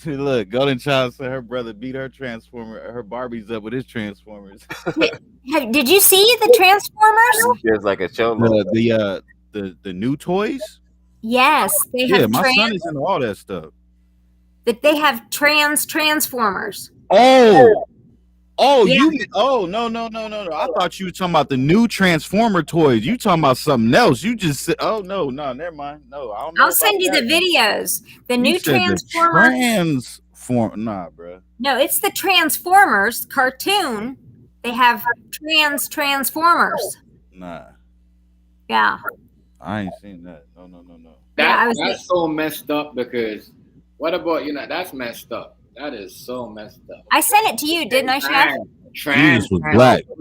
Look, Golden Child said her brother beat her Barbies up with his Transformers. Did you see the Transformers? There's like a show. The new toys. Yes, they have. Yeah, my son is into all that stuff. That they have Transformers. Oh, yeah. No. I thought you were talking about the new Transformer toys. You talking about something else. You just said, oh no, never mind. No, I don't know. I'll send you the videos. The new Transformers. Nah, bro. No, it's the Transformers cartoon. They have Transformers. Nah. Yeah. I ain't seen that. No. That's so messed up because what about, that's messed up. That is so messed up. I sent it to you, didn't I, Chef? Jesus was black. He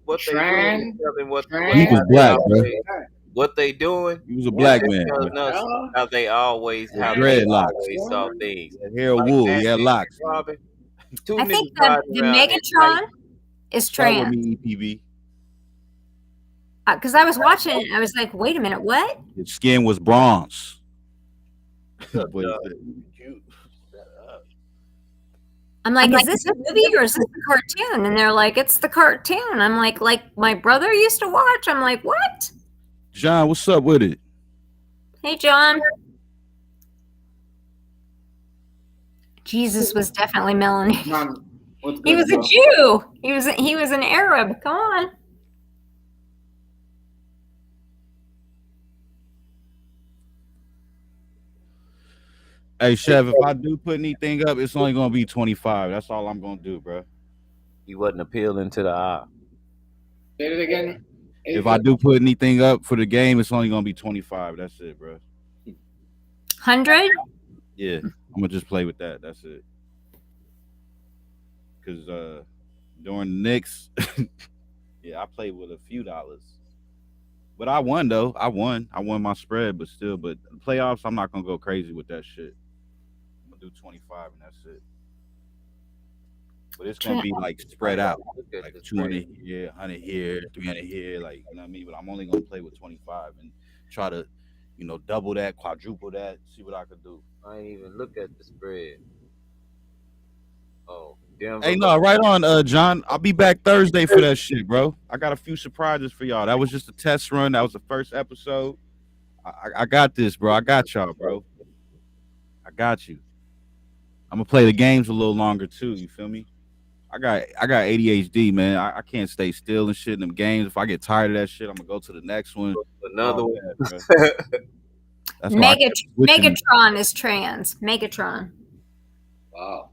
was black, bro. What they doing? He was a black man. How they always saw things. Hair wool, he had locks. I think the Megatron is trans. Because I was watching it, I was like, wait a minute, what? His skin was bronze. I'm like, is this a movie or is this a cartoon? And they're like, it's the cartoon. I'm like my brother used to watch. I'm like, what? John, what's up with it? Hey, John. Jesus was definitely melanated. He was a Jew. He was an Arab. Come on. Hey, Chef, if I do put anything up, it's only gonna be 25. That's all I'm gonna do, bro. He wasn't appealing to the eye. Say it again. If I do put anything up for the game, it's only gonna be 25. That's it, bro. 100? Yeah, I'm gonna just play with that. That's it. Cause during the Knicks, yeah, I played with a few dollars. But I won though. I won my spread, but still, the playoffs, I'm not gonna go crazy with that shit. I'm gonna do 25 and that's it. But it's gonna be like spread out, like 200 here, 100 here, 300 here, like, you know what I mean. But I'm only gonna play with 25 and try to, double that, quadruple that, see what I could do. I ain't even look at the spread. Oh, Denver. Hey, no, right on, John. I'll be back Thursday for that shit, bro. I got a few surprises for y'all. That was just a test run. That was the first episode. I got this, bro. I got y'all, bro. I got you. I'm gonna play the games a little longer too. You feel me? I got ADHD, man. I can't stay still and shit in them games. If I get tired of that shit, I'm gonna go to the next one. Another one. That's Megatron is trans. Megatron. Wow.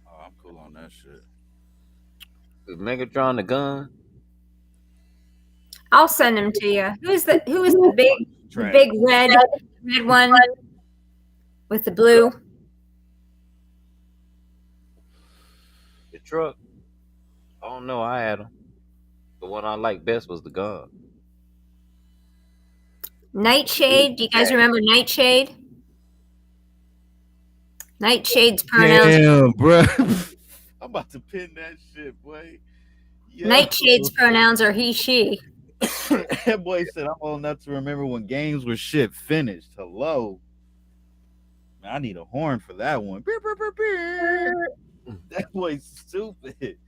Oh, I'm cool on that shit. Is Megatron the gun? I'll send him to you. Who is the big red one with the blue? The truck. I don't know. I had him. The one I liked best was the gun. Nightshade. Do you guys remember Nightshade? Nightshade's pronouns. Damn, bro. I'm about to pin that shit, boy. Yo. Nightshade's pronouns are he, she. That boy said, I'm old enough to remember when games were shit finished. Hello. Man, I need a horn for that one. That boy's stupid.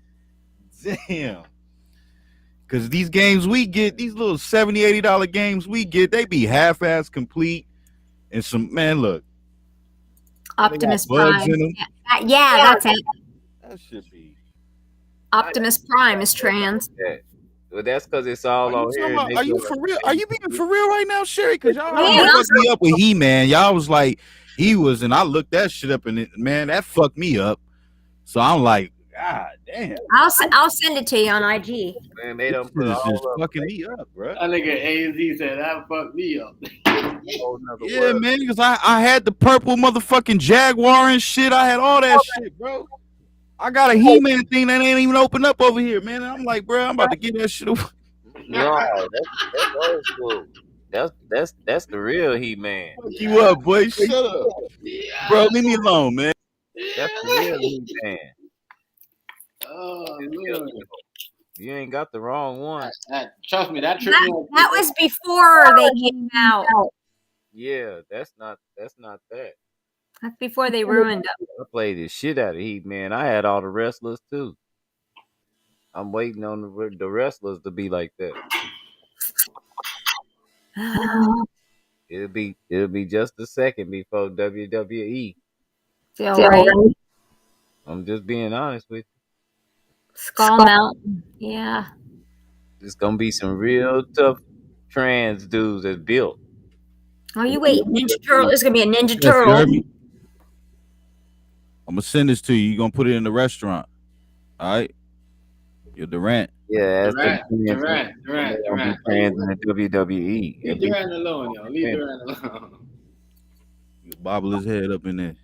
Damn. Because these games we get, these little $70, $80 games we get, they be half-ass complete. And some, man, look. Optimus Prime. Yeah, that's it. That should be. Optimus Prime is trans. Yeah. Well, that's because it's all on here. Are you for real? Are you being for real right now, Sherry? Because y'all fucked me up with He-Man. Y'all was like, he was, and I looked that shit up, and man, that fucked me up. So I'm like, God damn. I'll send it to you on IG. Man, they don't put all just fucking me up, bro. That nigga AZ said that fucked me up. Yeah, man, because I had the purple motherfucking Jaguar and shit. I had all that shit, bro. I got a He-Man thing that ain't even open up over here, man. And I'm like, bro, I'm about to get that shit away. No, that's old school. That's the real He-Man. Fuck you up, boy. Shut up. Bro, leave me alone, man. That's the real He-Man. Oh, man. You ain't got the wrong one. Trust me, that was before they came out. Yeah, that's not that. That's before they ruined them. I played the shit out of He-Man. I had all the wrestlers too. I'm waiting on the wrestlers to be like that. It'll be just a second before WWE. Right. I'm just being honest with you. Skull Mountain. Yeah. It's gonna be some real tough trans dudes that's built. Oh, you wait. Ninja Turtle. It's gonna be a Ninja Turtle. I'm gonna send this to you. You're gonna put it in the restaurant. All right? You're Durant. Yeah, Durant. Trans in the WWE. Leave Durant alone, yo. Leave Durant alone. You bobble his head up in there.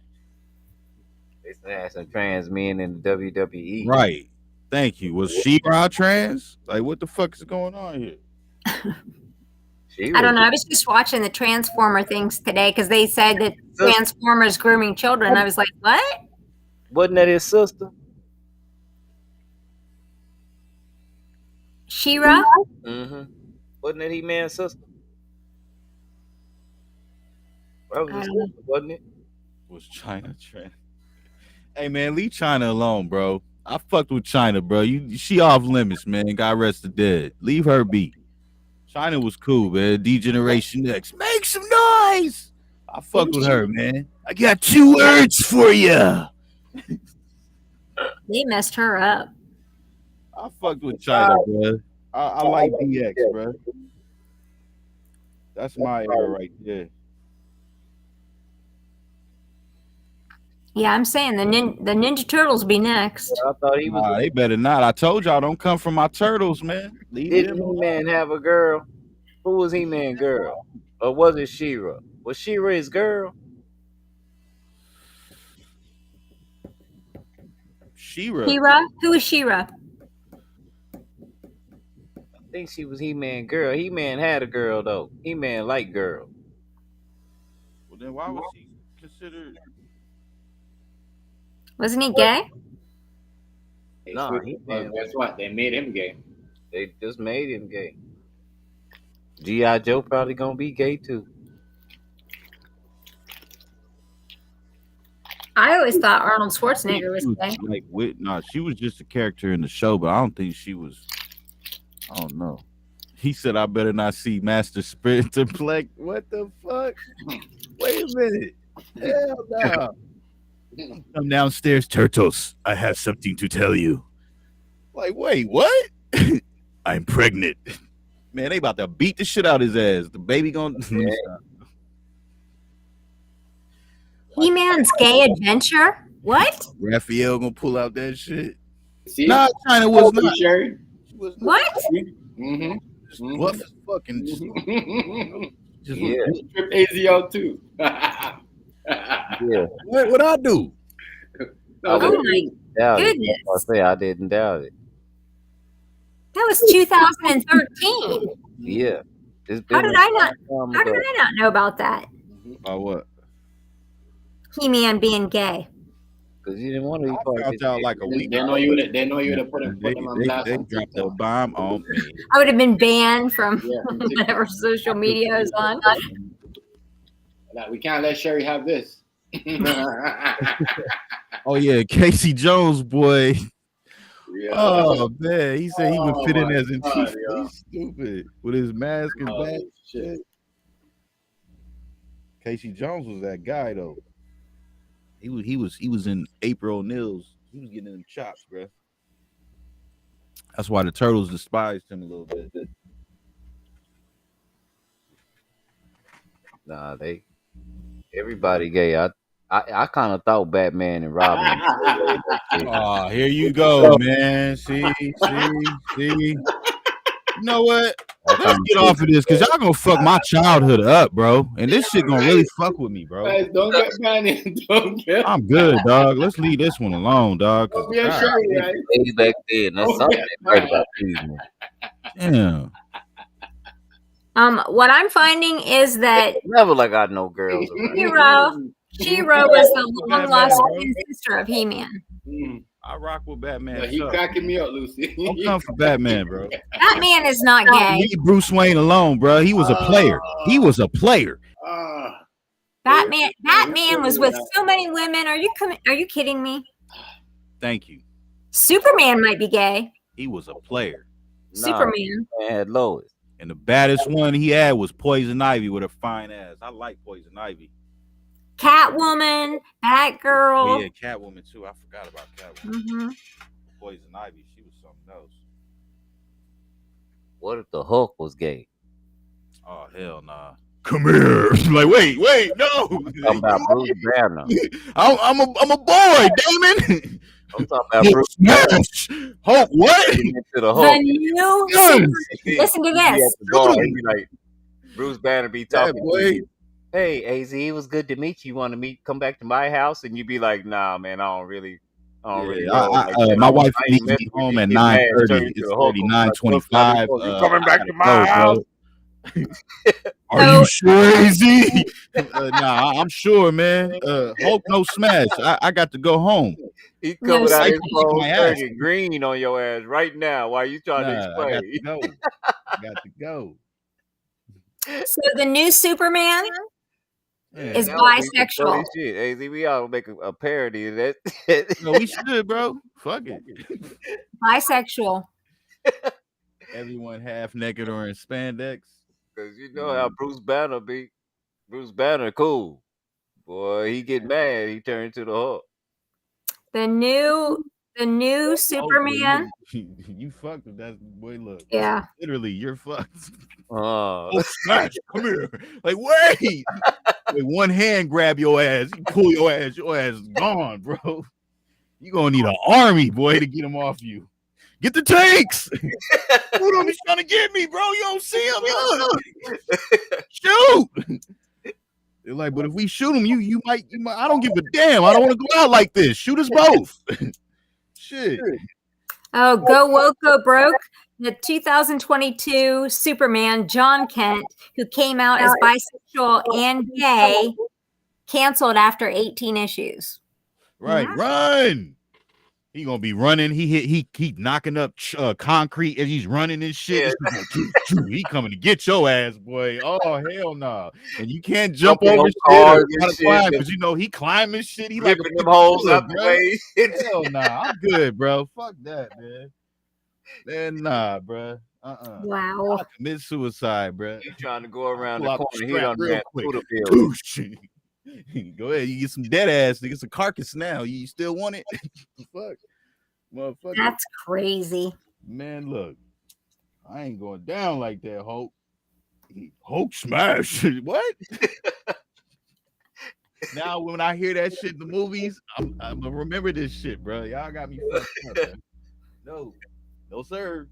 They had some trans men in the WWE. Right. Thank you. Was She-Ra trans? Like, what the fuck is going on here? I don't know. I was just watching the Transformer things today because they said that Transformers grooming children. I was like, what? Wasn't that his sister? She-Ra? Mm-hmm. Wasn't that He-Man's sister? That was his sister, wasn't it? Was China trans? Hey, man, leave China alone, bro. I fucked with China, bro. She off limits, man. God rest her dead. Leave her be. China was cool, man. D-Generation X. Make some noise. I fucked with her, man. I got 2 words for you. They messed her up. I fucked with China, bro. I like DX, bro. That's my era right there. Yeah, I'm saying the Ninja Turtles be next. I thought he was. They better not. I told y'all, don't come from my turtles, man. Didn't He-Man have a girl? Who was He-Man girl? Or was it She-Ra? Was She-Ra his girl? She-Ra. She-Ra? Who is She-Ra? I think she was He-Man girl. He-Man had a girl though. He-Man liked girl. Well, then why was he considered? Wasn't he gay? No, guess what? They made him gay. They just made him gay. G.I. Joe probably gonna be gay too. I always thought Arnold Schwarzenegger was gay. Like, she was just a character in the show, but I don't think she was. I don't know. He said, I better not see Master Splinter play. What the fuck? Wait a minute. Hell no. Come downstairs, Turtles. I have something to tell you. Like, wait, what? I'm pregnant. Man, they about to beat the shit out of his ass. The baby gonna... He-Man's gay adventure? What? Raphael gonna pull out that shit. Nah, China was not. Sherry. What? Mm-hmm. buff as fucking just Yeah. Trip AZ out too. Yeah. What I do? I wouldn't doubt it. goodness. I say I didn't doubt it. That was 2013. Yeah. It's How been did I not? time How did ago. I not know about that? About what? He-Man being gay. Because you didn't want to be I part of found this. out like a week. They know you would have put them on blast. They dropped a bomb on me. I would have been banned from Yeah, from TikTok. whatever social media is on. Like, we can't let Sherry have this. Oh yeah, Casey Jones, boy. Yeah. Oh man, he said he would fit in my as God, Antifa. yo. He's stupid with his mask and Oh, back. shit. Casey Jones was that guy though. He was in April O'Neil's. He was getting them chops, bro. That's why the Turtles despised him a little bit. Nah, everybody gay. I kind of thought Batman and Robin. Oh, here you go, man. See. You know what? Let's get off of this because y'all gonna fuck my childhood up, bro. And this shit gonna really fuck with me, bro. Guys, don't get banned. I'm good, dog. Let's leave this one alone, dog. Don't be a Sherry, right? Way back then. That's something they heard about these men. Damn. What I'm finding is that Never like I know girls around. Shiro was the long lost twin sister of He-Man. I rock with Batman. Yeah, he cracking me up, Lucy. I'm coming for Batman, bro. Batman is not gay. Leave Bruce Wayne alone, bro. He was a player. He was a player. Batman was with so many women. Are you kidding me? Thank you. Superman might be gay. He was a player. Superman. Man had Lois. And the baddest one he had was Poison Ivy with her fine ass. I like Poison Ivy. Catwoman, Batgirl. Oh, yeah, Catwoman too. I forgot about Catwoman. Mm-hmm. Poison Ivy, she was something else. What if the Hulk was gay? Oh hell nah. Come here. Like wait, no. I'm talking about Bruce Banner. I'm a boy, Damon. I'm talking about Bruce Banner. Hulk, what? The new listen to this. Like, Bruce Banner be talking to you. Hey, AZ, it was good to meet you. You want to come back to my house? And you be like, nah, man, I don't really know. My wife leaves me home at 9:30. It's 39:25. You coming back to my house? Are you sure, AZ? Nah, I'm sure, man. Hulk no smash. I got to go home. He coming out his phone turning green on your ass right now while you trying to explain. I got to go. So the new Superman is bisexual. Shit, AZ, we ought to make a parody of that. No, we should, bro. Fuck it. Bisexual. Everyone half naked or in spandex. Because you know how Bruce Banner be. Bruce Banner cool. Boy, he get mad, he turned to the Hulk. The new Superman. You fucked with that boy. Look, yeah, literally, you're fucked. Oh, smash! Come here, like wait. With one hand, grab your ass. You pull your ass is gone, bro. You gonna need an army, boy, to get him off you. Get the tanks. Who don't be trying to get me, bro? You don't see him. Shoot. They're like, but if we shoot him, you might. I don't give a damn. I don't want to go out like this. Shoot us both. Shit. Oh, go woke, go broke. The 2022 Superman, John Kent, who came out as bisexual and gay, canceled after 18 issues. Right, run. He gonna be running. He knocking up concrete as he's running and shit. Yeah. He coming to get your ass, boy. Oh hell no! Nah. And you can't jump over shit because you know he climbing shit. He ripping them holes up the way. Hell nah, I'm good, bro. Fuck that, man. Man, nah, bro. Wow. I commit suicide, bro. He trying to go around the corner. He on real that quick. Go ahead, you get some dead ass, you get some carcass now. You still want it? Fuck, motherfucker. That's crazy. Man, look, I ain't going down like that, Hulk. Hulk smash. What? Now, when I hear that shit in the movies, I'm gonna remember this shit, bro. Y'all got me fucked up. Man. No, sir.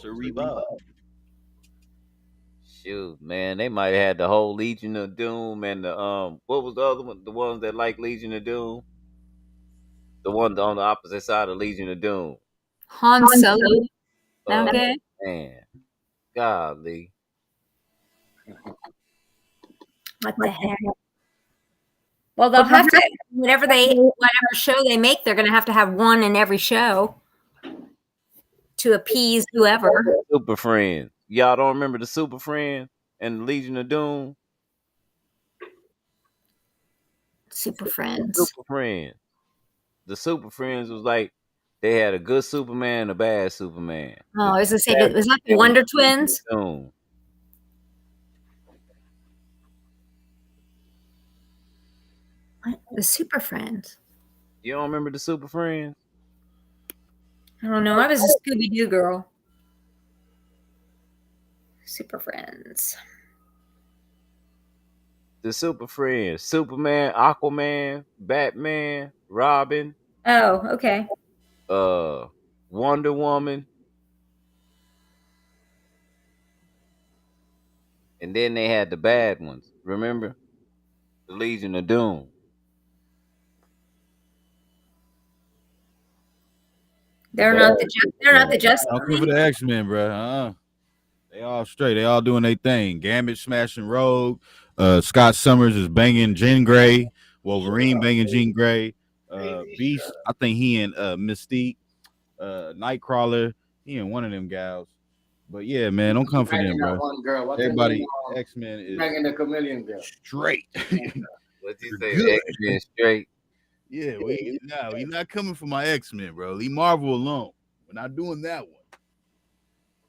Reba. Shoot, man, they might have had the whole Legion of Doom and the what was the other one? The ones that like Legion of Doom, the one on the opposite side of Legion of Doom. Han Solo. Oh Okay. man, golly, What the heck? Well, they'll have to whatever show they make, they're going to have one in every show to appease whoever. Super Friends. Y'all don't remember the Super Friends and the Legion of Doom? Super Friends. Super Friends. The Super Friends was like they had a good Superman and a bad Superman. Oh, I was going to say, was that the Wonder Twins? Doom. What? The Super Friends. You don't remember the Super Friends? I don't know. I was a Scooby-Doo girl. Super Friends. The Super Friends. Superman, Aquaman, Batman, Robin. Oh, okay. Wonder Woman. And then they had the bad ones. Remember? The Legion of Doom. They're not the Justice Don't come League. for the X-Men, bro. They all straight. They all doing their thing. Gambit smashing Rogue. Scott Summers is banging Jean Grey. Wolverine banging Jean Grey. Beast, I think he and Mystique. Nightcrawler, he and one of them gals. But yeah, man, don't come for them, bro. One girl. Everybody, X-Men is banging the chameleon girl. Straight. What'd you say? X-Men straight. Yeah, we not coming for my X-Men, bro. Leave Marvel alone. We're not doing that one.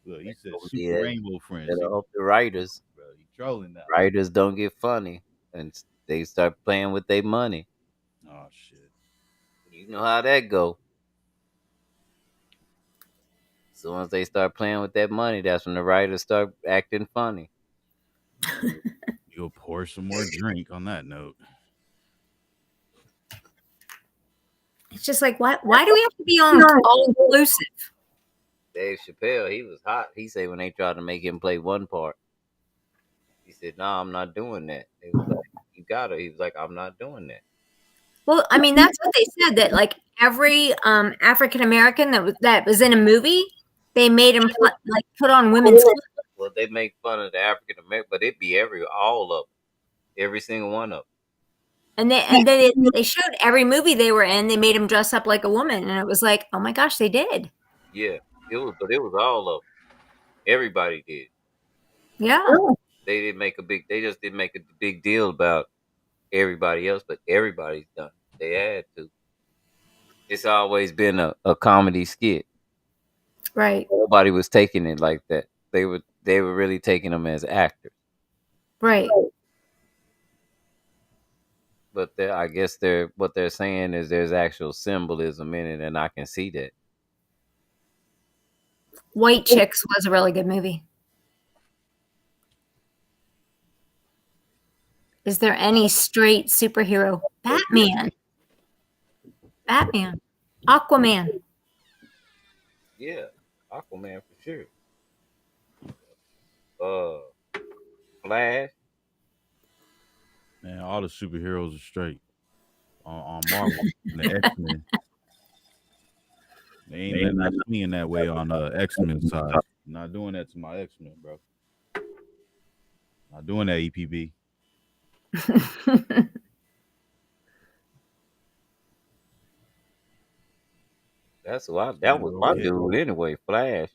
Look, he said Super Rainbow Friends. Better hope the writers, bro, you trolling now. Writers don't get funny and they start playing with their money. Oh shit. You know how that go. So once they start playing with that money, that's when the writers start acting funny. You'll pour some more drink on that note. It's just like, why do we have to be all inclusive? Dave Chappelle, he was hot. He said when they tried to make him play one part, he said, "No, I'm not doing that." They was like, "You got it." He was like, "I'm not doing that." Well, I mean, that's what they said, that like every African American that was in a movie, they made him put on women's clothes. Well, they make fun of the African American, but it be all of them, every single one of them. And then they showed every movie they were in. They made him dress up like a woman, and it was like, oh my gosh, they did. Yeah, it was all of them. Everybody did. Yeah. They just didn't make a big deal about everybody else, but everybody's done. They had to. It's always been a comedy skit. Right. Nobody was taking it like that. They were really taking them as actors. Right. But I guess what they're saying is there's actual symbolism in it, and I can see that. White Chicks was a really good movie. Is there any straight superhero? Batman. Aquaman. Yeah, Aquaman for sure. Flash. Man, all the superheroes are straight on Marvel and the X-Men. They ain't letting us swing that way on X-Men side. Not doing that to my X-Men, bro. Not doing that, EPB. That was my dude anyway. Flash.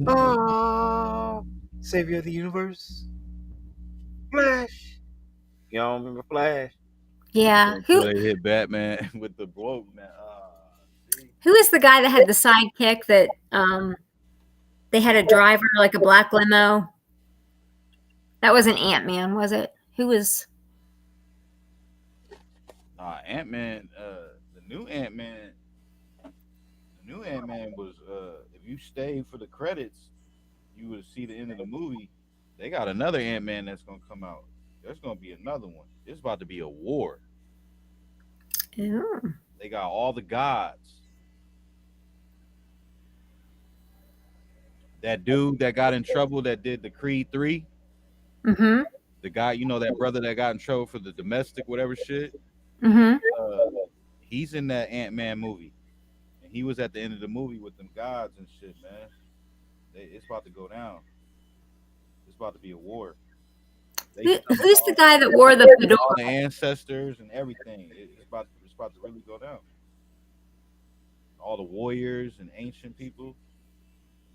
Oh, savior of the universe. Flash. Y'all remember Flash? Yeah. They hit Batman with the blow, man. Who is the guy that had the sidekick that they had a driver, like a black limo? That wasn't Ant-Man, was it? Who was? Ant-Man. The new Ant-Man was. If you stayed for the credits, you would see the end of the movie. They got another Ant-Man that's gonna come out. There's gonna be another one. It's about to be a war. Yeah. They got all the gods. That dude that got in trouble that did the Creed 3, Mm-hmm. the guy, that brother that got in trouble for the domestic whatever shit, Mm-hmm. he's in that Ant-Man movie. And he was at the end of the movie with them gods and shit, man. It's about to go down. It's about to be a war. They summoned Who's the guy that wore the all the fedora? ancestors and everything. It's about to really go down. All the warriors and ancient people.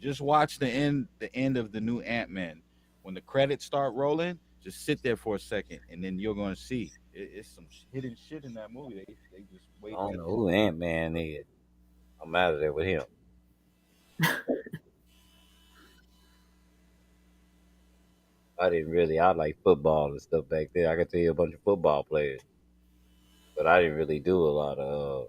Just watch the end of the new Ant-Man. When the credits start rolling, just sit there for a second, and then you're going to see it's some hidden shit in that movie. They just I wait. don't know who Ant-Man is. I'm out of there with him. I like football and stuff back there. I could tell you a bunch of football players, but I didn't really do a lot of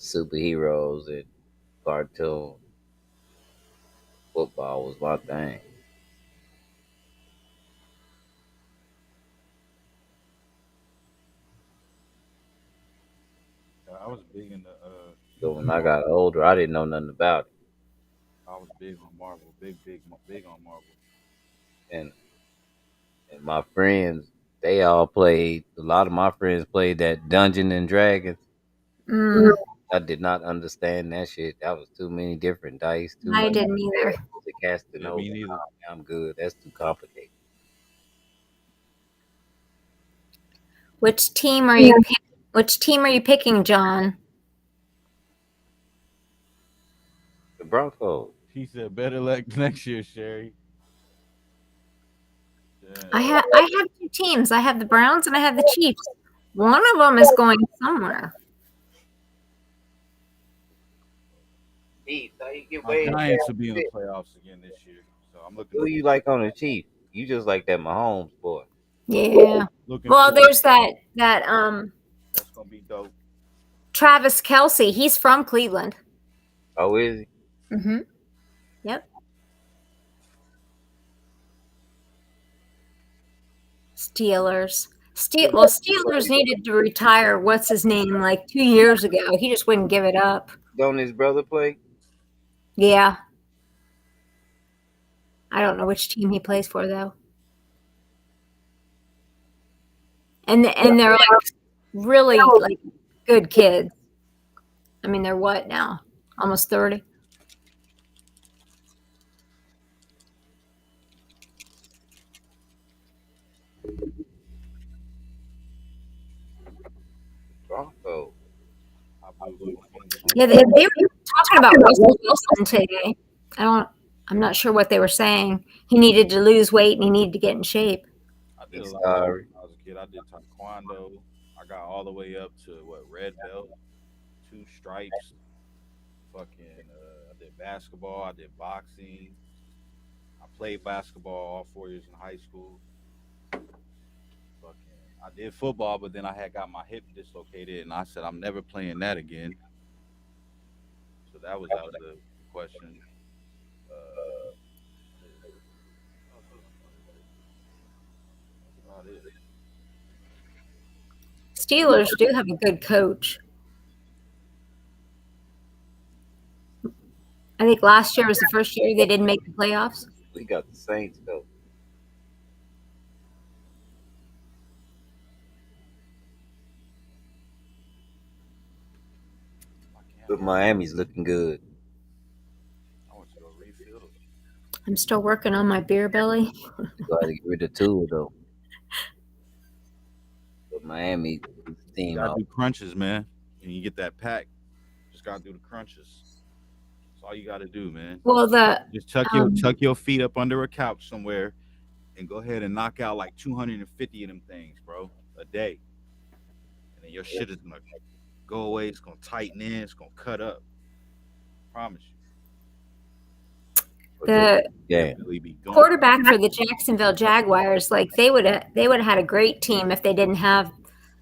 superheroes and cartoon. Football was my thing. I was big in the. So when I got older, I didn't know nothing about it. I was big on Marvel. Big on Marvel. And my friends, they all played. A lot of my friends played that Dungeon and Dragons. Mm, I did not understand that shit. That was too many different dice, too I much didn't either. to cast it Yeah, over. me neither. I'm good. That's too complicated. Which team are you? Which team are you picking, John? The Broncos. He said, "Better luck next year, Sherry." Yeah. I have two teams. I have the Browns and I have the Chiefs. One of them is going somewhere. Chiefs, how you get My way Giants will be in the playoffs again this year, so I'm looking. Who you like on the Chiefs? You just like that Mahomes boy. Yeah. Looking Well, for there's that that's gonna be dope. Travis Kelce. He's from Cleveland. Oh, is he? Mm-hmm. Yep. Steelers. Steelers needed to retire. What's his name? Like 2 years ago. He just wouldn't give it up. Don't his brother play? Yeah. I don't know which team he plays for though. And they're like really like good kids. I mean, they're what now? Almost 30. Broncos. Yeah, they were talking about Russell Wilson today. I'm not sure what they were saying. He needed to lose weight and he needed to get in shape. I did a lot when I was a kid. I did taekwondo. I got all the way up to red belt, 2 stripes. Fucking, I did basketball. I did boxing. I played basketball all 4 years in high school. Fucking, I did football, but then I had got my hip dislocated, and I said I'm never playing that again. So that was out of the question. Steelers do have a good coach. I think last year was the first year they didn't make the playoffs. We got the Saints though. But Miami's looking good. I want to go refill. I'm still working on my beer belly. Got to get rid of Tua though. But Miami team You gotta out. do crunches, man. And you get that pack. Just gotta do the crunches. That's all you gotta do, man. Well, just tuck your feet up under a couch somewhere and go ahead and knock out like 250 of them things, bro, a day. And then your shit is gonna go away. It's gonna tighten in. It's gonna cut up. Promise you. The quarterback for the Jacksonville Jaguars, like they would have had a great team if they didn't have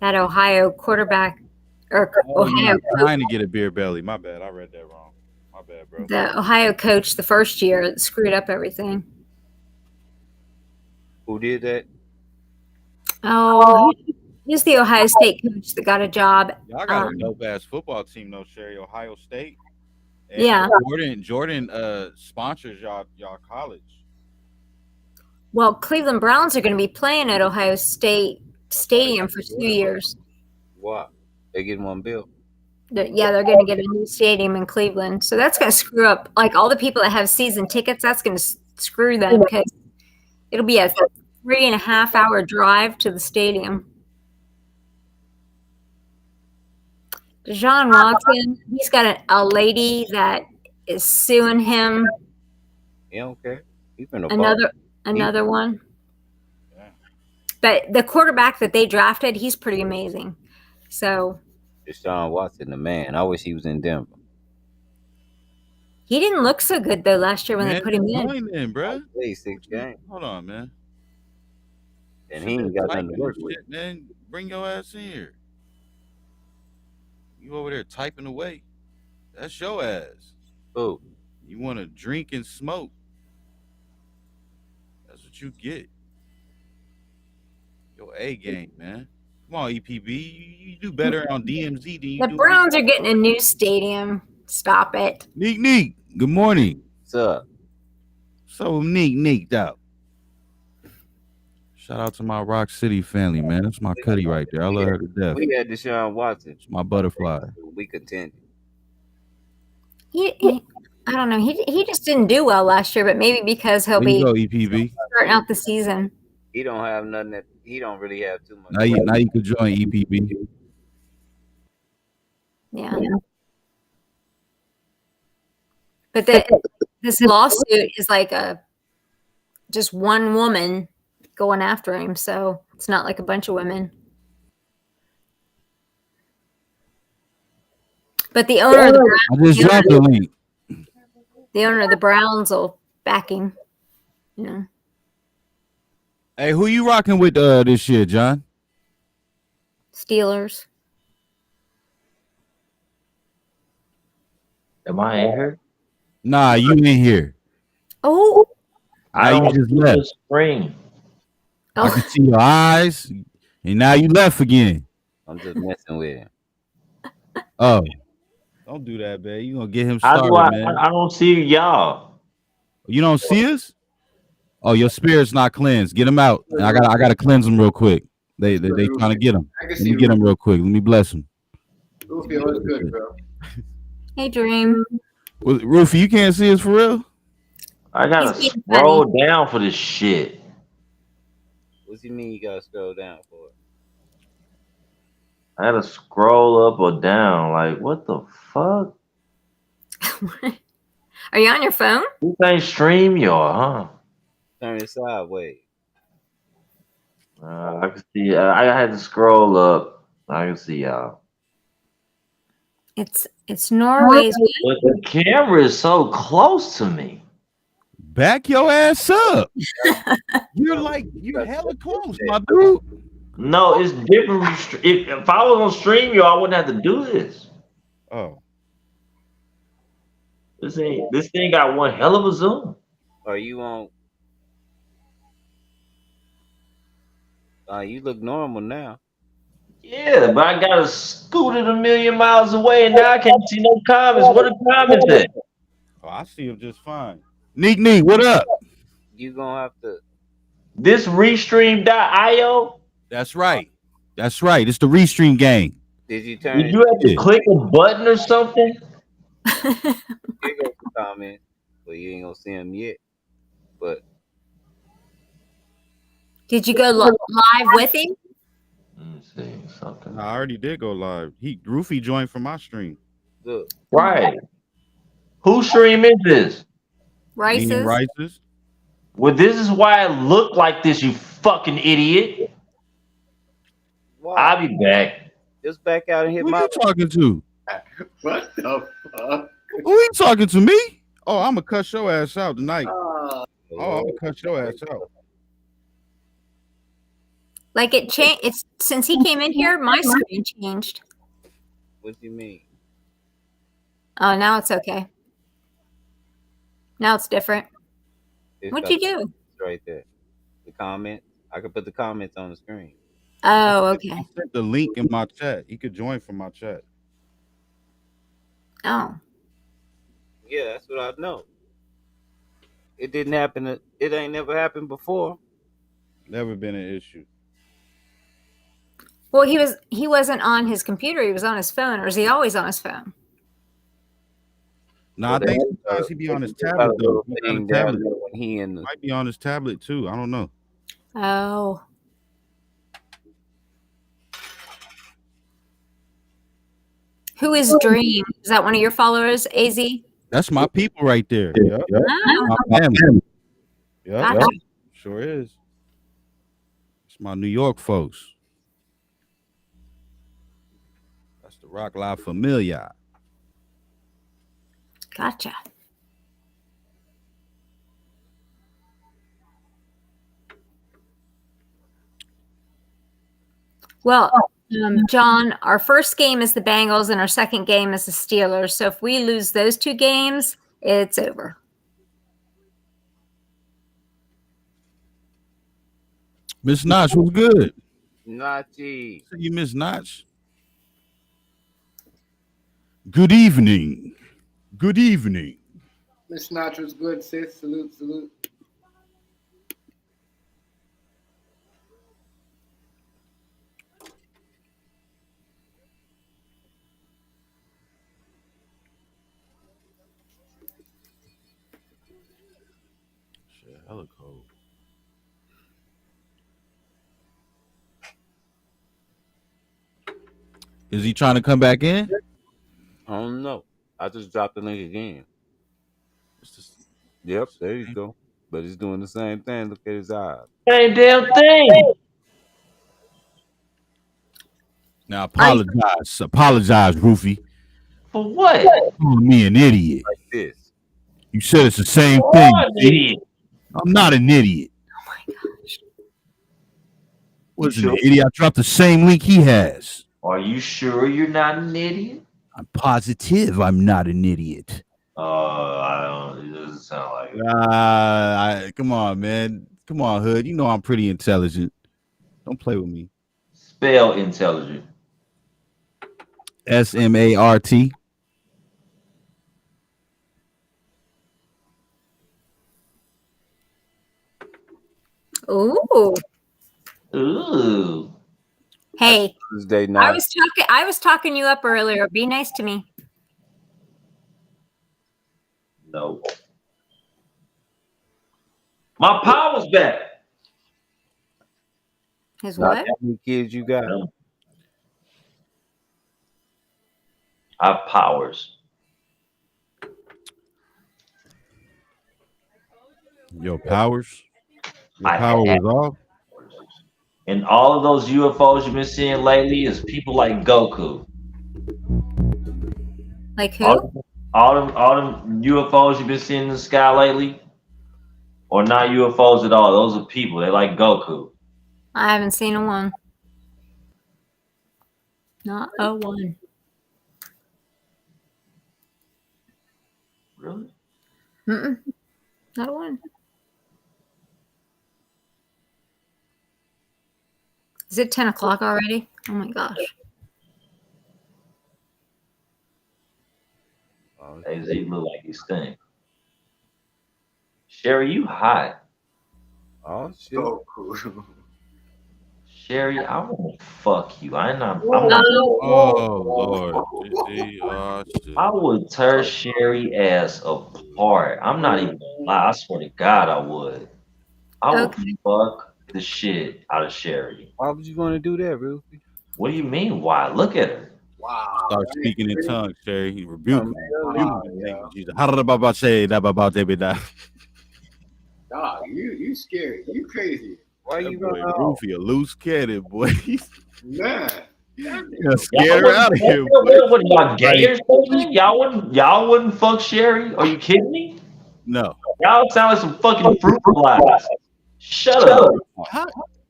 that Ohio quarterback or Ohio coach. Trying to get a beer belly. My bad. I read that wrong. My bad, bro. The Ohio coach the first year screwed up everything. Who did that? Oh, He's the Ohio State coach that got a job. Y'all got a dope ass football team though, Sherry. Ohio State. And Yeah. Jordan sponsors y'all college. Well, Cleveland Browns are going to be playing at Ohio State Stadium for 2 years. What? They getting one bill? Yeah, they're going to get a new stadium in Cleveland. So that's going to screw up, like, all the people that have season tickets. That's going to screw them because it'll be a 3.5-hour drive to the stadium. Deshaun Watson, he's got a lady that is suing him. He don't care. He's been Another one. But the quarterback that they drafted, he's pretty amazing. So Deshaun Watson, the man. I wish he was in Denver. He didn't look so good though last year when they put him in, bro. Play 6 games. Hold on, man. And he ain't got nothing to work with. Man, bring your ass in here. You over there typing away. That's your ass. Oh. You want to drink and smoke. That's what you get. Your A game, man. Come on, EPB. You do better on DMZ than you do. The Browns are getting a new stadium. Stop it. Neek. Good morning. What's up? So Neek out. Shout out to my Rock City family, man. That's my cutie right there. I love her to death. We had Deshaun Watson. It's my butterfly. We contended. I don't know. He just didn't do well last year, but maybe because he'll be EPB. starting out the season. He don't have nothing that he don't really have too much. Now you could join EPB. Yeah. But this lawsuit is like just one woman going after him, so it's not like a bunch of women. But the owner of the Browns, I just dropped the link. The owner of the Browns will back him. You know. Hey, who you rocking with this year, John? Steelers. Am I in here? Nah, you in here. Oh. I you just left. Spring. Oh. I can see your eyes, and now you left again. I'm just messing with him. Oh. Don't do that, babe. You gonna get him started, man. I don't see y'all. You don't see us? Oh, your spirit's not cleansed. Get him out. And I gotta cleanse him real quick. They trying to get him. Let me get him real quick. Let me bless him. Rufy, what's good, bro? Hey, Dream. Rufy, you can't see us for real? I gotta scroll down for this shit. What do you mean you gotta scroll down for it? I gotta scroll up or down. Like, what the fuck? Are you on your phone? This ain't StreamYard, huh? Turn it sideways. I can see. I had to scroll up. I can see y'all. It's Norway's. But the camera is so close to me. Back your ass up. You're hella close, my dude. No, it's different. If I was on StreamYard, I wouldn't have to do this. Oh. This thing got one hell of a zoom. Are you on? You look normal now. Yeah, but I got to scoot it a million miles away, and now I can't see no comments. What are comments at? Oh, I see him just fine. Neek, what up? You gonna have to. This restream.io? That's right. It's the Restream game. Did you turn? Did you have to click a button or something? Here goes the comment, but you ain't gonna see him yet. But did you go live with him? Let me see something. I already did go live. Rufy joined from my stream. Good. Right. Whose stream is this? Rice's. Well, this is why it looked like this, you fucking idiot. Wow. I'll be back. Just back out and hit Who my. you talking to? What the fuck? Who you talking to me? Oh, I'm gonna cut your ass out tonight. I'm gonna cut your ass out. Like it changed. It's since he came in here, my screen changed. What do you mean? Oh, now it's okay. Now it's different. What'd you do? Right there. The comments. I could put the comments on the screen. Oh, okay. I sent the link in my chat. He could join from my chat. Oh. Yeah, that's what I know. It didn't happen. It ain't never happened before. Never been an issue. Well, he wasn't on his computer. He was on his phone, or is he always on his phone? No, I think sometimes he be on his tablet though. He got a tablet. Might be on his tablet too. I don't know. Oh. Who is Dream? Is that one of your followers, AZ? That's my people right there. Yep. Oh. My family. Yep. Gotcha. Sure is. It's my New York folks. That's the Rock La Familia. Gotcha. Well, John, our first game is the Bengals and our second game is the Steelers. So if we lose those two games, it's over. Miss Notch was good. Notchy. See you, Miss Notch. Good evening. Good evening. Miss Notch was good, sis. Salute, salute. Shit, hella cold. Is he trying to come back in? I don't know. I just dropped the link again. Yep, there you go. But he's doing the same thing. Look at his eyes. Same damn thing. Now apologize. Apologize, Roofy. For what? Calling me an idiot. Like this. You said it's the same You thing. are an idiot. I'm not an idiot. Oh my gosh. Wasn't an idiot. I dropped the same link he has. Are you sure you're not an idiot? I'm positive I'm not an idiot. I don't. It doesn't sound like it. Come on, man. Come on, Hood. You know I'm pretty intelligent. Don't play with me. Spell intelligent. SMART. Ooh. Ooh. Hey, Tuesday I night. was talking you up earlier. Be nice to me. No. My power's back. His Not what? how many kids you got? I have powers. Your powers? Your I power have was off? And all of those UFOs you've been seeing lately is people like Goku. Like who? All them UFOs you've been seeing in the sky lately, or not UFOs at all. Those are people. They like Goku. I haven't seen a one. Not a one. Really? Mm-mm. Not a one. Is it 10 o'clock already? Oh my gosh. AZ look like he stink. Sherry, you hot. Oh shit. So cool. Sherry, I want to fuck you. I'm not. Oh, Lord. Shit. I would tear Sherry ass apart. I'm not even gonna lie. I swear to God, I would. I would fuck the shit out of Sherry. Why would you want to do that, Rufy? What do you mean? Why? Look at her. Wow. Start speaking in tongues, Sherry. He rebuked me. Wow, Dog, you scary. You crazy. Why That you boy going Roofy, a loose cannon, boy. Man. You scared her out of here. What y'all gay or something? Y'all wouldn't fuck Sherry? Are you kidding me? No. Y'all sound like some fucking fruit flies. Shut up.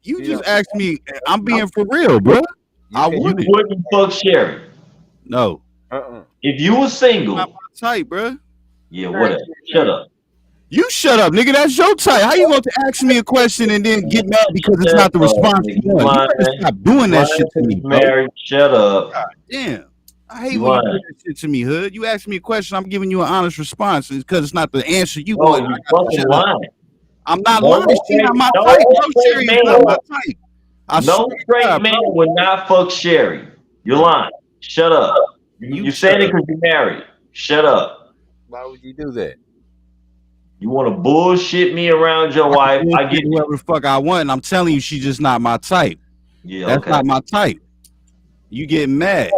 You just asked me. I'm being for real, bro. I wouldn't. You wouldn't fuck Sherry. No. If you were single. Not my type, bro. Yeah, whatever. Shut up. You shut up, nigga. That's your type. How you going to ask me a question and then get mad because it's Shut not the up, response nigga. you You want? You lying. better stop doing that shit to me, bro. Married. Shut up. God damn. I hate You when you do lying. that shit to me, Hood. You ask me a question, I'm giving you an honest response. Because it's not the answer you No, want. you I gotta fucking shut up. lying. I'm not No lying. She straight, not my no type, bro. straight Sherry is man. not my type. I swear No to straight God, man bro. would not fuck Sherry. You're lying. Shut up. You You shut saying it up. because you're married. Shut up. Why would you do that? You want to bullshit me around your I can wife? I bullshit get it. whoever the fuck I want, and I'm telling you, she's just not my type. Yeah, That's okay. not my type. You get mad.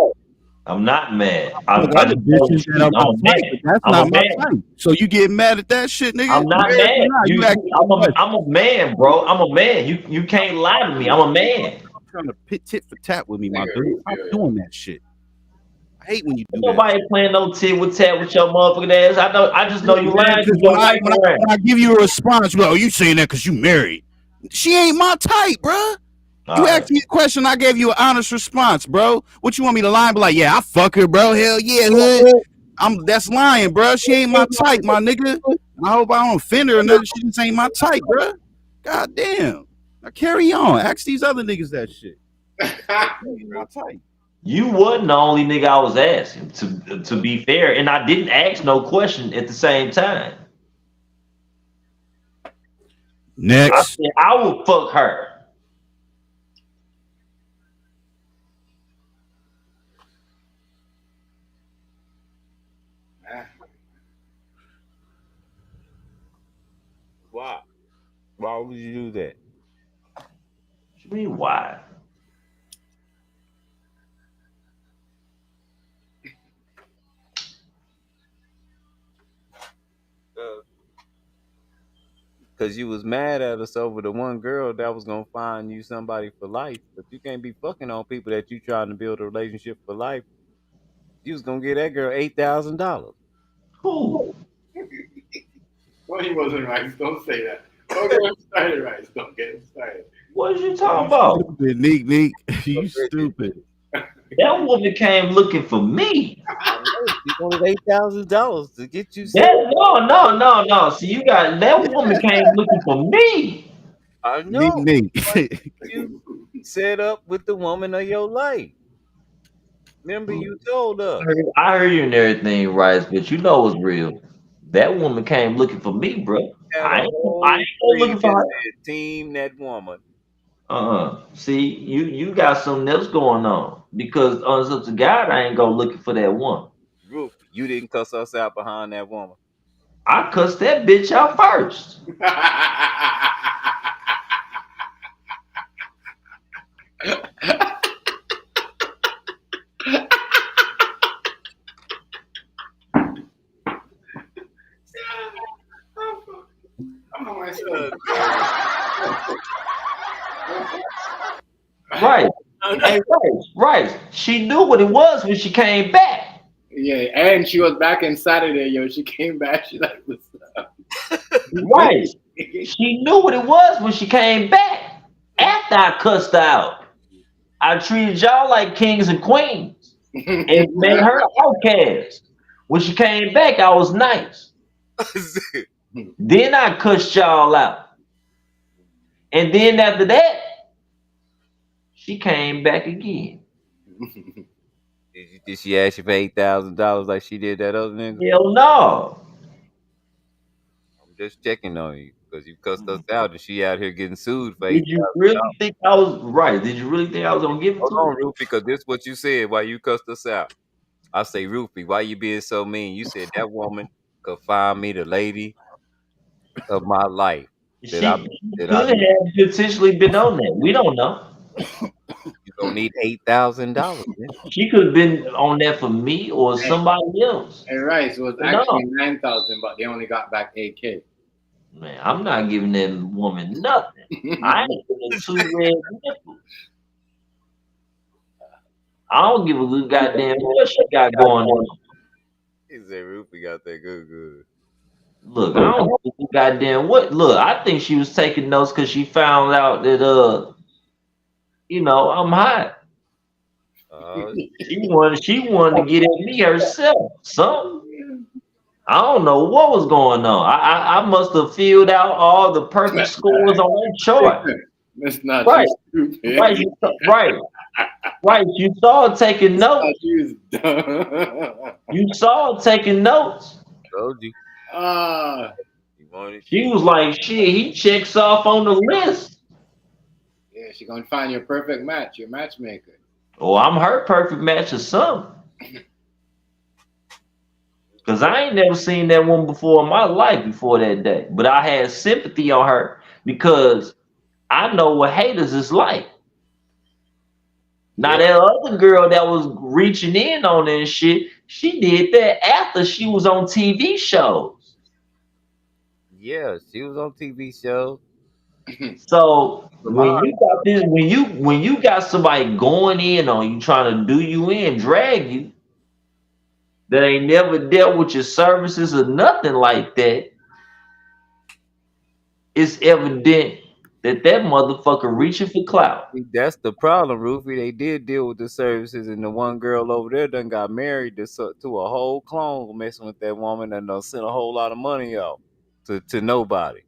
I'm not mad. Fuck I other just know the bitches that truth. are I'm my a type, but man. that's I'm a not my man. type. So you get mad at that shit, nigga? I'm not Married or mad. not? You ask me a question. I'm a man, bro. I'm a man. You can't lie to me. I'm a man. I'm trying to tit for tat with me, my dude. Stop doing that shit. I hate when you do that. Nobody playing no tit with tat with your motherfucking ass. I just know you lying because When your wife around. I give you a response, well, you saying that because you married. She ain't my type, bruh. You asked me a question, I gave you an honest response, bro. What you want me to lie? Be like, yeah, I fuck her, bro. Hell yeah, Hood. That's lying, bro. She ain't my type, my nigga. I hope I don't offend her or nothing. She just ain't my type, bro. God damn. Now carry on. Ask these other niggas that shit. Ain't my type. You wasn't the only nigga I was asking, to be fair, and I didn't ask no question at the same time. Next. I said I would fuck her. Why? Why would you do that? What you mean why? Because you was mad at us over the one girl that was gonna find you somebody for life, but you can't be fucking on people that you trying to build a relationship for life. You was gonna get that girl $8,000. Who? Well, he wasn't right. Don't say that. Don't get him started, right? Don't get him started. What are you talking about? Stupid, Neek. You stupid. That woman came looking for me. She wanted $8,000 to get you set. No. See, you got that woman came looking for me. I know. Neek. You set up with the woman of your life. Remember, you told us. I heard you and everything, right? But you know what's real. That woman came looking for me, bro. Had I a ain't whole going looking screen for that her. said team that woman. See, you got something else going on because on up to God, I ain't go looking for that woman. Rufy, you didn't cuss us out behind that woman. I cussed that bitch out first. Right. Hey, right. She knew what it was when she came back. Yeah, and she was back in Saturday, yo. She came back. She like, what's up? Right. She knew what it was when she came back. After I cussed her out, I treated y'all like kings and queens and made her outcast. When she came back, I was nice. Then I cussed y'all out. And then after that, she came back again. Did she ask you for $8,000 like she did that other nigga? Hell no. I'm just checking on you because you cussed us out and she out here getting sued for Did you $8,000. really think I was right? Did you really think I was gonna give it Hold to on, her? Rufy, because this is what you said while you cussed us out. I say, Rufy, why you being so mean? You said that woman could find me the lady of my life. She could have potentially been on that. We don't know. You gonna need $8,000. She could have been on that for me or somebody else. And right, so it was actually 9,000, but they only got back 8K. Man, I'm not giving that woman nothing. I ain't giving her 2 red nipples. I don't give a good goddamn what she got going on. He said Rufy got that good. Look, I don't give a goddamn what. Look, I think she was taking notes because she found out that I'm hot. She wanted to get at me herself. Something. I don't know what was going on. I must have filled out all the perfect scores on that chart. That's not Right, you, stupid. right, right. You saw her taking notes. You dumb. You saw her taking notes. Told you. You wanted She was like, shit, he checks off on the list. Yeah, she's gonna find your perfect match, your matchmaker. Oh, I'm her perfect match or something. Cause I ain't never seen that one before in my life before that day. But I had sympathy on her because I know what haters is like. Now that other girl that was reaching in on that shit, she did that after she was on TV shows. Yeah, she was on TV shows. So when you got this, when you got somebody going in on you, trying to do you in, drag you, that ain't never dealt with your services or nothing like that, it's evident that that motherfucker reaching for clout. See, that's the problem, Rufy. They did deal with the services, and the one girl over there done got married to a whole clone messing with that woman, and done sent a whole lot of money out to nobody.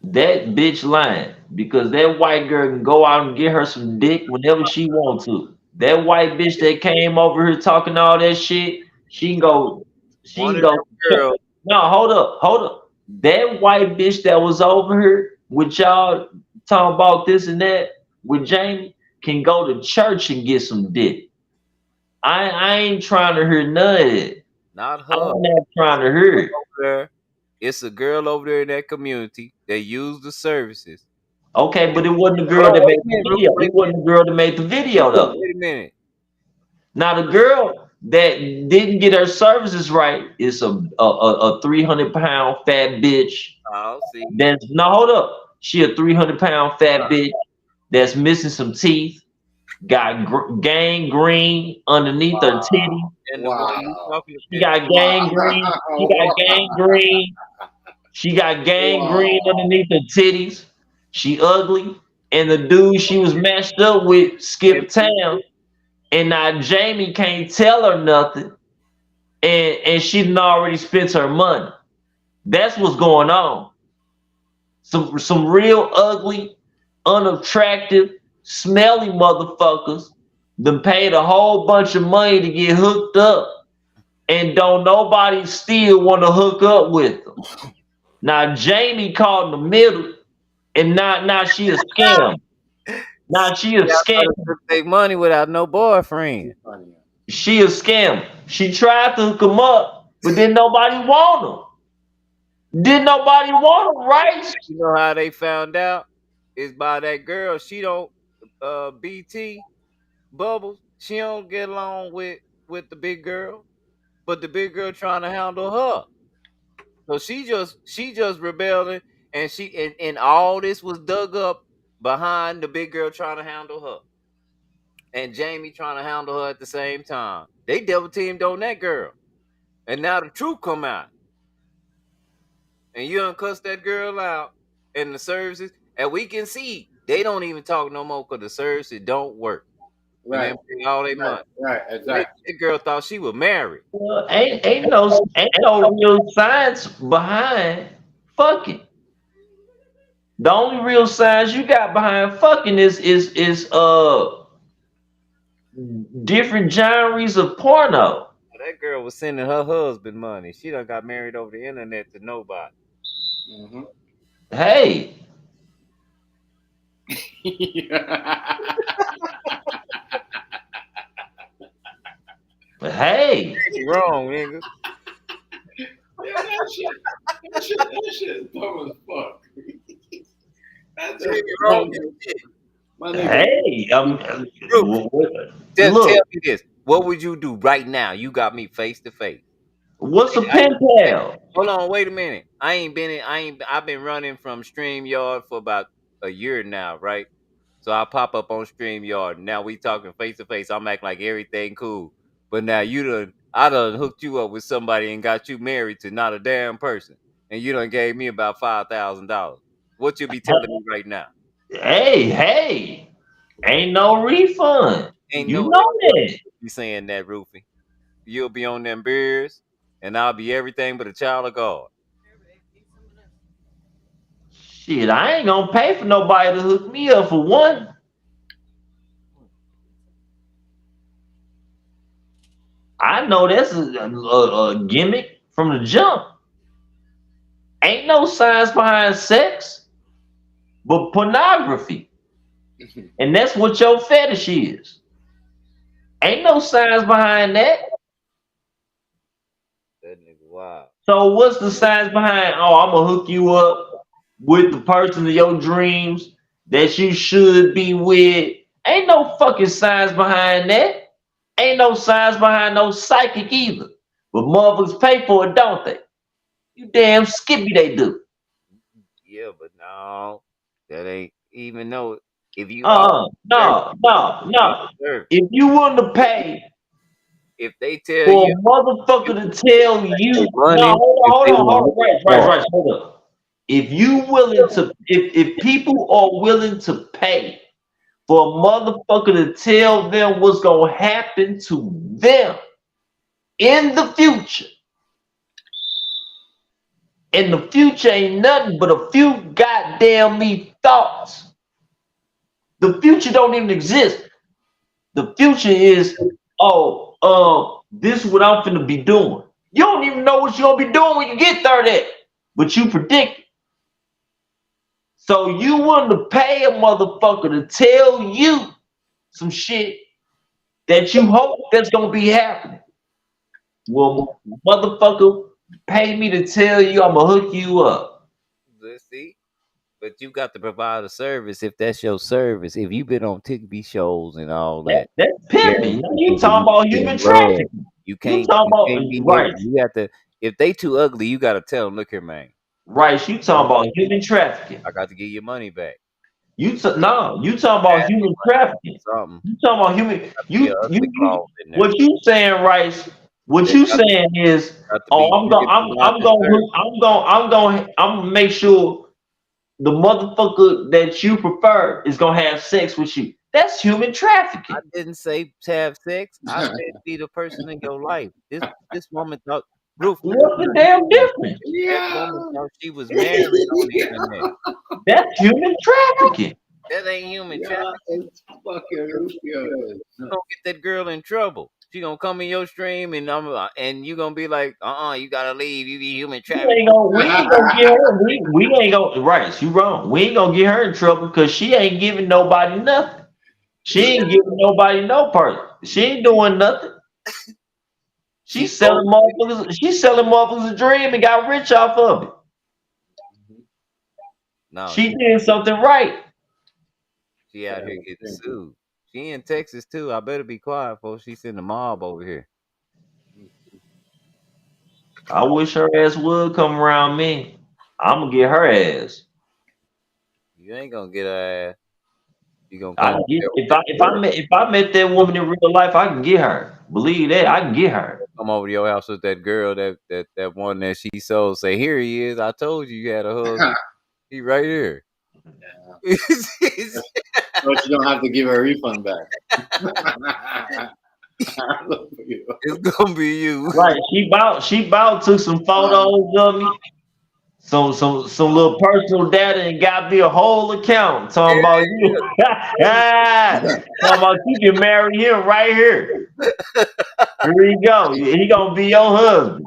That bitch lying because that white girl can go out and get her some dick whenever she wants to. That white bitch that came over here talking all that shit, she can go. She One can of go. them girls. No, hold up. That white bitch that was over here with y'all talking about this and that with Jamie can go to church and get some dick. I ain't trying to hear none of it. Not her. I'm not trying to hear it. There. It's a girl over there in that community that used the services. Okay, but it wasn't the girl that made the video. It wasn't the girl that made the video though. Wait a minute. Now the girl that didn't get her services right is a 300-pound fat bitch. Oh, see. That's no, hold up. She a 300-pound fat bitch that's missing some teeth, got gangrene underneath her titty. And the one you talking She got gangrene. She got gangrene. She got gangrene underneath her titties. She ugly. And the dude she was matched up with skipped town. And now Jamie can't tell her nothing. And she done already spent her money. That's what's going on. Some real ugly, unattractive, smelly motherfuckers done paid a whole bunch of money to get hooked up. And don't nobody still want to hook up with them. Now Jamie caught in the middle, and now she a scam. Now she a scam. Take money without no boyfriend. She a scam. She tried to hook him up, but then nobody want him. Didn't nobody want him, right? You know how they found out? Is by that girl. She don't BT Bubbles. She don't get along with the big girl, but the big girl trying to handle her. So she just rebelling, and and all this was dug up behind the big girl trying to handle her, and Jamie trying to handle her at the same time. They double teamed on that girl, and now the truth come out, and you done cuss that girl out in the services, and we can see they don't even talk no more because the services don't work. Right. And they pay all they money. Right, exactly. That girl thought she was married. Well, ain't no real science behind fucking. The only real signs you got behind fucking is different genres of porno. That girl was sending her husband money. She done got married over the internet to nobody. Mm-hmm. Hey. Hey. Wrong, nigga. Yeah, that shit is dumb as fuck. That's just wrong. Hey, Just tell me this. What would you do right now? You got me face to face. What's a pen pal? Hold on, wait a minute. I've been running from StreamYard for about a year now, right? So I pop up on StreamYard. Now we talking face to face. I'm acting like everything cool. But now I done hooked you up with somebody and got you married to not a damn person. And you done gave me about $5,000. What you be telling me right now? Hey, ain't no refund. Ain't you no know that. You saying that, Roofy. You'll be on them beers and I'll be everything but a child of God. Shit, I ain't gonna pay for nobody to hook me up for one. I know that's a gimmick from the jump. Ain't no science behind sex, but pornography. And that's what your fetish is. Ain't no science behind that. That nigga wild. So what's the science behind, oh, I'm gonna hook you up with the person of your dreams that you should be with? Ain't no fucking science behind that. Ain't no science behind no psychic either. But motherfuckers pay for it, don't they? You damn skippy they do. Yeah, but no, that ain't even though if you No. service, If you willing to pay if they tell for you a motherfucker to tell you, no, running, if hold they on, want right, hold up. If you willing to, if people are willing to pay for a motherfucker to tell them what's gonna happen to them in the future, and the future ain't nothing but a few goddamn me thoughts. The future don't even exist. The future is, this is what I'm finna be doing. You don't even know what you're gonna be doing when you get there, but you predict it. So you want to pay a motherfucker to tell you some shit that you hope that's gonna be happening. Well, motherfucker, pay me to tell you I'm gonna hook you up. let's see. But you got to provide a service if that's your service. If you've been on TV shows and all that, That's pimping. You talking about human love. trafficking. You You can't talking be about right. giving. You have to. If they too ugly, you got to tell them, look here, man. Right, you talking about human trafficking. I got to get your money back. You talking about human trafficking. Something. You talking about human. You clause in there. what you saying, Rice? What They you got saying is, I'm gonna make sure the motherfucker that you prefer is gonna have sex with you. That's human trafficking. I didn't say to have sex. I said be the person in your life. This woman thought. Ruth, what's the damn difference? This woman thought she was married on the internet. That's human trafficking. That ain't human trafficking. It's fucking ridiculous. You gonna get that girl in trouble. She gonna come in your stream and you gonna be like, you gotta leave. You be human trafficking. We ain't gonna get her. We ain't gonna right. You wrong. We ain't gonna get her in trouble because she ain't giving nobody nothing. She ain't giving nobody no part. She ain't doing nothing. She's selling motherfuckers. She's selling motherfuckers a dream and got rich off of it. No, she did something right. She out here getting sued. She in Texas too. I better be quiet before she send the mob over here. I wish her ass would come around me. I'm gonna get her ass. You ain't gonna get her ass. You gonna I come get, if I met that woman in real life, I can get her. Believe that, I can get her. come over to your house with that girl that one that she sold. Say, here he is. I told you had a husband. He right here. Yeah. But you don't have to give her a refund back. It's gonna be you. Right. She about took some photos of me. Some little personal data and got me a whole account. Talking about you. Talking about you can marry him right here. Here you go. He gonna be your husband.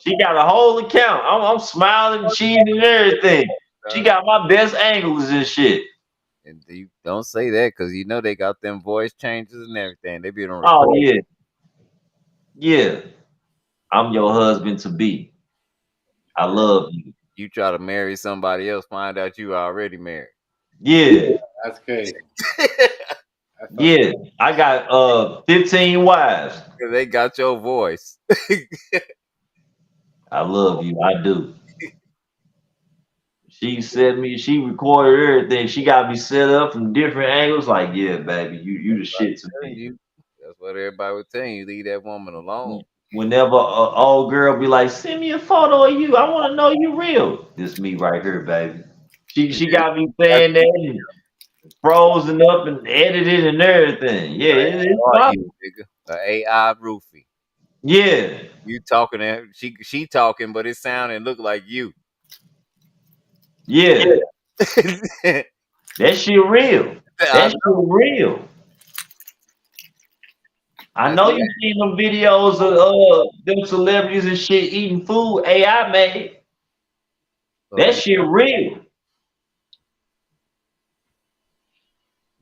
She got a whole account. I'm smiling, cheating, and everything. She got my best angles and shit. And you don't say that because you know they got them voice changes and everything. They be on. Oh yeah, yeah. I'm your husband to be. I love you. You try to marry somebody else, find out you already married. Yeah, that's crazy. Yeah, I got 15 wives. Because they got your voice. I love you. I do. She sent me. She recorded everything. She got me set up from different angles. Like, yeah, baby, you the shit to me. That's what everybody was telling you. Leave that woman alone. Whenever an old girl be like, send me a photo of you. I want to know you real. This me right here, baby. She got me saying that and frozen up and edited and everything. Yeah, it's fine. The AI roofie. Yeah. You talking at she talking, but it sounded and looked like you. Yeah. That shit real. That shit real. I know you seen them videos of them celebrities and shit eating food AI made. That shit real.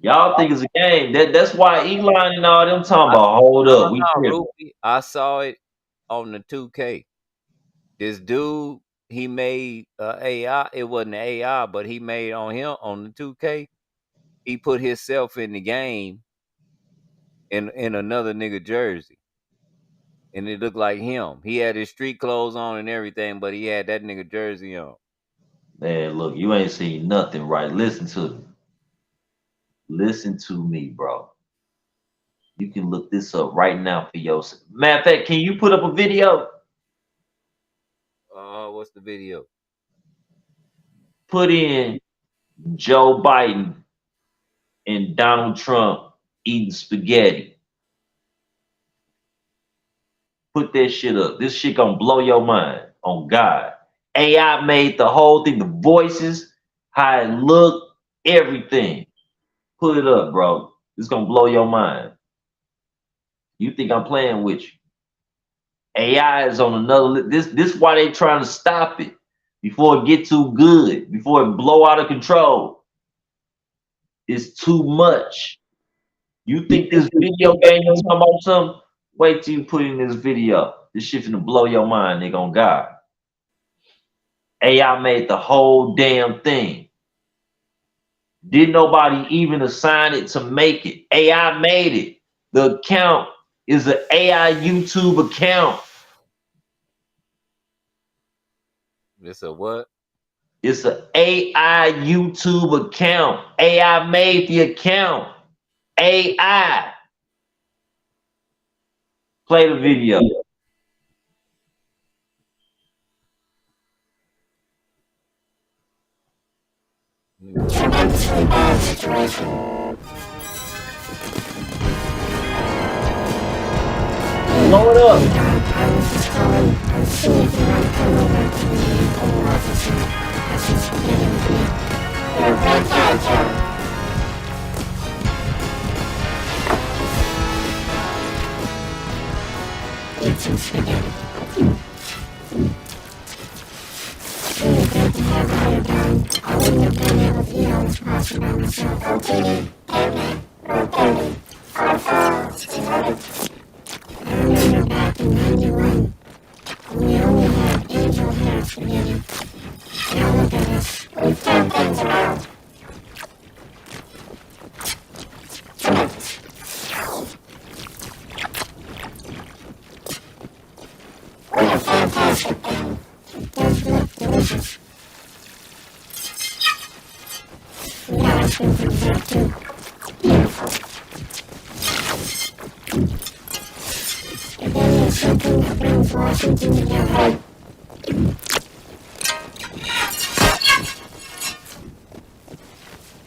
Y'all think it's a game. That's why Elon and all them talking about hold up. We tripping. Ruby, I saw it on the 2K. This dude, he made AI. It wasn't AI, but he made on him on the 2K. He put himself in the game in another nigga jersey, and it looked like him. He had his street clothes on and everything, but he had that nigga jersey on. Man, look, you ain't seen nothing right. Listen to me. Listen to me, bro. You can look this up right now for yourself. Matter of fact, can you put up a video? What's the video? Put in Joe Biden and Donald Trump eating spaghetti. Put that shit up. This shit gonna blow your mind. On God. AI made the whole thing, the voices, how it looked, everything. Put it up, bro. It's gonna blow your mind. You think I'm playing with you? AI is on another. This why they trying to stop it before it get too good, before it blow out of control. It's too much. You think this video game is talking about something? Wait till you put in this video. This shit finna blow your mind, nigga. On God. AI made the whole damn thing. Didn't nobody even assign it to make it. AI made it. The account is an AI YouTube account. It's a what? It's an AI YouTube account. AI made the account. AI. Play the video. Tremendously bad situation. Blow it up. You're a great guy, Joe. Eat some spaghetti. Really great to hear how you're doing. I wouldn't have been able to eat all this pasta by myself. OTD, caveman, road 30, 5'6", 600. I remember back in 91, when we only had angel hair spaghetti. Now look at us. We've turned things around. Tremendous. What a fantastic game. Those look delicious. We got ice cream for dessert too. Beautiful. Spaghetti is something that brings Washington together.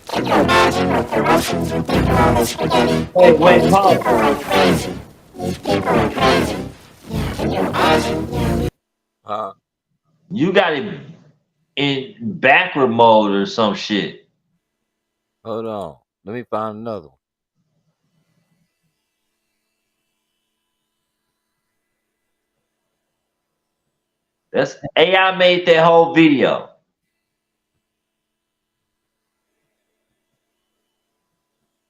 Can you imagine what the Russians would think of all this spaghetti? Wait, These pause. people are crazy. These people are crazy. Yeah, can you imagine? Yeah. You got it in backward mode or some shit. Hold on. Let me find another one. That's AI made that whole video.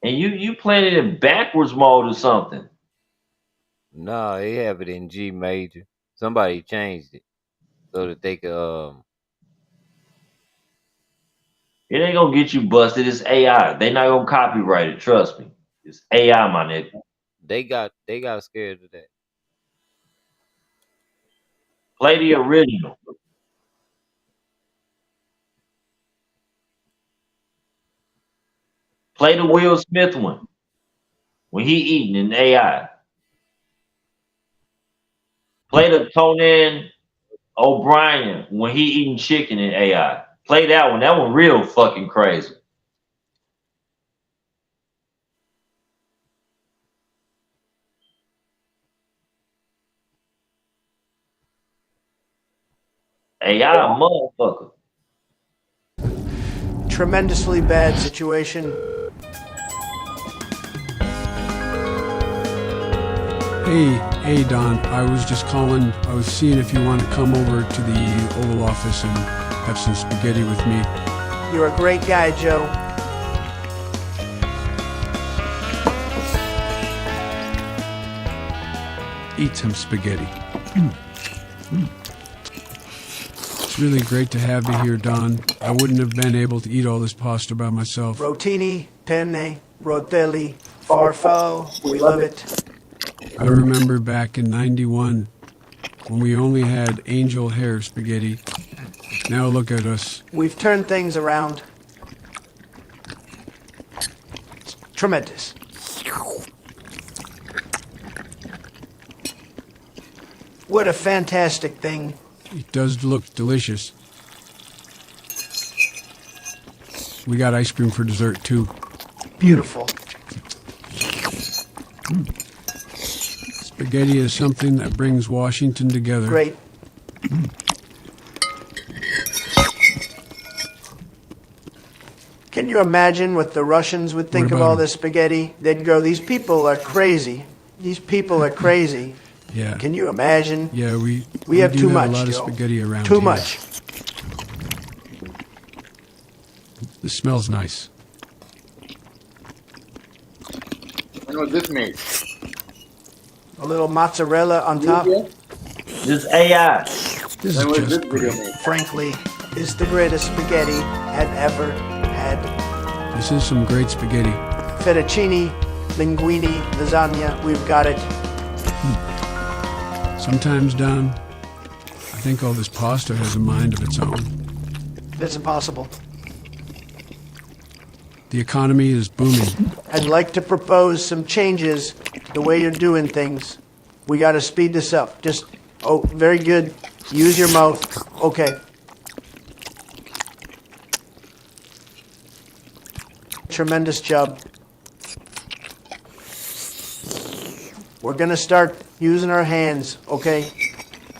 And you playing it in backwards mode or something. No, they have it in G major. Somebody changed it so that they could It ain't gonna get you busted. It's AI. They not gonna copyright it. Trust me. It's AI, my nigga. they got scared of that. Play the original. Play the Will Smith one when he eating in AI. Play the Conan O'Brien when he eating chicken in AI. Play that one. That one real fucking crazy. Hey, y'all a motherfucker. Tremendously bad situation. Hey, Don. I was just calling. I was seeing if you want to come over to the Oval Office and have some spaghetti with me. You're a great guy, Joe. Eat some spaghetti. It's really great to have you here, Don. I wouldn't have been able to eat all this pasta by myself. Rotini, penne, rotelli, farfo. We love it. I remember back in '91 when we only had angel hair spaghetti. Now look at us. We've turned things around. It's tremendous. What a fantastic thing. It does look delicious. We got ice cream for dessert, too. Beautiful. Spaghetti is something that brings Washington together. Great. Can you imagine what the Russians would think of all this spaghetti? They'd go, these people are crazy. These people are crazy. Yeah. Can you imagine? Yeah, we have do too have much, a lot of Joe. spaghetti around Too here. much. This smells nice. When was this made? A little mozzarella on top. This AI. This When is was just this video great. made? Frankly, it's the greatest spaghetti I've ever had. This is some great spaghetti. Fettuccine, linguine, lasagna, we've got it. Sometimes, Don, I think all this pasta has a mind of its own. That's impossible. The economy is booming. I'd like to propose some changes the way you're doing things. We got to speed this up. Just, oh, very good. Use your mouth. Okay. Tremendous job. We're going to start using our hands, okay?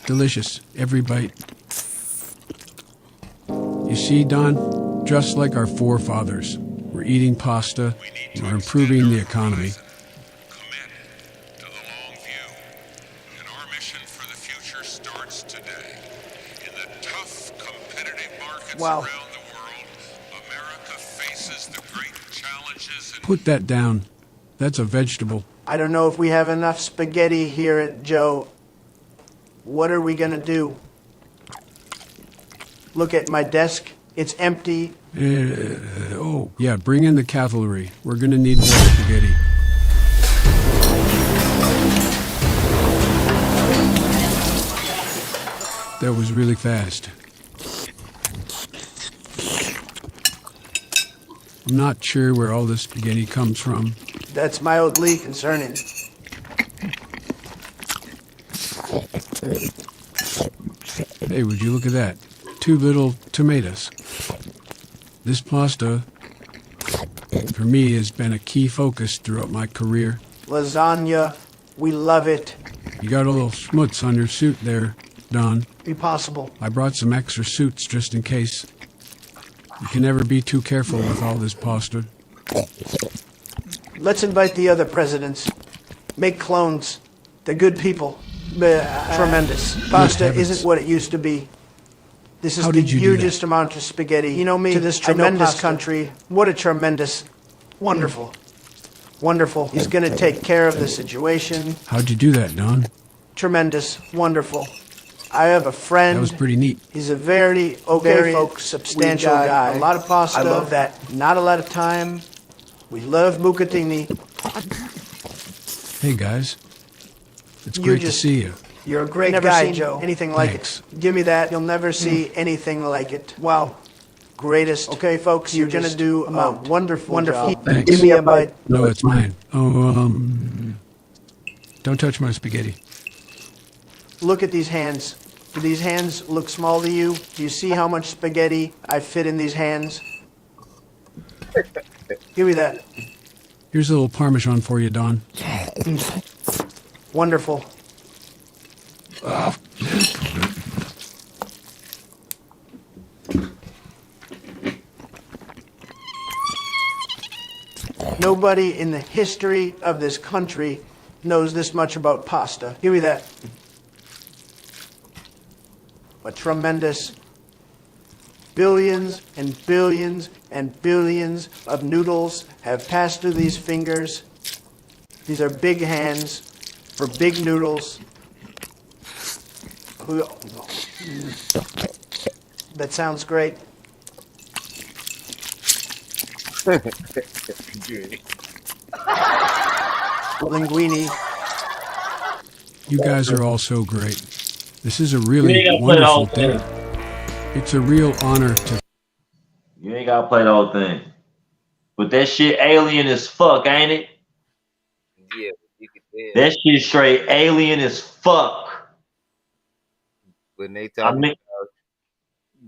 Delicious, every bite. You see, Don, just like our forefathers, we're eating pasta, and we're improving the economy. Wow. Put that down. That's a vegetable. I don't know if we have enough spaghetti here at Joe. What are we going to do? Look at my desk. It's empty. Oh, yeah, bring in the cavalry. We're going to need more spaghetti. That was really fast. I'm not sure where all this spaghetti comes from. That's mildly concerning. Hey, would you look at that? 2 little tomatoes. This pasta, for me, has been a key focus throughout my career. Lasagna, we love it. You got a little schmutz on your suit there, Don. Be possible. I brought some extra suits just in case. You can never be too careful with all this pasta. Let's invite the other presidents. Make clones. They're good people. Tremendous. Pasta isn't what it used to be. This is How the did you do hugest amount of spaghetti. You know me, to this tremendous country. What a tremendous, wonderful, wonderful. He's going to take care of the situation. How'd you do that, Don? Tremendous, wonderful. I have a friend. That was pretty neat. He's a very, folks, substantial guy. A lot of pasta. I love that. Not a lot of time. We love bucatini. Hey, guys. It's great to see you. You're a great guy, Joe. Anything like it. Give me that. You'll never see anything like it. Wow. Greatest. Okay, folks, you're going to do a wonderful job. Thanks. Give me a bite. No, it's mine. Oh, don't touch my spaghetti. Look at these hands. Do these hands look small to you? Do you see how much spaghetti I fit in these hands? Give me that. Here's a little Parmesan for you, Don. Wonderful. Nobody in the history of this country knows this much about pasta. Give me that. A tremendous billions and billions and billions of noodles have passed through these fingers. These are big hands for big noodles. That sounds great. Linguine. You guys are all so great. This is a really You ain't gotta play the whole wonderful thing. dinner. It's a real honor to. You ain't gotta play the whole thing. But that shit alien as fuck, ain't it? Yeah, you could tell That shit straight alien as fuck. when they I talk mean, about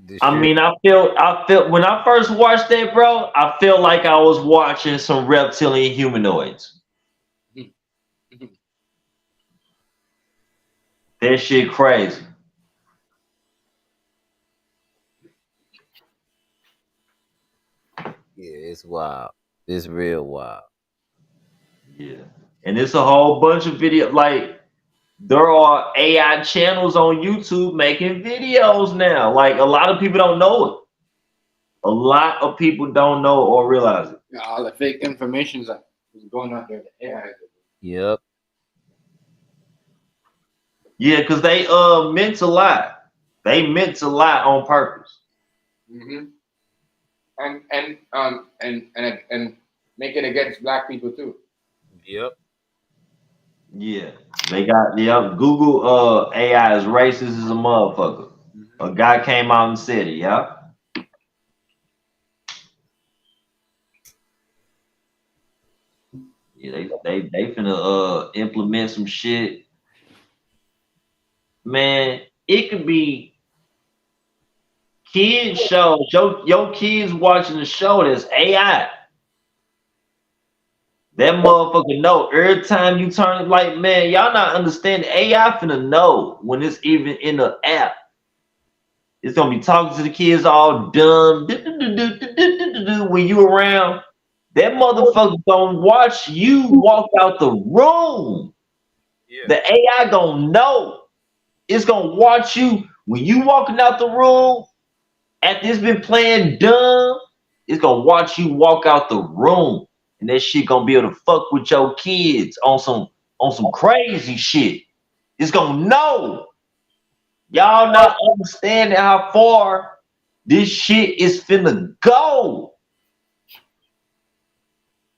the I shit. mean, I felt when I first watched that, bro. I felt like I was watching some reptilian humanoids. That shit crazy. Yeah, it's wild. It's real wild. Yeah, and it's a whole bunch of video. Like there are AI channels on YouTube making videos now. Like a lot of people don't know it. A lot of people don't know or realize it. Yeah, all the fake information that is going out there. The AI. Yep. Yeah, because they meant to lie. They meant to lie on purpose. Mm-hmm. And make it against black people too. Yep. Yeah, they got Google AI is racist as a motherfucker. A guy came out and said it. Yeah. Yeah, they finna implement some shit. Man, it could be kids shows. Your kids watching the show that's AI. That motherfucker know every time you turn it. Like, man, y'all not understanding. AI finna know when it's even in the app. It's gonna be talking to the kids all dumb. When you around, that motherfucker gonna watch you walk out the room. Yeah. The AI gonna know. It's gonna watch you when you walking out the room. After it's been playing dumb, it's gonna watch you walk out the room, and that shit gonna be able to fuck with your kids on some crazy shit. It's gonna know. Y'all not understanding how far this shit is finna go.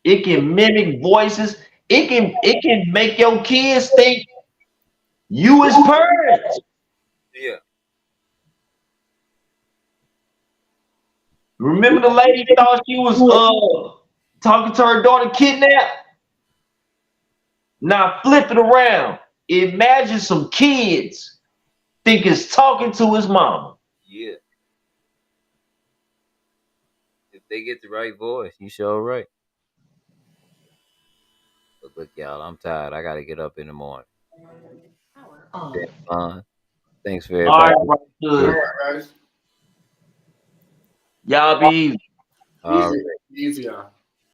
It can mimic voices. It can make your kids think you as parents. Yeah. Remember the lady thought she was talking to her daughter kidnapped? Now flip it around. Imagine some kids think it's talking to his mama. Yeah. If they get the right voice, you sure right. But look, y'all, I'm tired. I gotta get up in the morning. Been fun. Thanks for All everybody. right, good. Guys. Y'all be easy. All right. Easy, y'all.